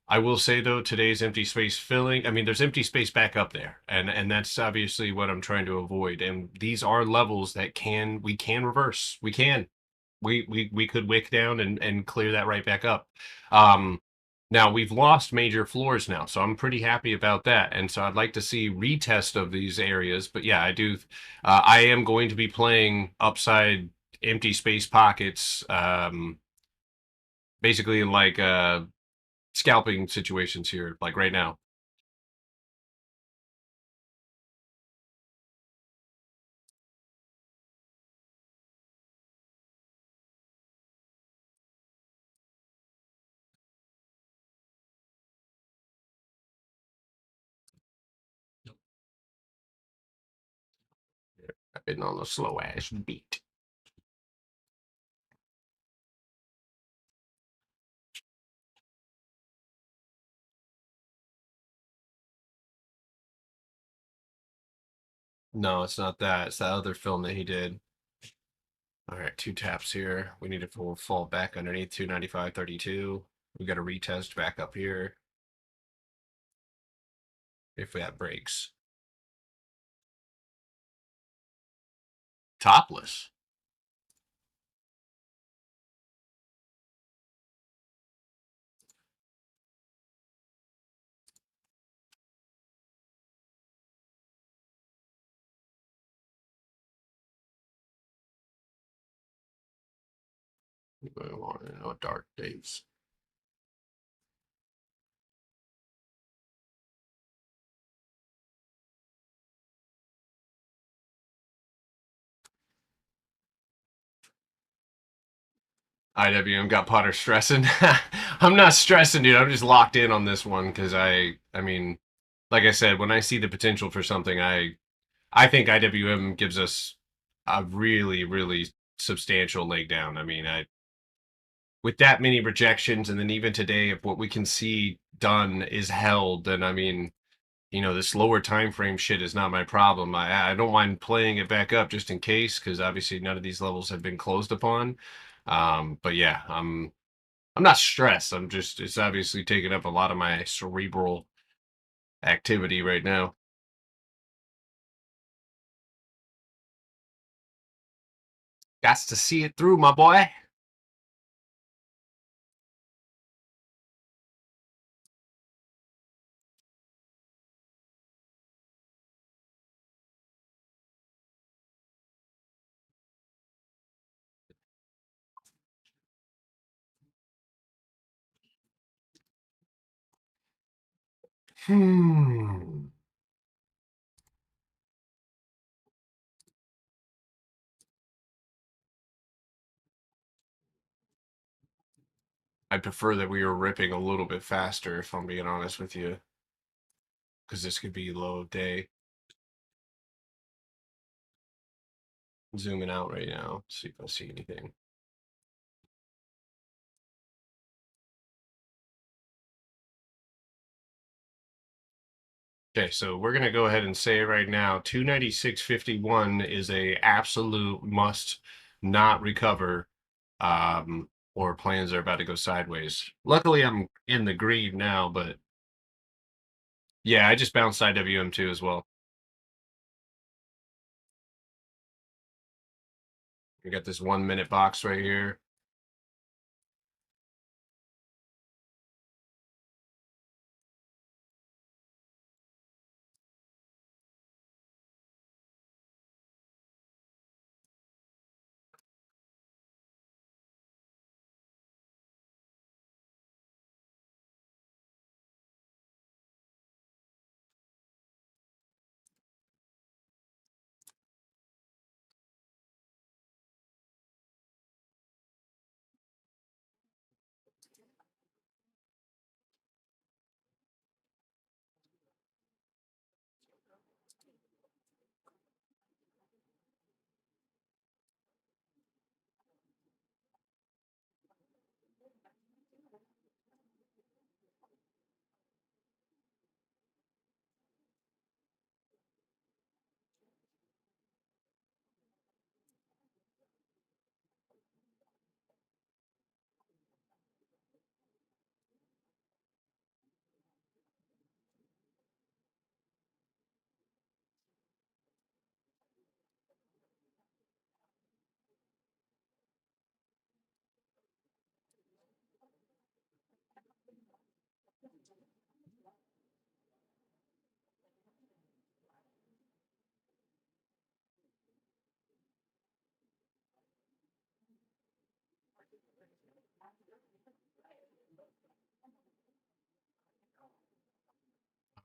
I will say though, today's empty space filling, I mean, there's empty space back up there, and that's obviously what I'm trying to avoid. And these are levels that we can reverse. We can. We could wick down and clear that right back up. Now we've lost major floors now, so I'm pretty happy about that. And so I'd like to see retest of these areas. But yeah, I am going to be playing upside empty space pockets, basically in like scalping situations here, like right now. Been on a slow ass beat. No, it's not that. It's that other film that he did. All right, 2 taps here. We need to fall back underneath 295.32. We got to retest back up here. If that breaks. Topless. No dark days. IWM got Potter stressing. I'm not stressing, dude. I'm just locked in on this one because I mean, like I said, when I see the potential for something, I think IWM gives us a really, really substantial leg down. I mean, with that many rejections, and then even today, if what we can see done is held, then I mean, you know, this lower time frame shit is not my problem. I don't mind playing it back up just in case, because obviously none of these levels have been closed upon. But yeah, I'm not stressed. I'm just, it's obviously taking up a lot of my cerebral activity right now. Got to see it through, my boy. I prefer that we were ripping a little bit faster, if I'm being honest with you. Because this could be low of day. Zooming out right now, see if I see anything. Okay, so we're gonna go ahead and say right now, 296.51 is a absolute must not recover, or plans are about to go sideways. Luckily, I'm in the green now, but yeah, I just bounced IWM2 as well. We got this 1 minute box right here.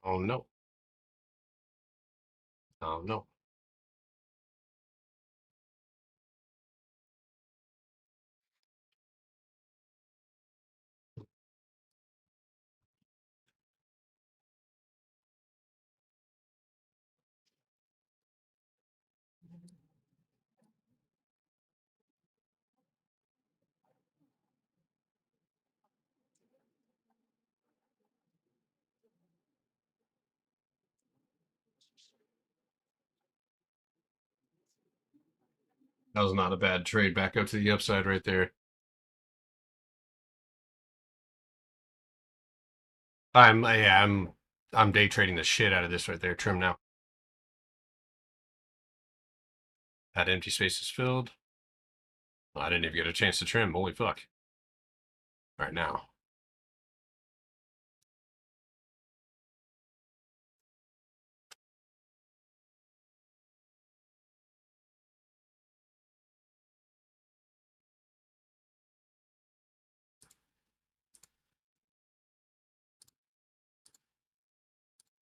Oh no. Oh no. That was not a bad trade. Back up to the upside right there. I'm day trading the shit out of this right there. Trim now. That empty space is filled. Oh, I didn't even get a chance to trim. Holy fuck. All right, now.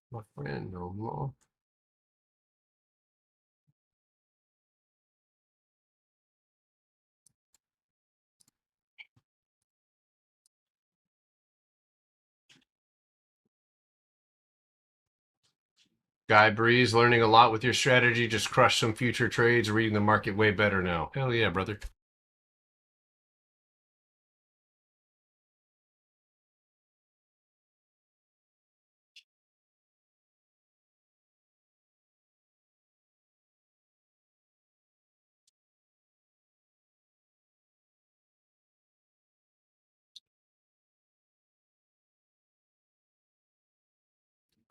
My friend, no more. Guy Breeze, learning a lot with your strategy. Just crush some future trades. Reading the market way better now. Hell yeah, brother.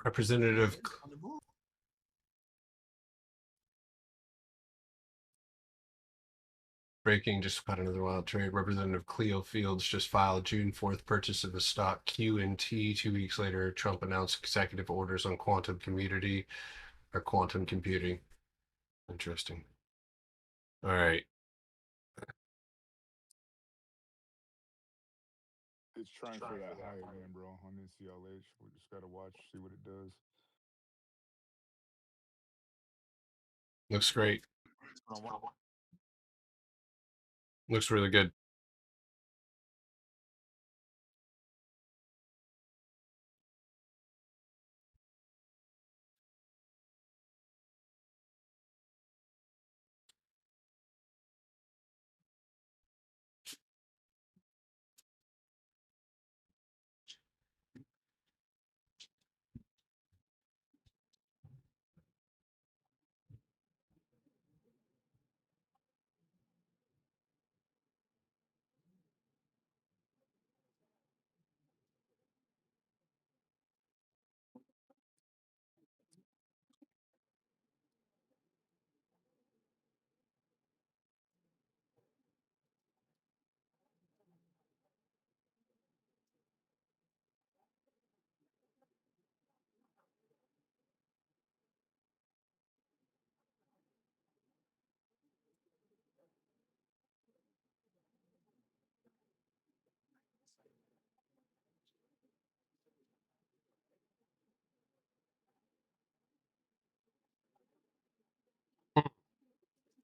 Representative breaking, just caught another wild trade. Representative Cleo Fields just filed June 4th purchase of the stock QNT. 2 weeks later, Trump announced executive orders on quantum computing. Interesting. All right. It's trying for that high again, bro, on NCLH. We just gotta watch, see what it does. Looks great. Looks really good.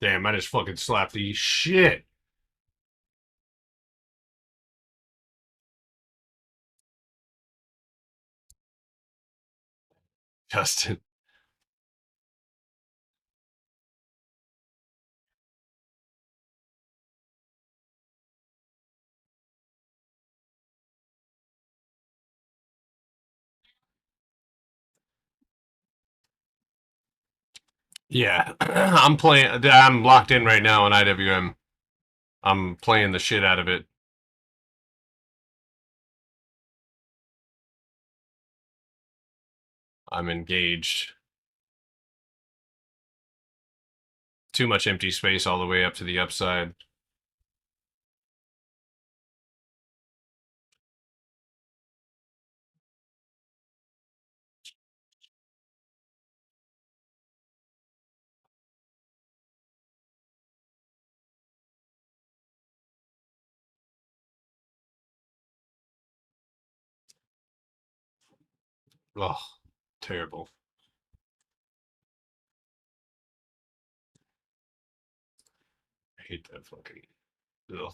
Damn, I just fucking slapped the shit. Justin. Yeah, I'm locked in right now on IWM. I'm playing the shit out of it. I'm engaged. Too much empty space all the way up to the upside. Ugh, terrible. I hate that fucking. Ugh.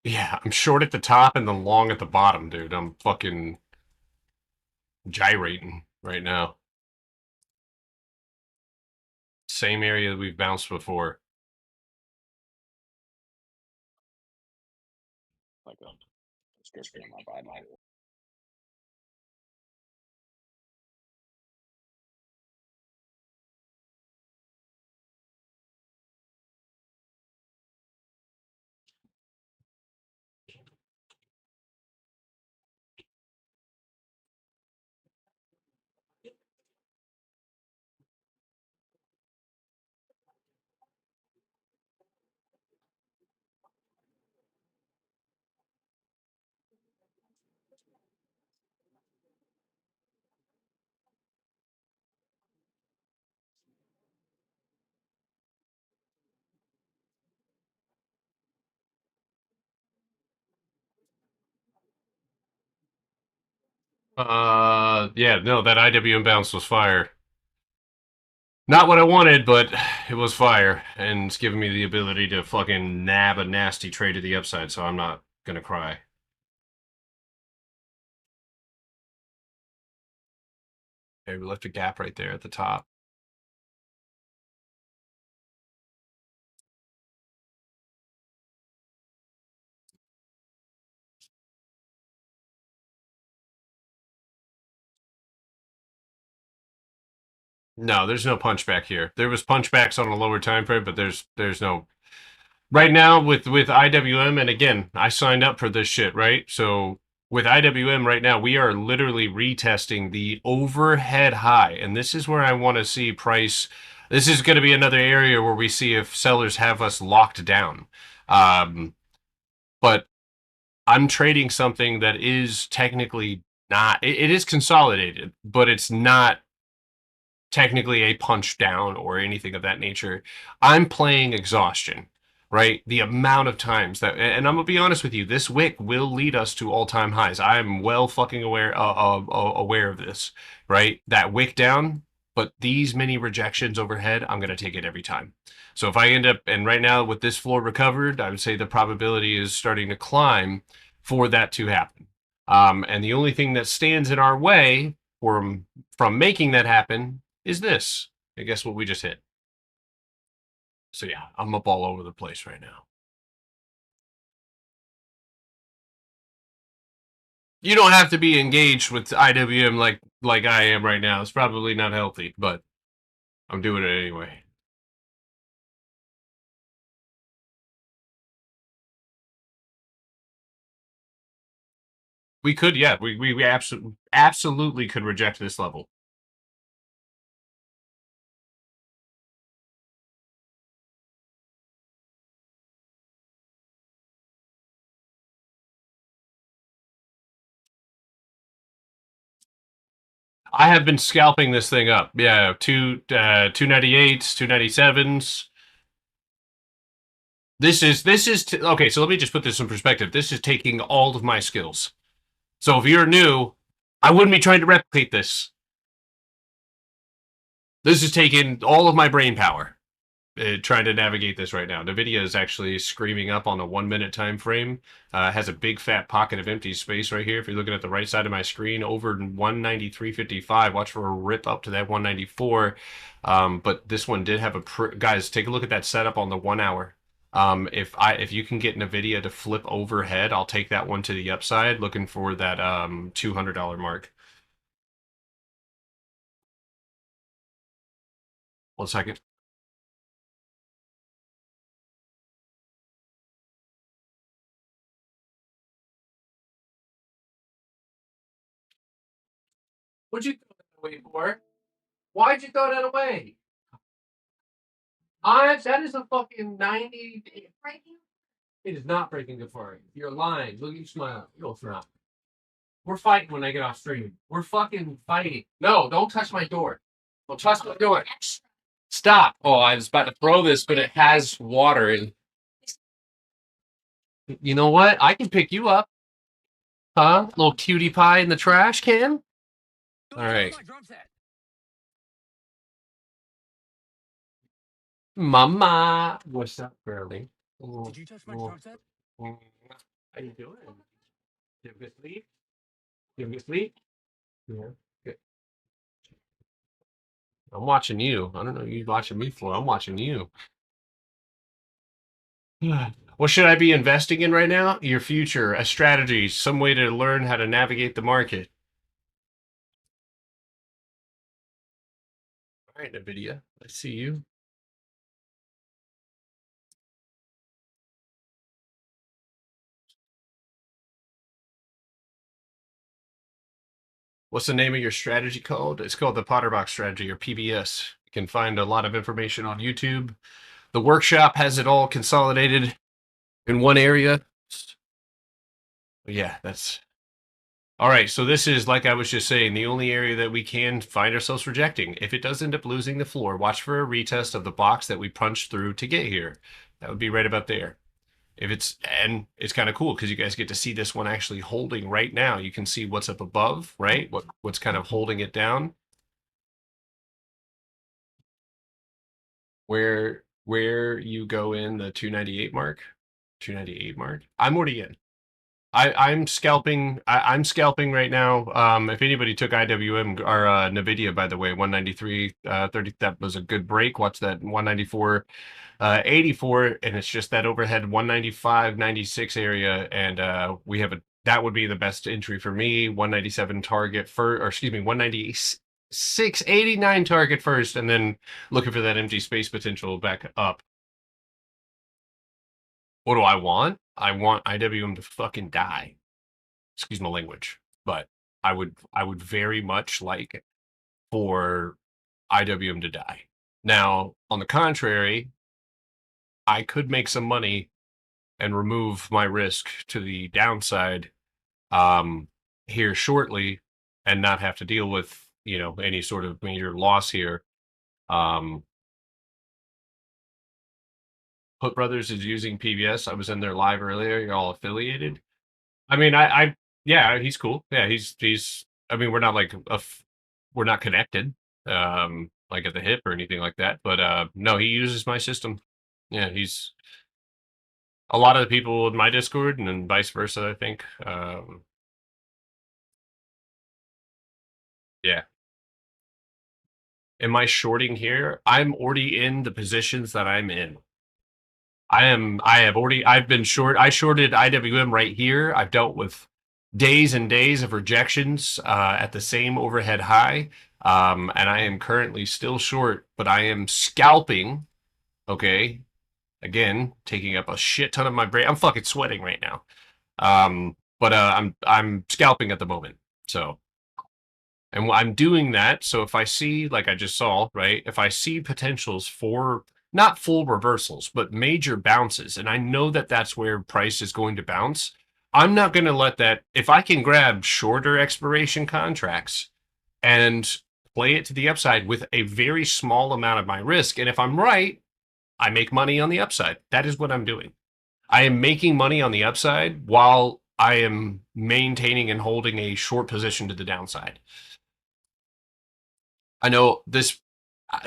Yeah, I'm short at the top and then long at the bottom, dude. I'm fucking gyrating right now. Same area that we've bounced before. like a prescription on my body. Yeah, no, that IWM bounce was fire. Not what I wanted, but it was fire, and it's giving me the ability to fucking nab a nasty trade to the upside, so I'm not gonna cry. Okay, we left a gap right there at the top. No, there's no punchback here. There was punchbacks on a lower time frame, but there's no right now with IWM. And again, I signed up for this shit, right? So with IWM right now, we are literally retesting the overhead high, and this is where I want to see price. This is going to be another area where we see if sellers have us locked down. But I'm trading something that is technically not. It is consolidated, but it's not technically a punch down or anything of that nature. I'm playing exhaustion, right? The amount of times that, and I'm gonna be honest with you, this wick will lead us to all-time highs. I'm well fucking aware of this, right? That wick down, but these many rejections overhead, I'm gonna take it every time. So if I end up, and right now with this floor recovered, I would say the probability is starting to climb for that to happen. And the only thing that stands in our way from making that happen is this. And guess what we just hit? So yeah, I'm up all over the place right now. You don't have to be engaged with IWM like I am right now. It's probably not healthy, but I'm doing it anyway. We could, yeah, we absolutely could reject this level. I have been scalping this thing up. Yeah, 298s, 297s. This is okay. So let me just put this in perspective. This is taking all of my skills. So if you're new, I wouldn't be trying to replicate this. This is taking all of my brain power trying to navigate this right now. NVIDIA is actually screaming up on a 1 minute time frame. Has a big fat pocket of empty space right here. If you're looking at the right side of my screen, over 193.55. Watch for a rip up to that 194. But this one did have a guys. Take a look at that setup on the 1 hour. If you can get NVIDIA to flip overhead, I'll take that one to the upside. Looking for that $200 mark. 1 second. What'd you throw that away for? Why'd you throw that away? That is a fucking 90. It is not breaking apart. You're lying. Look at you smile. No, it's not. We're fighting when I get off stream. We're fucking fighting. No, don't touch my door. Don't touch my door. Stop. Oh, I was about to throw this, but it has water in. You know what? I can pick you up. Huh? Little cutie pie in the trash can? All right. Mama. What's up, girlie? Did you touch my drum set? How you doing? You have a good sleep? You have a good sleep? Yeah. Good. I'm watching you. I don't know what you're watching me for. I'm watching you. What should I be investing in right now? Your future, a strategy, some way to learn how to navigate the market. All right, NVIDIA, I see you. What's the name of your strategy called? It's called the Potterbox strategy, or PBS. You can find a lot of information on YouTube. The workshop has it all consolidated in one area. Yeah, that's all right. So this is, like I was just saying, the only area that we can find ourselves rejecting. If it does end up losing the floor, watch for a retest of the box that we punched through to get here. That would be right about there. If it's, and it's kind of cool because you guys get to see this one actually holding right now. You can see what's up above, right? What's kind of holding it down. Where you go in the 298 mark, 298 mark. I'm already in. I'm scalping. I'm scalping right now. If anybody took IWM or NVIDIA, by the way, 193 30, that was a good break. Watch that 194 84, and it's just that overhead 195 96 area, and we have a, that would be the best entry for me. 197 target for, or excuse me, 196 89 target first, and then looking for that empty space potential back up. What do I want? I want IWM to fucking die. Excuse my language, but I would very much like for IWM to die. Now, on the contrary, I could make some money and remove my risk to the downside here shortly and not have to deal with, you know, any sort of major loss here. Put Brothers is using PBS. I was in there live earlier. You're all affiliated. I mean, yeah, he's cool. Yeah, he's. I mean, we're not like we're not connected, like at the hip or anything like that. But no, he uses my system. Yeah, he's a lot of the people in my Discord, and then vice versa. I think. Yeah. Am I shorting here? I'm already in the positions that I'm in. I've been short. I shorted IWM right here. I've dealt with days and days of rejections at the same overhead high. And I am currently still short, but I am scalping. Okay. Again, taking up a shit ton of my brain. I'm fucking sweating right now. But I'm scalping at the moment. So, and I'm doing that. So if I see, like I just saw, right? If I see potentials for not full reversals, but major bounces, and I know that that's where price is going to bounce, I'm not going to let that. If I can grab shorter expiration contracts and play it to the upside with a very small amount of my risk, and if I'm right, I make money on the upside. That is what I'm doing. I am making money on the upside while I am maintaining and holding a short position to the downside. I know this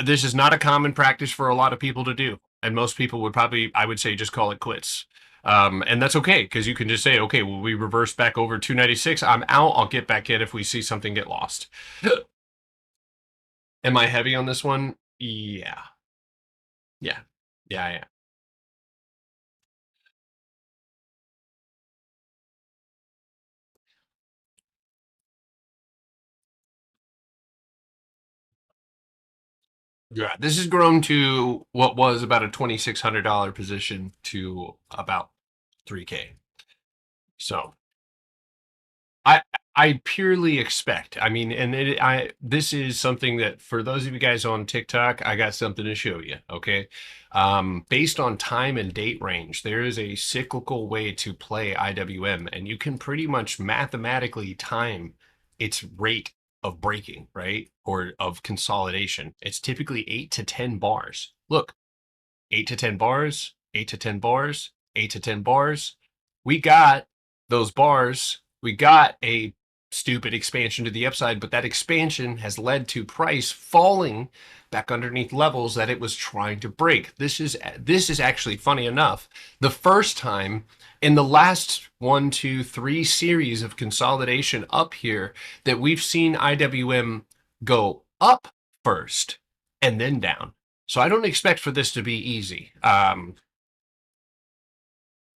is not a common practice for a lot of people to do, and most people would probably, I would say, just call it quits. And that's okay, because you can just say, okay, well, we reverse back over 296. I'm out. I'll get back in if we see something get lost. Am I heavy on this one? Yeah. Yeah. Yeah, I am. Yeah, this has grown to what was about a $2,600 position to about 3K. So I purely expect. I mean, and this is something that for those of you guys on TikTok, I got something to show you. Okay, based on time and date range, there is a cyclical way to play IWM, and you can pretty much mathematically time its rate of breaking, right, or of consolidation. It's typically 8 to 10 bars. Look, 8 to 10 bars, 8 to 10 bars, 8 to 10 bars. We got those bars. We got a stupid expansion to the upside, but that expansion has led to price falling back underneath levels that it was trying to break. This is actually, funny enough, the first time in the last 1, 2, 3 series of consolidation up here that we've seen IWM go up first and then down. So I don't expect for this to be easy.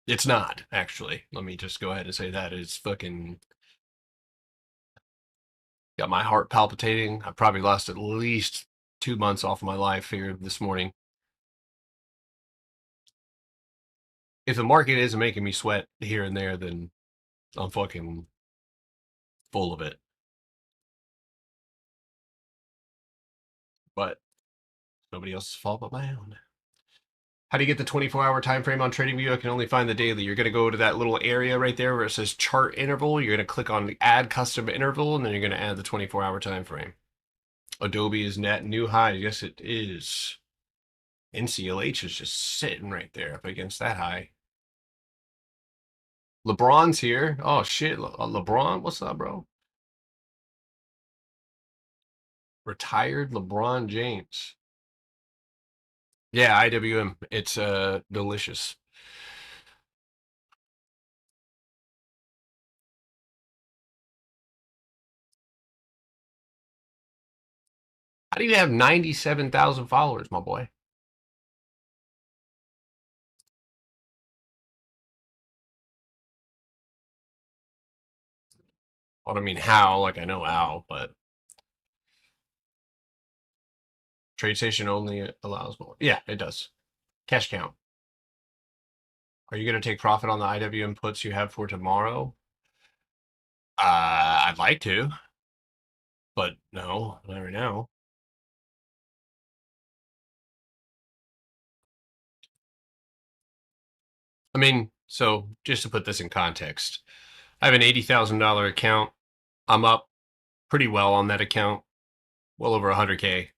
It's not, actually. Let me just go ahead and say that. It's fucking got my heart palpitating. I probably lost at least 2 months off my life here this morning. If the market isn't making me sweat here and there, then I'm fucking full of it. But nobody else's fault but my own. How do you get the 24-hour time frame on TradingView? I can only find the daily. You're going to go to that little area right there where it says chart interval. You're going to click on the add custom interval, and then you're going to add the 24-hour time frame. Adobe is net new high. Yes, it is. NCLH is just sitting right there up against that high. LeBron's here. Oh, shit. LeBron, what's up, bro? Retired LeBron James. Yeah, IWM. It's delicious. How do you have 97,000 followers, my boy? Well, I mean, how? Like, I know how, but TradeStation only allows more. Yeah, it does. Cash count. Are you going to take profit on the IWM puts you have for tomorrow? I'd like to, but no, not right now. I mean, so just to put this in context, I have an $80,000 account. I'm up pretty well on that account, well over 100K,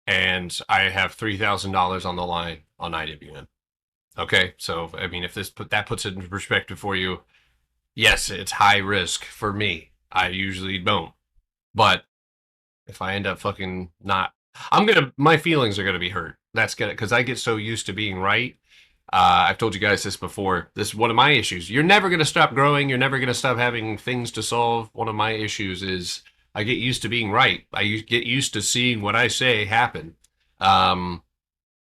and I have $3,000 on the line on IWM. Okay, so I mean, if that puts it into perspective for you, yes, it's high risk for me. I usually don't, but if I end up fucking not, my feelings are gonna be hurt. That's gonna, because I get so used to being right. I've told you guys this before. This is one of my issues. You're never gonna stop growing. You're never gonna stop having things to solve. One of my issues is I get used to being right. I get used to seeing what I say happen, and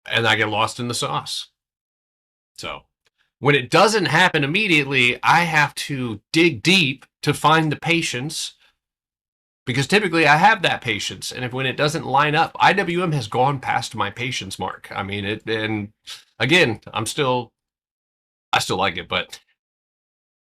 I get lost in the sauce. So when it doesn't happen immediately, I have to dig deep to find the patience, because typically I have that patience. And when it doesn't line up, IWM has gone past my patience mark. I mean, and again, I still like it, but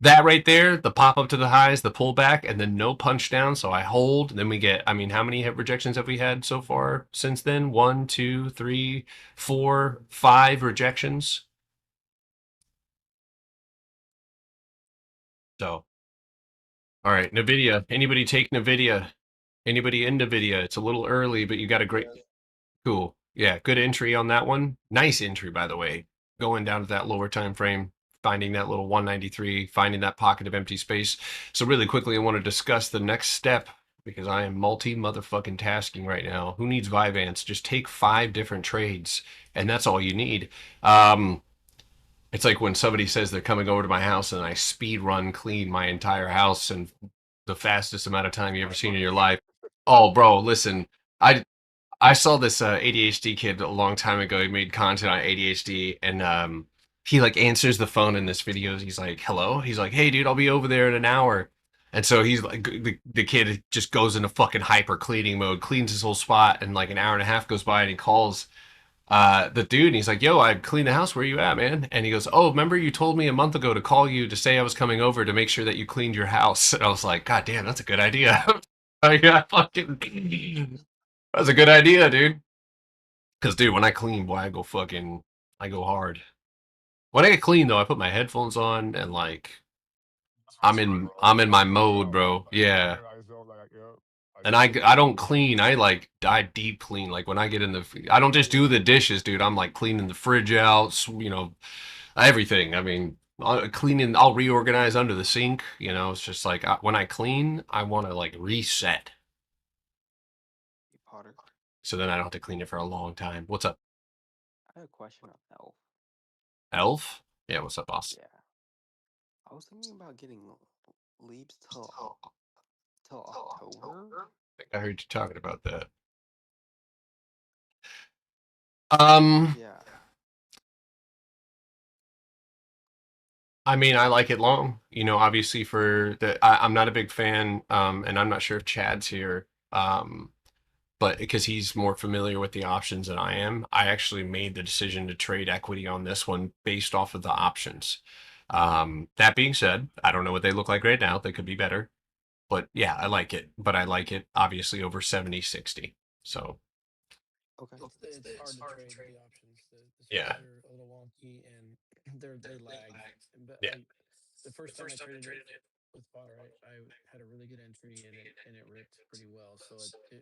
that right there, the pop up to the highs, the pullback, and then no punch down. So I hold, and then we get, I mean, how many rejections have we had so far since then? 1, 2, 3, 4, 5 rejections. So, all right, NVIDIA. Anybody take NVIDIA? Anybody in NVIDIA? It's a little early, but you got a great, cool. Yeah, good entry on that one. Nice entry, by the way. Going down to that lower time frame, finding that little 193, finding that pocket of empty space. So really quickly, I want to discuss the next step, because I am multi-motherfucking tasking right now. Who needs Vyvanse? Just take 5 different trades, and that's all you need. It's like when somebody says they're coming over to my house and I speed run clean my entire house in the fastest amount of time you ever seen in your life. Oh, bro, listen, I saw this ADHD kid a long time ago. He made content on ADHD, and he like answers the phone in this video. He's like, "Hello." He's like, "Hey, dude, I'll be over there in an hour." And so he's like, the kid just goes into fucking hyper cleaning mode, cleans his whole spot, and like an hour and a half goes by, and he calls the dude, and he's like, "Yo, I cleaned the house. Where you at, man?" And he goes, "Oh, remember you told me a month ago to call you to say I was coming over to make sure that you cleaned your house." And I was like, "God damn, that's a good idea." Yeah, fucking, that's a good idea, dude. Because, dude, when I clean, boy, I go hard. When I get clean, though, I put my headphones on and like, I'm in my mode, bro. Yeah. And I don't clean. I deep clean. Like when I get in I don't just do the dishes, dude. I'm like cleaning the fridge out, everything. I mean, cleaning, I'll reorganize under the sink. It's just like when I clean, I want to like reset. Potter, So then I don't have to clean it for a long time. What's up? I have a question on Elf. Elf? Yeah, what's up, boss? Yeah. I was thinking about getting leaps till October. I think I heard you talking about that. Yeah. I mean, I like it long. You know, obviously for I'm not a big fan, and I'm not sure if Chad's here, but because he's more familiar with the options than I am, I actually made the decision to trade equity on this one based off of the options. That being said, I don't know what they look like right now. They could be better, but yeah, I like it. But I like it obviously over 70-60. So Okay. It's hard to trade the options. The yeah, spreads are a little wonky and they lag. But yeah. the first time I traded it with Potter, I had a really good entry and it ripped pretty well. So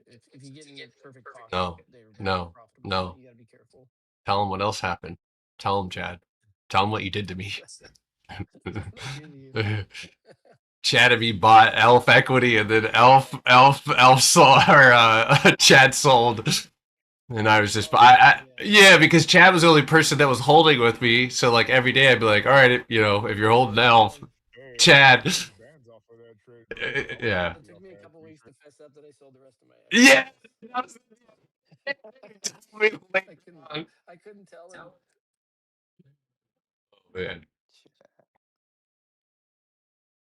if you get in the perfect pocket, No, they're very no, profitable. But no. you got to be careful. Tell him what else happened. Tell him, Chad. Tell him what you did to me. What I did to you. Chad and me bought Elf equity, and then Elf sold, or Chad sold, and I was just, yeah, because Chad was the only person that was holding with me. So like every day, I'd be like, all right, you know, if you're holding Elf, Chad, yeah, It took me a couple weeks to fess up that I sold the rest of my. yeah. I couldn't tell him. Man.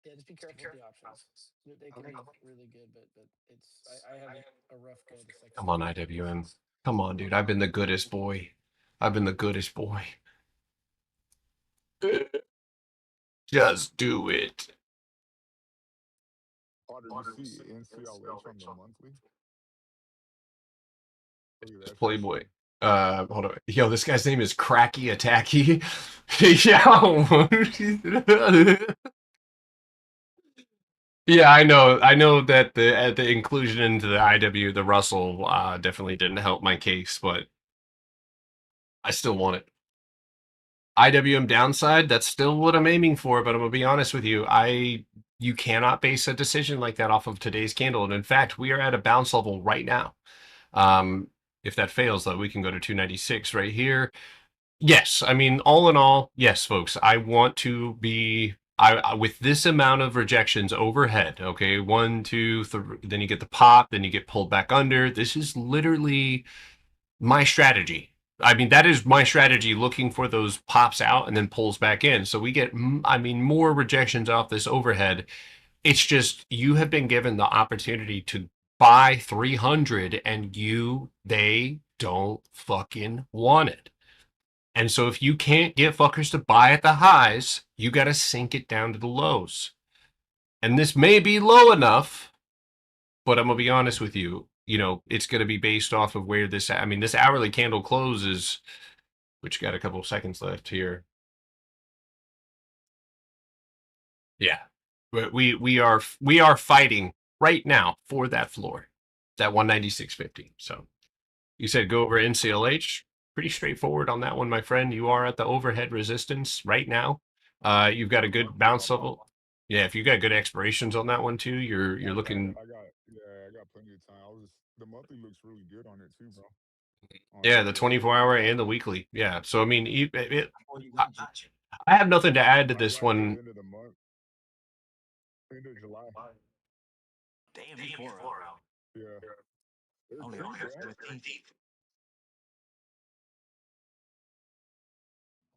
Yeah, just be careful with the options. They can be really good, but it's I had a rough go the second. Come on, IWM. Come on, dude. I've been the goodest boy. I've been the goodest boy. Just do it. Potter, you see NCLH on the monthly? Playboy. Hold on. Yo, this guy's name is Cracky Attacky. Yeah, I know. I know that the inclusion into the IW, the Russell, definitely didn't help my case, but I still want it. IWM downside, that's still what I'm aiming for, but I'm gonna be honest with you. You cannot base a decision like that off of today's candle. And in fact, we are at a bounce level right now. If that fails, though, we can go to 296 right here. Yes, I mean, all in all, yes, folks, I want to be with this amount of rejections overhead, okay, 1, 2, 3, then you get the pop, then you get pulled back under. This is literally my strategy. I mean, that is my strategy, looking for those pops out and then pulls back in. So we get, I mean, more rejections off this overhead. It's just, you have been given the opportunity to buy 300 and they don't fucking want it. And so if you can't get fuckers to buy at the highs, you got to sink it down to the lows. And this may be low enough, but I'm going to be honest with you, you know, it's going to be based off of where this, I mean, this hourly candle closes, which got a couple of seconds left here. Yeah. But we are fighting right now for that floor, that 196.50. So you said go over NCLH. Pretty straightforward on that one, my friend. You are at the overhead resistance right now. You've got a good bounce level. Yeah, if you got good expirations on that one too, you're looking. I got plenty of time. The monthly looks really good on it too, bro. Yeah, the 24-hour and the weekly. Yeah, so I mean, I have nothing to add to this one. End of the month. End of July. Damn, 4 out. Yeah. Only on 13th.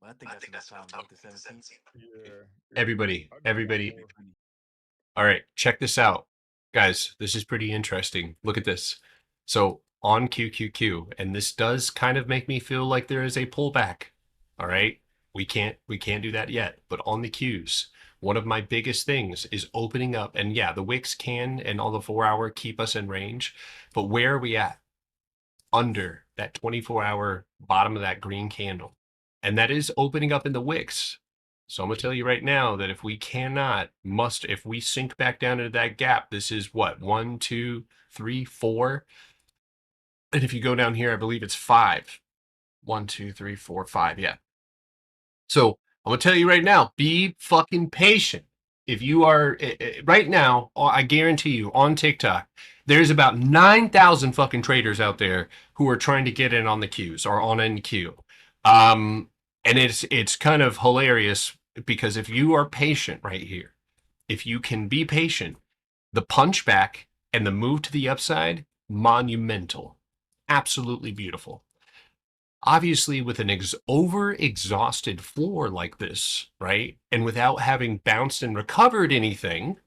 Well, I think that's enough time to make the 17th. Yeah. Everybody. All right, check this out. Guys, this is pretty interesting. Look at this. So on QQQ, and this does kind of make me feel like there is a pullback. All right, we can't do that yet, but on the Qs, one of my biggest things is opening up. And yeah, the wicks can and all the 4-hour keep us in range, but where are we at? Under that 24-hour bottom of that green candle, and that is opening up in the wicks. So I'm gonna tell you right now that if we if we sink back down into that gap, this is what, 1, 2, 3, 4. And if you go down here, I believe it's 5. 1, 2, 3, 4, 5. Yeah. So I'm gonna tell you right now, be fucking patient. If you are right now, I guarantee you on TikTok, there's about 9,000 fucking traders out there who are trying to get in on the Qs or on NQ. And it's kind of hilarious because if you are patient right here, if you can be patient, the punch back and the move to the upside, monumental, absolutely beautiful. Obviously, with an over-exhausted floor like this, right, and without having bounced and recovered anything,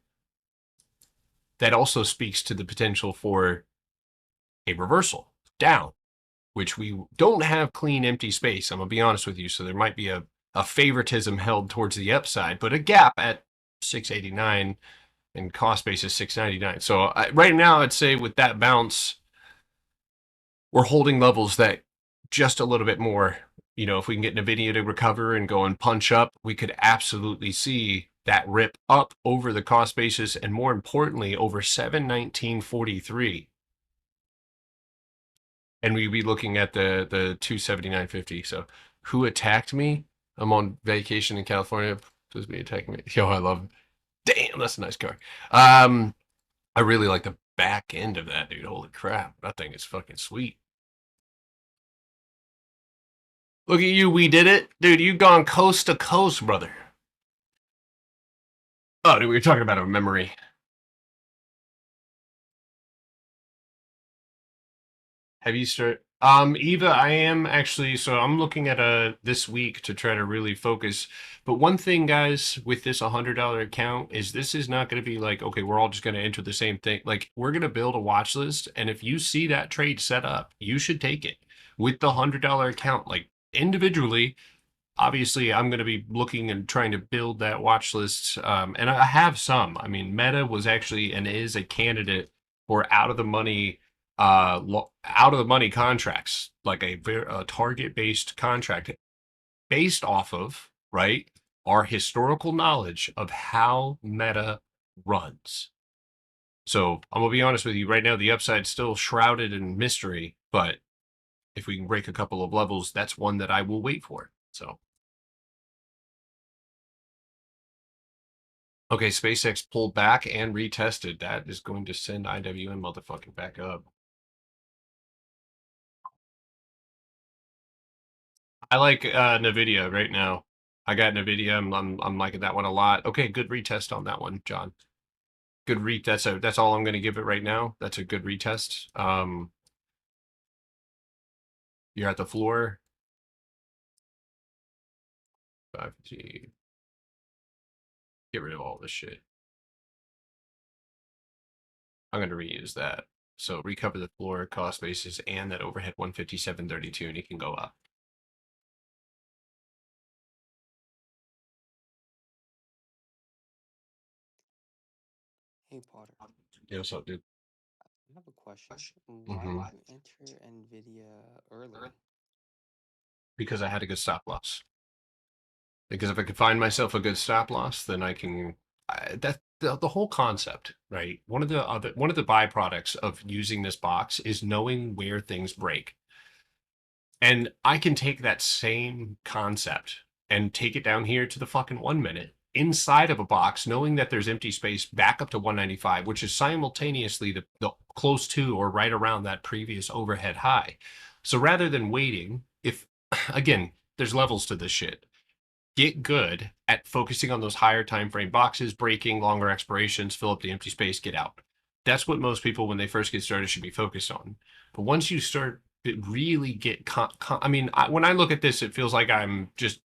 that also speaks to the potential for a reversal down, which we don't have clean empty space. I'm going to be honest with you. So there might be a favoritism held towards the upside, but a gap at 689 and cost basis 699. So right now, I'd say with that bounce, we're holding levels that just a little bit more, if we can get NVIDIA to recover and go and punch up, we could absolutely see that rip up over the cost basis and more importantly, over 719.43. And we'd be looking at the 279.50. So who attacked me? I'm on vacation in California. Supposed to be attacking me. Yo, I love it. Damn, that's a nice car. I really like the back end of that, dude. Holy crap. That thing is fucking sweet. Look at you, we did it. Dude, you've gone coast to coast, brother. Oh, dude, we were talking about a memory. Have you started? Eva, I am actually, so I'm looking at this week to try to really focus. But one thing, guys, with this $100 account is this is not going to be like, okay, we're all just going to enter the same thing. Like, we're going to build a watch list, and if you see that trade set up, you should take it with the $100 account. Like, individually, obviously, I'm going to be looking and trying to build that watch list, and I have some. I mean, Meta was actually and is a candidate for out of the money contracts, like a target-based contract based off of, right, our historical knowledge of how Meta runs. So I'm gonna be honest with you right now, the upside's still shrouded in mystery, but if we can break a couple of levels, that's one that I will wait for. So okay, SpaceX pulled back and retested. That is going to send IWM motherfucking back up. I like NVIDIA right now. I got NVIDIA. I'm liking that one a lot. Okay, good retest on that one, John. Good retest. That's all I'm going to give it right now. That's a good retest. You're at the floor. 5G. Get rid of all this shit. I'm going to reuse that. So recover the floor, cost basis, and that overhead 157.32, and it can go up. Hey Potter, Yeah, what's up, dude? I have a question. Why did you enter Nvidia early? Because I had a good stop loss. Because if I could find myself a good stop loss, then I can. That's the whole concept, right? One of the byproducts of using this box is knowing where things break. And I can take that same concept and take it down here to the fucking 1 minute inside of a box, knowing that there's empty space back up to 195, which is simultaneously the close to or right around that previous overhead high. So rather than waiting, if again, there's levels to this shit. Get good at focusing on those higher time frame boxes, breaking longer expirations, fill up the empty space, get out. That's what most people, when they first get started, should be focused on. But once you start really get, I mean, when I look at this, it feels like I'm just,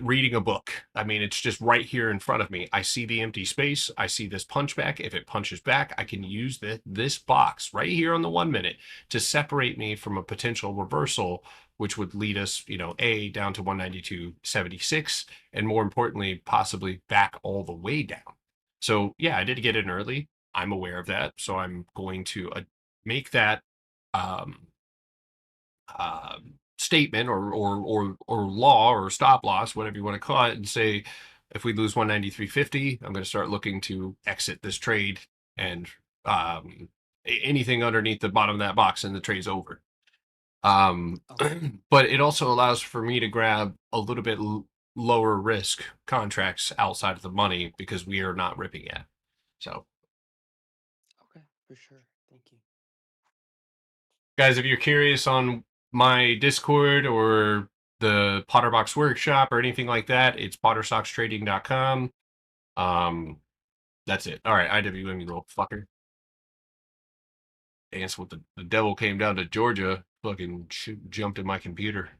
reading a book. I mean, it's just right here in front of me. I see the empty space. I see this punch back. If it punches back, I can use this box right here on the 1 minute to separate me from a potential reversal, which would lead us, A, down to 192.76, and more importantly, possibly back all the way down. So yeah, I did get in early. I'm aware of that. So I'm going to make that statement or law or stop loss, whatever you want to call it, and say, if we lose 193.50, I'm going to start looking to exit this trade, and anything underneath the bottom of that box and the trade's over. But it also allows for me to grab a little bit lower risk contracts outside of the money because we are not ripping yet. So okay, for sure. Thank you. Guys, if you're curious on my Discord or the Potterbox Workshop or anything like that, it's pottersockstrading.com. That's it. All right, IWM, you little fucker. Dance with the devil came down to Georgia. fucking jumped in my computer.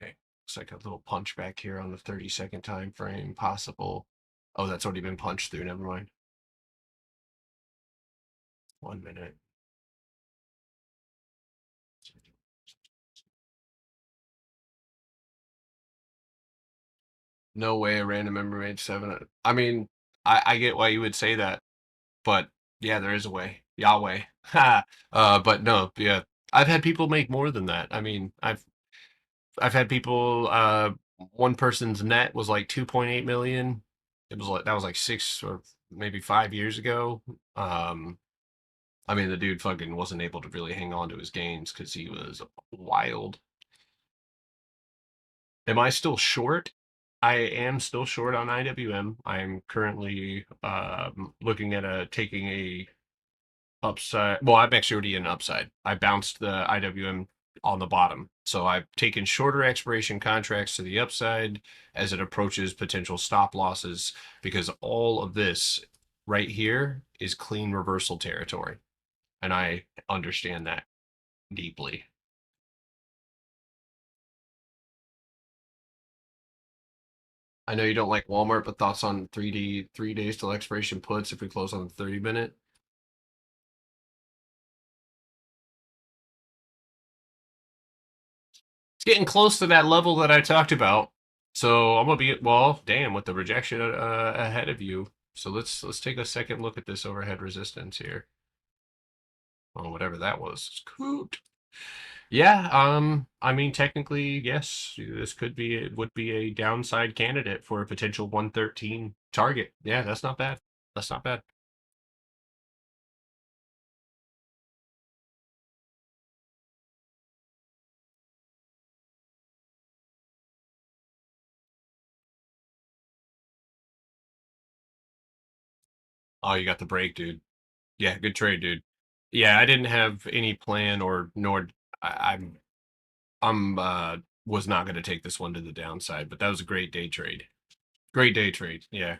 Okay, looks like a little punch back here on the 30-second time frame. Possible. Oh, that's already been punched through. Never mind. 1 minute. No way a random member made 7. I mean, I get why you would say that, but yeah, there is a way. Yahweh. Ha. But no, yeah. I've had people make more than that. I mean, I've had people one person's net was like 2.8 million. It was like that was like 6 or maybe 5 years ago. I mean, the dude fucking wasn't able to really hang on to his gains because he was wild. Am I still short? I am still short on IWM. I'm currently looking at taking a upside. Well, I'm actually already in upside. I bounced the IWM on the bottom. So I've taken shorter expiration contracts to the upside as it approaches potential stop losses because all of this right here is clean reversal territory. And I understand that deeply. I know you don't like Walmart, but thoughts on 3 days till expiration puts if we close on the 30-minute? It's getting close to that level that I talked about. So I'm gonna be well, damn, with the rejection ahead of you. So let's take a second look at this overhead resistance here. Oh, whatever that was. Coot. Yeah, I mean technically, yes, this could be it would be a downside candidate for a potential 113 target. Yeah, that's not bad. That's not bad. Oh, you got the break, dude. Yeah, good trade, dude. Yeah, I didn't have any plan or nor I'm was not going to take this one to the downside, but that was a great day trade. Great day trade. Yeah.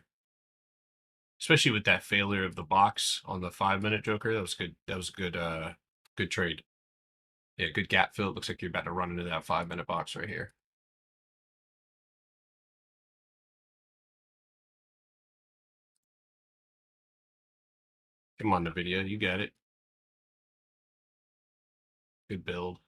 Especially with that failure of the box on the 5-minute Joker. That was good. That was good good trade. Yeah, good gap fill. It looks like you're about to run into that 5-minute box right here. Come on, the video. You got it. Good build.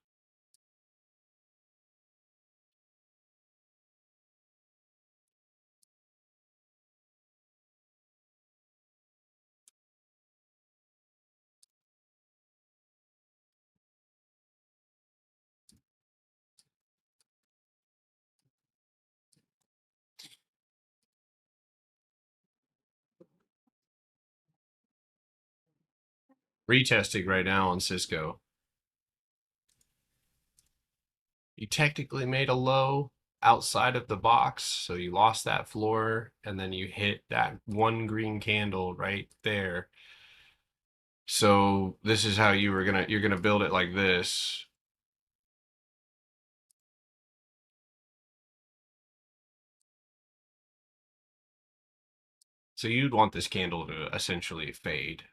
Retesting right now on Cisco. You technically made a low outside of the box, so you lost that floor, and then you hit that one green candle right there. So this is how you're gonna build it like this. So you'd want this candle to essentially fade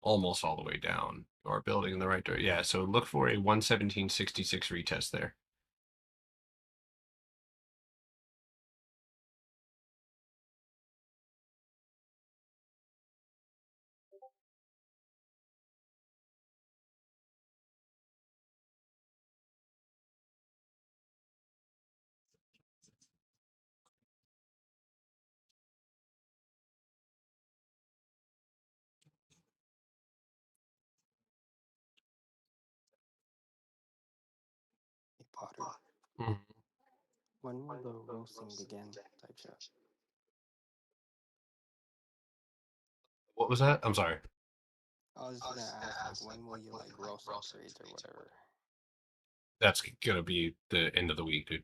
almost all the way down. Or building in the right direction. Yeah, so look for a 117.66 retest there. Hey, Potter. Mhm. When will the roasting begin? Type chat. What was that? I'm sorry. I was just gonna ask, like, when will you like roast some trades or whatever? That's gonna be the end of the week, dude.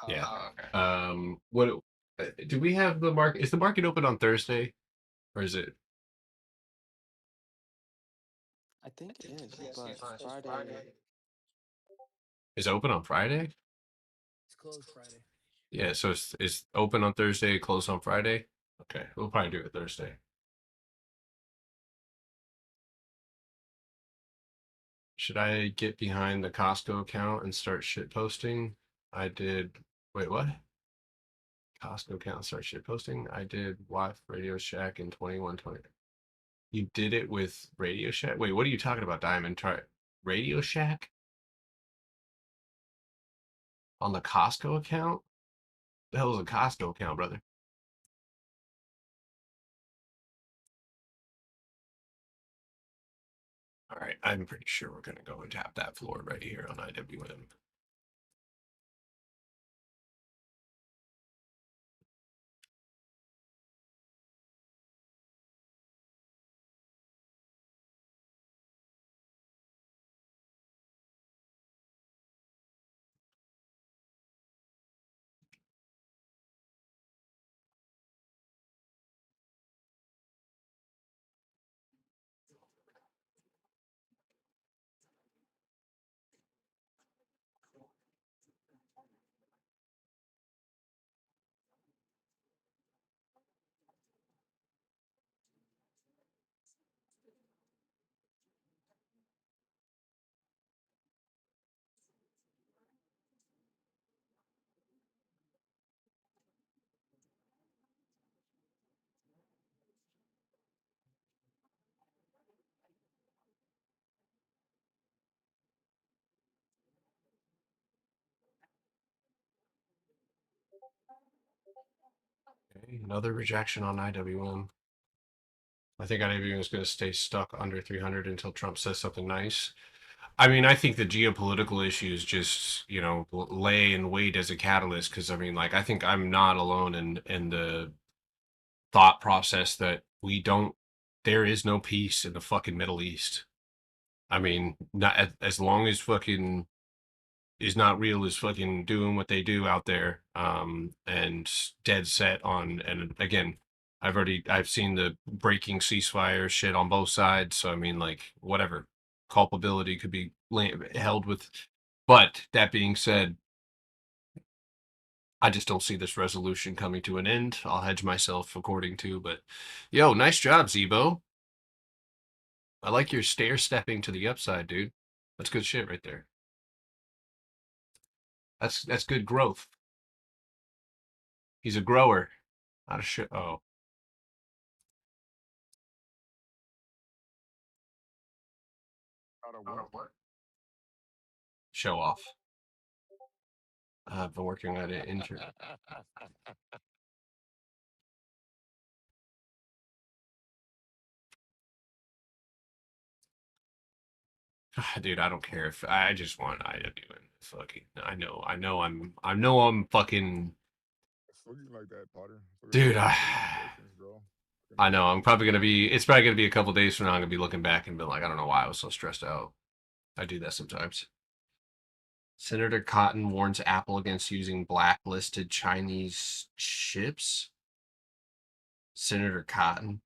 Oh, Yeah. okay. What do we have the market? Is the market open on Thursday, or is it? I think it is, but Friday. Is it open on Friday? It's closed Friday. Yeah, so it's open on Thursday, closed on Friday. Okay, we'll probably do it Thursday. Should I get behind the Costco account and start shit posting? I did. Wait, what? Costco account start shit posting. I did WAF Radio Shack in 2120. You did it with Radio Shack? Wait, what are you talking about, Diamond? Try Radio Shack? On the Costco account? The hell is a Costco account, brother? All right, I'm pretty sure we're gonna go and tap that floor right here on IWM. Okay, another rejection on IWM. I think IWM is going to stay stuck under 300 until Trump says something nice. I mean, I think the geopolitical issues just, lay in wait as a catalyst because, I mean, like, I think I'm not alone in the thought process that there is no peace in the fucking Middle East. I mean, not as long as fucking is not real is fucking doing what they do out there, and dead set on. And again, I've seen the breaking ceasefire shit on both sides. So I mean, like, whatever culpability could be held with. But that being said, I just don't see this resolution coming to an end. I'll hedge myself according to, but yo, nice job, Zebo. I like your stair stepping to the upside, dude. That's good shit right there. That's good growth. He's a grower, not a shit. Oh, Out of what? show off. I've been working at it intern. Dude, I don't care if I just want IWM. Fucking, I know I'm fucking. It's looking like that, Potter. It's looking Dude, like congratulations, bro. I know I'm probably gonna be. It's probably gonna be a couple days from now. I'm gonna be looking back and be like, I don't know why I was so stressed out. I do that sometimes. Senator Cotton warns Apple against using blacklisted Chinese chips. Senator Cotton.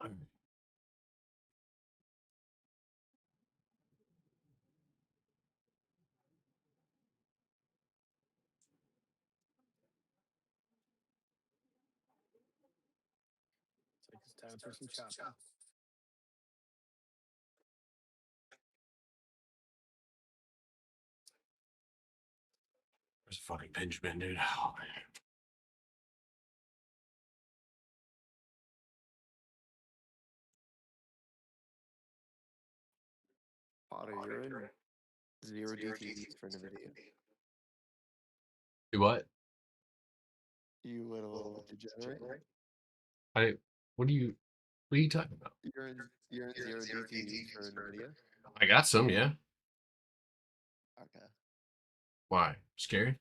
It's like it's time for some chopping. It's fucking Benjamin, dude. Oh, man. Potter, you're in zero DTDs for NVIDIA. Do what? You little degenerate. What are you talking about? You're in zero DTDs for NVIDIA. I got some, yeah. Okay. Why? Scary?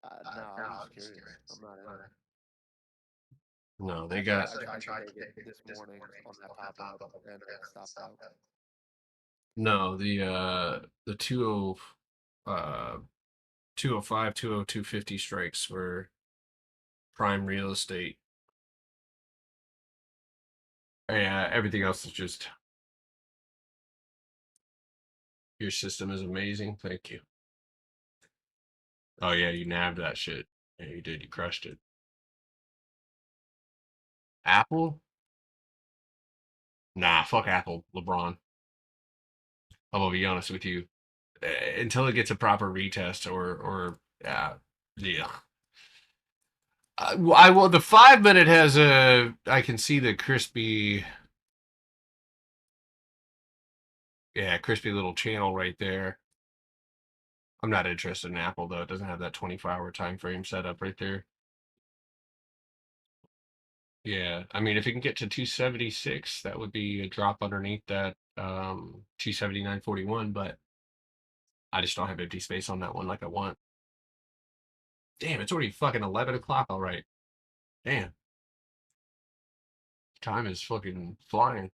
No, I'm just curious. I'm not in there. No, they got. I tried to take it this morning on that pop up and stopped out. No, the 205, 20250 strikes were prime real estate. Yeah, everything else is just. Your system is amazing. Thank you. Oh yeah, you nabbed that shit. Yeah, you did. You crushed it. Apple? Nah, fuck Apple, LeBron. I'm gonna be honest with you. Until it gets a proper retest or yeah. I will. The 5-minute has a. I can see the crispy. Yeah, crispy little channel right there. I'm not interested in Apple though. It doesn't have that 24-hour time frame set up right there. Yeah, I mean, if it can get to 276, that would be a drop underneath that 279.41, but I just don't have empty space on that one like I want. Damn, it's already fucking 11 o'clock. All right. Damn. Time is fucking flying.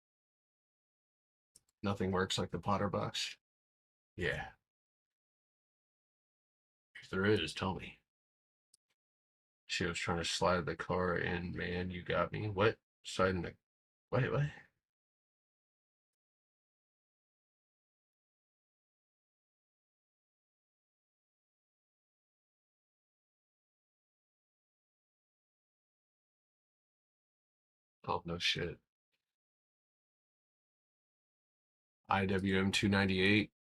Nothing works like the Potter box. Yeah. If there is, tell me. She was trying to slide the car in, man. You got me. What? Sliding the. Wait, what? Oh, no shit. IWM 298.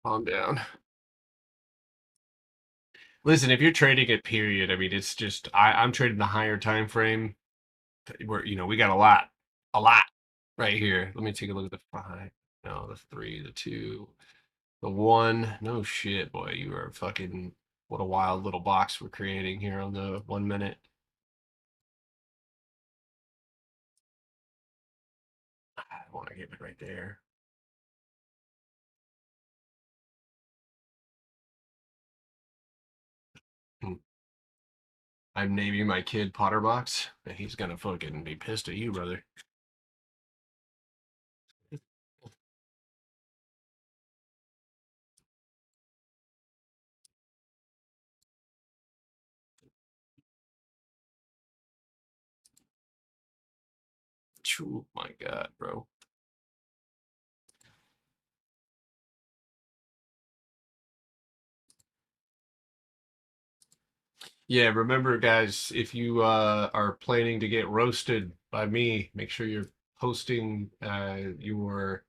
Calm down. Listen, if you're trading at period, I mean, it's just I'm trading the higher time frame. Where we got a lot right here. Let me take a look at the 5. No, the 3, the 2, the 1. No shit, boy, you are fucking. What a wild little box we're creating here on the 1 minute. I want to get it right there. I'm naming my kid Potterbox, and he's gonna fucking be pissed at you, brother. Oh my god, bro. Yeah, remember, guys, if you are planning to get roasted by me, make sure you're posting your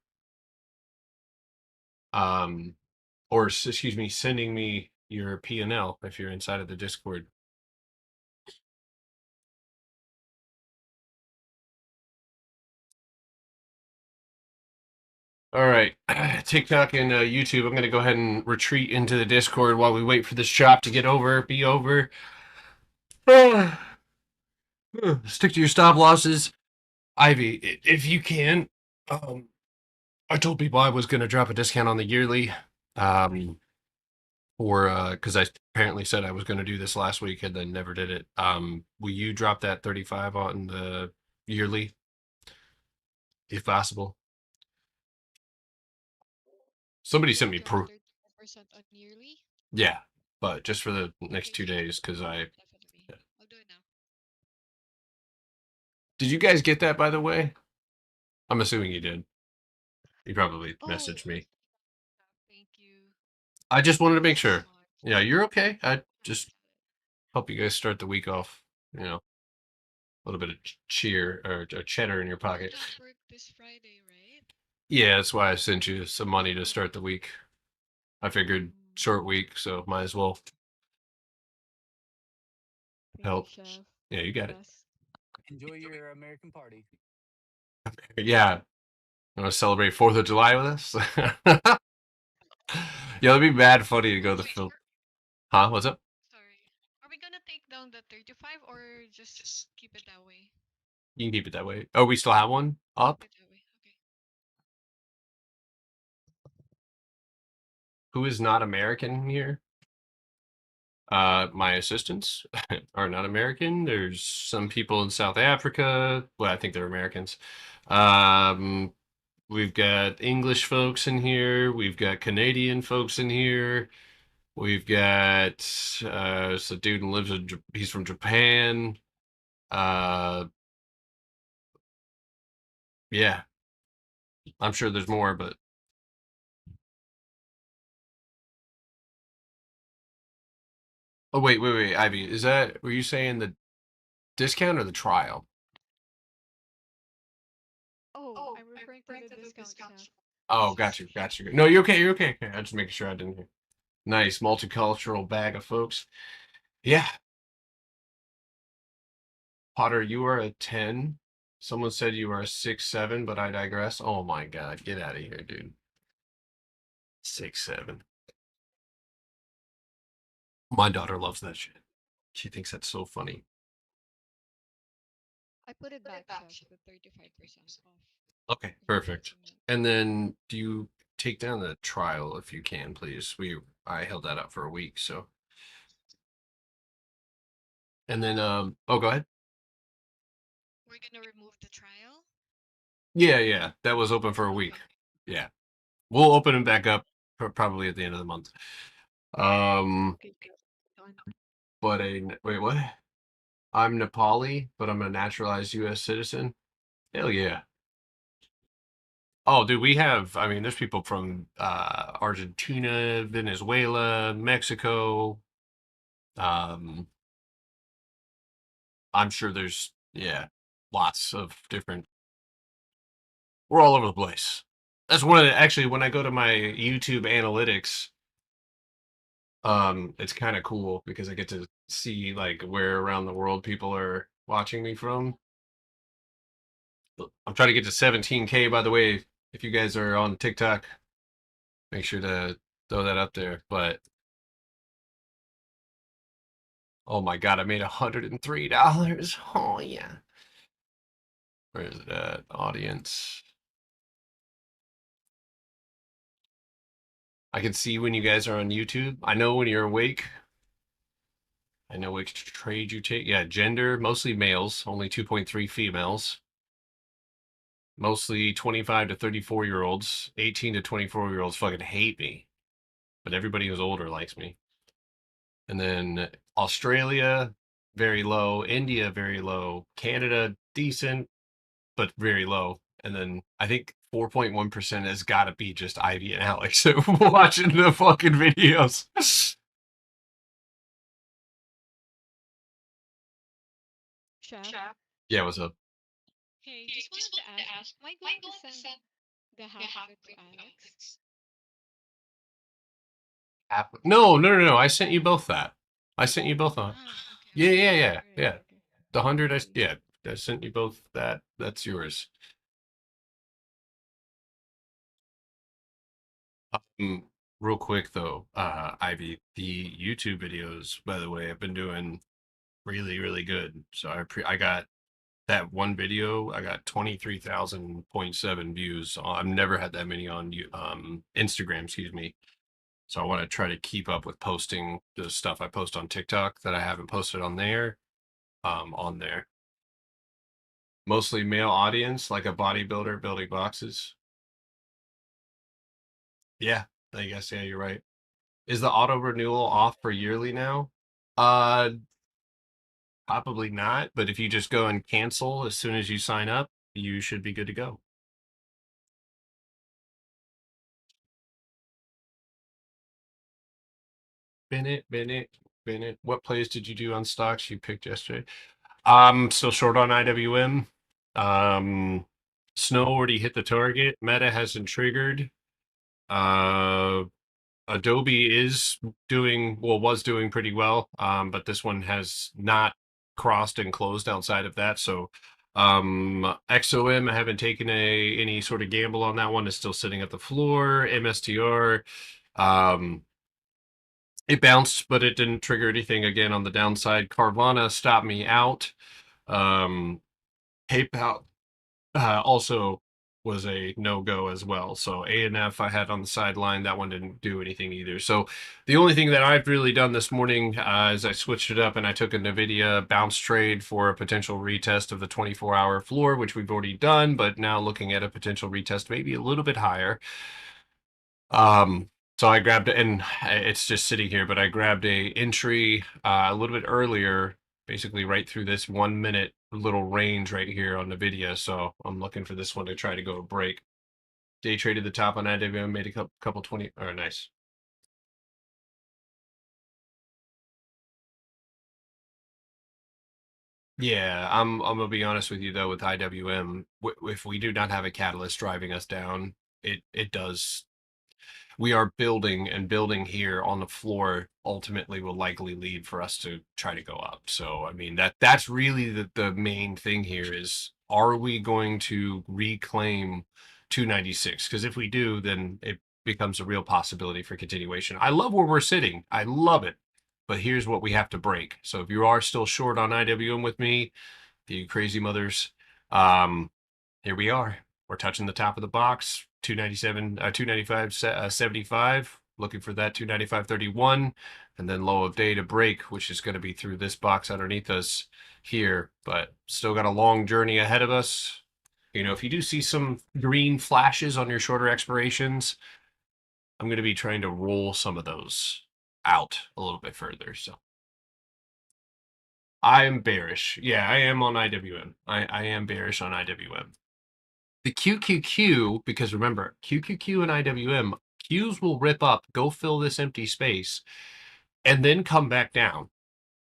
or excuse me, sending me your P&L if you're inside of the Discord. All right, TikTok and YouTube. I'm gonna go ahead and retreat into the Discord while we wait for this chop to be over. Stick to your stop losses, Ivy, if you can. I told people I was gonna drop a discount on the yearly, or because I apparently said I was gonna do this last week and then never did it. Will you drop that 35 on the yearly, if possible? Somebody sent me proof. 35% on yearly? Yeah, but just for the next 2 days, because I. Definitely. I'll do it now. Did you guys get that, by the way? I'm assuming you did. You probably messaged me. Thank you. I just wanted to make sure. Yeah, you're okay. I just hope you guys start the week off, a little bit of cheer or cheddar in your pocket. Don't work this Friday, right? Yeah, that's why I sent you some money to start the week. I figured short week, so might as well help. Chef. Yeah, you got it. Best. Enjoy your American party. Yeah. You want to celebrate 4th of July with us? Yeah, it'd be mad funny to go to the film. Huh? What's up? Sorry. Are we gonna take down the 35 or just keep it that way? You can keep it that way. Oh, we still have one up? Keep it that way. Okay. Who is not American here? My assistants are not American. There's some people in South Africa. Well, I think they're Americans. We've got English folks in here. We've got Canadian folks in here. We've got it's a dude who lives in he's from Japan. Yeah. I'm sure there's more, but oh wait, Ivy, were you saying the discount or the trial? Oh, I'm referring to the discount, chef. Oh, got you. No, you're okay. Okay. I'm just making sure I didn't hear. Nice multicultural bag of folks. Yeah. Potter, you are a 10. Someone said you are a 6'7", but I digress. Oh my God, get out of here, dude. 6'7". My daughter loves that shit. She thinks that's so funny. I put it back, chef, with 35% off. Okay, perfect. And then do you take down the trial if you can, please? I held that up for a week, so. And then oh, go ahead. We're gonna remove the trial? Yeah, that was open for a week. Yeah, we'll open it back up probably at the end of the month. Okay, done. But wait, what? I'm Nepali, but I'm a naturalized U.S. citizen. Hell yeah. Oh, dude, I mean, there's people from Argentina, Venezuela, Mexico. I'm sure there's, yeah, lots of different. We're all over the place. That's actually, when I go to my YouTube analytics, it's kind of cool because I get to see like where around the world people are watching me from. I'm trying to get to 17K, by the way. If you guys are on TikTok, make sure to throw that up there. But oh my God, I made $103. Oh yeah. Where is it at? Audience. I can see when you guys are on YouTube. I know when you're awake. I know which trade you take. Yeah, gender, mostly males, only 2.3 females. Mostly 25 to 34-year-olds. 18 to 24-year-olds fucking hate me. But everybody who's older likes me. And then Australia, very low. India, very low. Canada, decent, but very low. And then I think 4.1% has got to be just Ivy and Alex watching the fucking videos. Chef? Yeah, what's up? Hey, just wanted to ask, am I going to send the half of it to Alex? No. I sent you both that. I sent you both on. Yeah. The 100, I sent you both that. That's yours. Real quick though, Ivy, the YouTube videos, by the way, have been doing really, really good. So I got that one video, I got 23,000.7 views. I've never had that many on Instagram, excuse me. So I want to try to keep up with posting the stuff I post on TikTok that I haven't posted on there. On there. Mostly male audience, like a bodybuilder building boxes. Yeah, I guess, yeah, you're right. Is the auto renewal off for yearly now? Probably not, but if you just go and cancel as soon as you sign up, you should be good to go. Bennett. What plays did you do on stocks you picked yesterday? I'm still short on IWM. Snow already hit the target. Meta hasn't triggered. Adobe was doing pretty well, but this one has not crossed and closed outside of that. So XOM, I haven't taken any sort of gamble on that one. It's still sitting at the floor. MSTR, it bounced, but it didn't trigger anything again on the downside. Carvana stopped me out. PayPal also was a no-go as well. So ANF I had on the sideline. That one didn't do anything either. So the only thing that I've really done this morning is I switched it up and I took a NVIDIA bounce trade for a potential retest of the 24-hour floor, which we've already done, but now looking at a potential retest maybe a little bit higher. So I grabbed it, and it's just sitting here, but I grabbed a entry a little bit earlier, basically right through this 1 minute little range right here on NVIDIA. So I'm looking for this one to try to go break. Day traded the top on IWM, made a couple 20. Oh, nice. Yeah, I'm gonna be honest with you though. With IWM, if we do not have a catalyst driving us down, it does. We are building, and building here on the floor ultimately will likely lead for us to try to go up. So I mean that's really the main thing here is, are we going to reclaim 296? Because if we do, then it becomes a real possibility for continuation. I love where we're sitting. I love it. But here's what we have to break. So if you are still short on IWM with me, you crazy mothers, here we are. We're touching the top of the box, 297, 295.75. Looking for that 295.31, and then low of day to break, which is going to be through this box underneath us here. But still got a long journey ahead of us. You know, if you do see some green flashes on your shorter expirations, I'm going to be trying to roll some of those out a little bit further. So I'm bearish. Yeah, I am on IWM. I am bearish on IWM. The QQQ, because remember, QQQ and IWM, Qs will rip up, go fill this empty space, and then come back down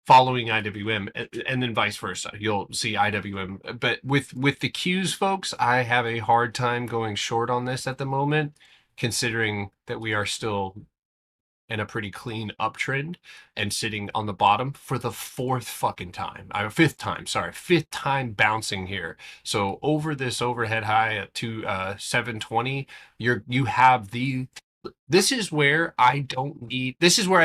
following IWM, and then vice versa. You'll see IWM. But with the Qs, folks, I have a hard time going short on this at the moment, considering that we are still in a pretty clean uptrend and sitting on the bottom for the fifth time bouncing here. So over this overhead high at 720, you have this is where I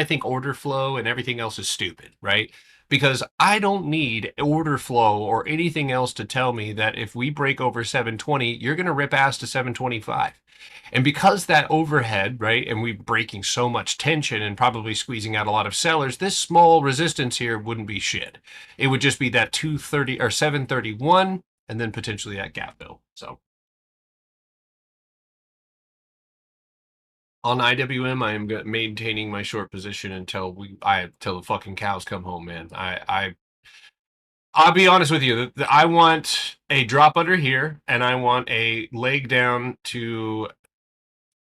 think order flow and everything else is stupid, right? Because I don't need order flow or anything else to tell me that if we break over 720, you're going to rip ass to 725. And because that overhead, right, and we're breaking so much tension and probably squeezing out a lot of sellers, this small resistance here wouldn't be shit. It would just be that 230 or 731, and then potentially that gap fill. So on IWM, I am maintaining my short position until the fucking cows come home, man. I'll be honest with you. I want a drop under here, and I want a leg down to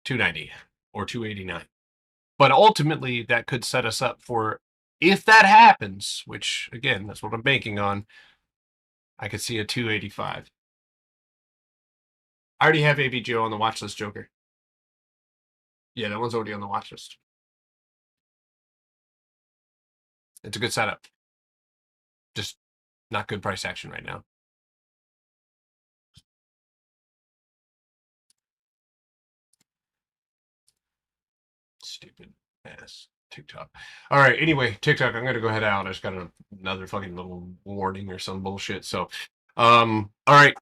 290 or 289. But ultimately, that could set us up for, if that happens, which, again, that's what I'm banking on, I could see a 285. I already have AVGO on the watch list, Joker. Yeah, that one's already on the watch list. It's a good setup. Just not good price action right now. Stupid ass TikTok. All right. Anyway, TikTok, I'm gonna go head out. I just got another fucking little warning or some bullshit. So, all right.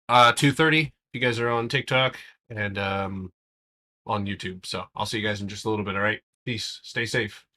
2:30. If you guys are on TikTok and on YouTube. So I'll see you guys in just a little bit. All right. Peace. Stay safe.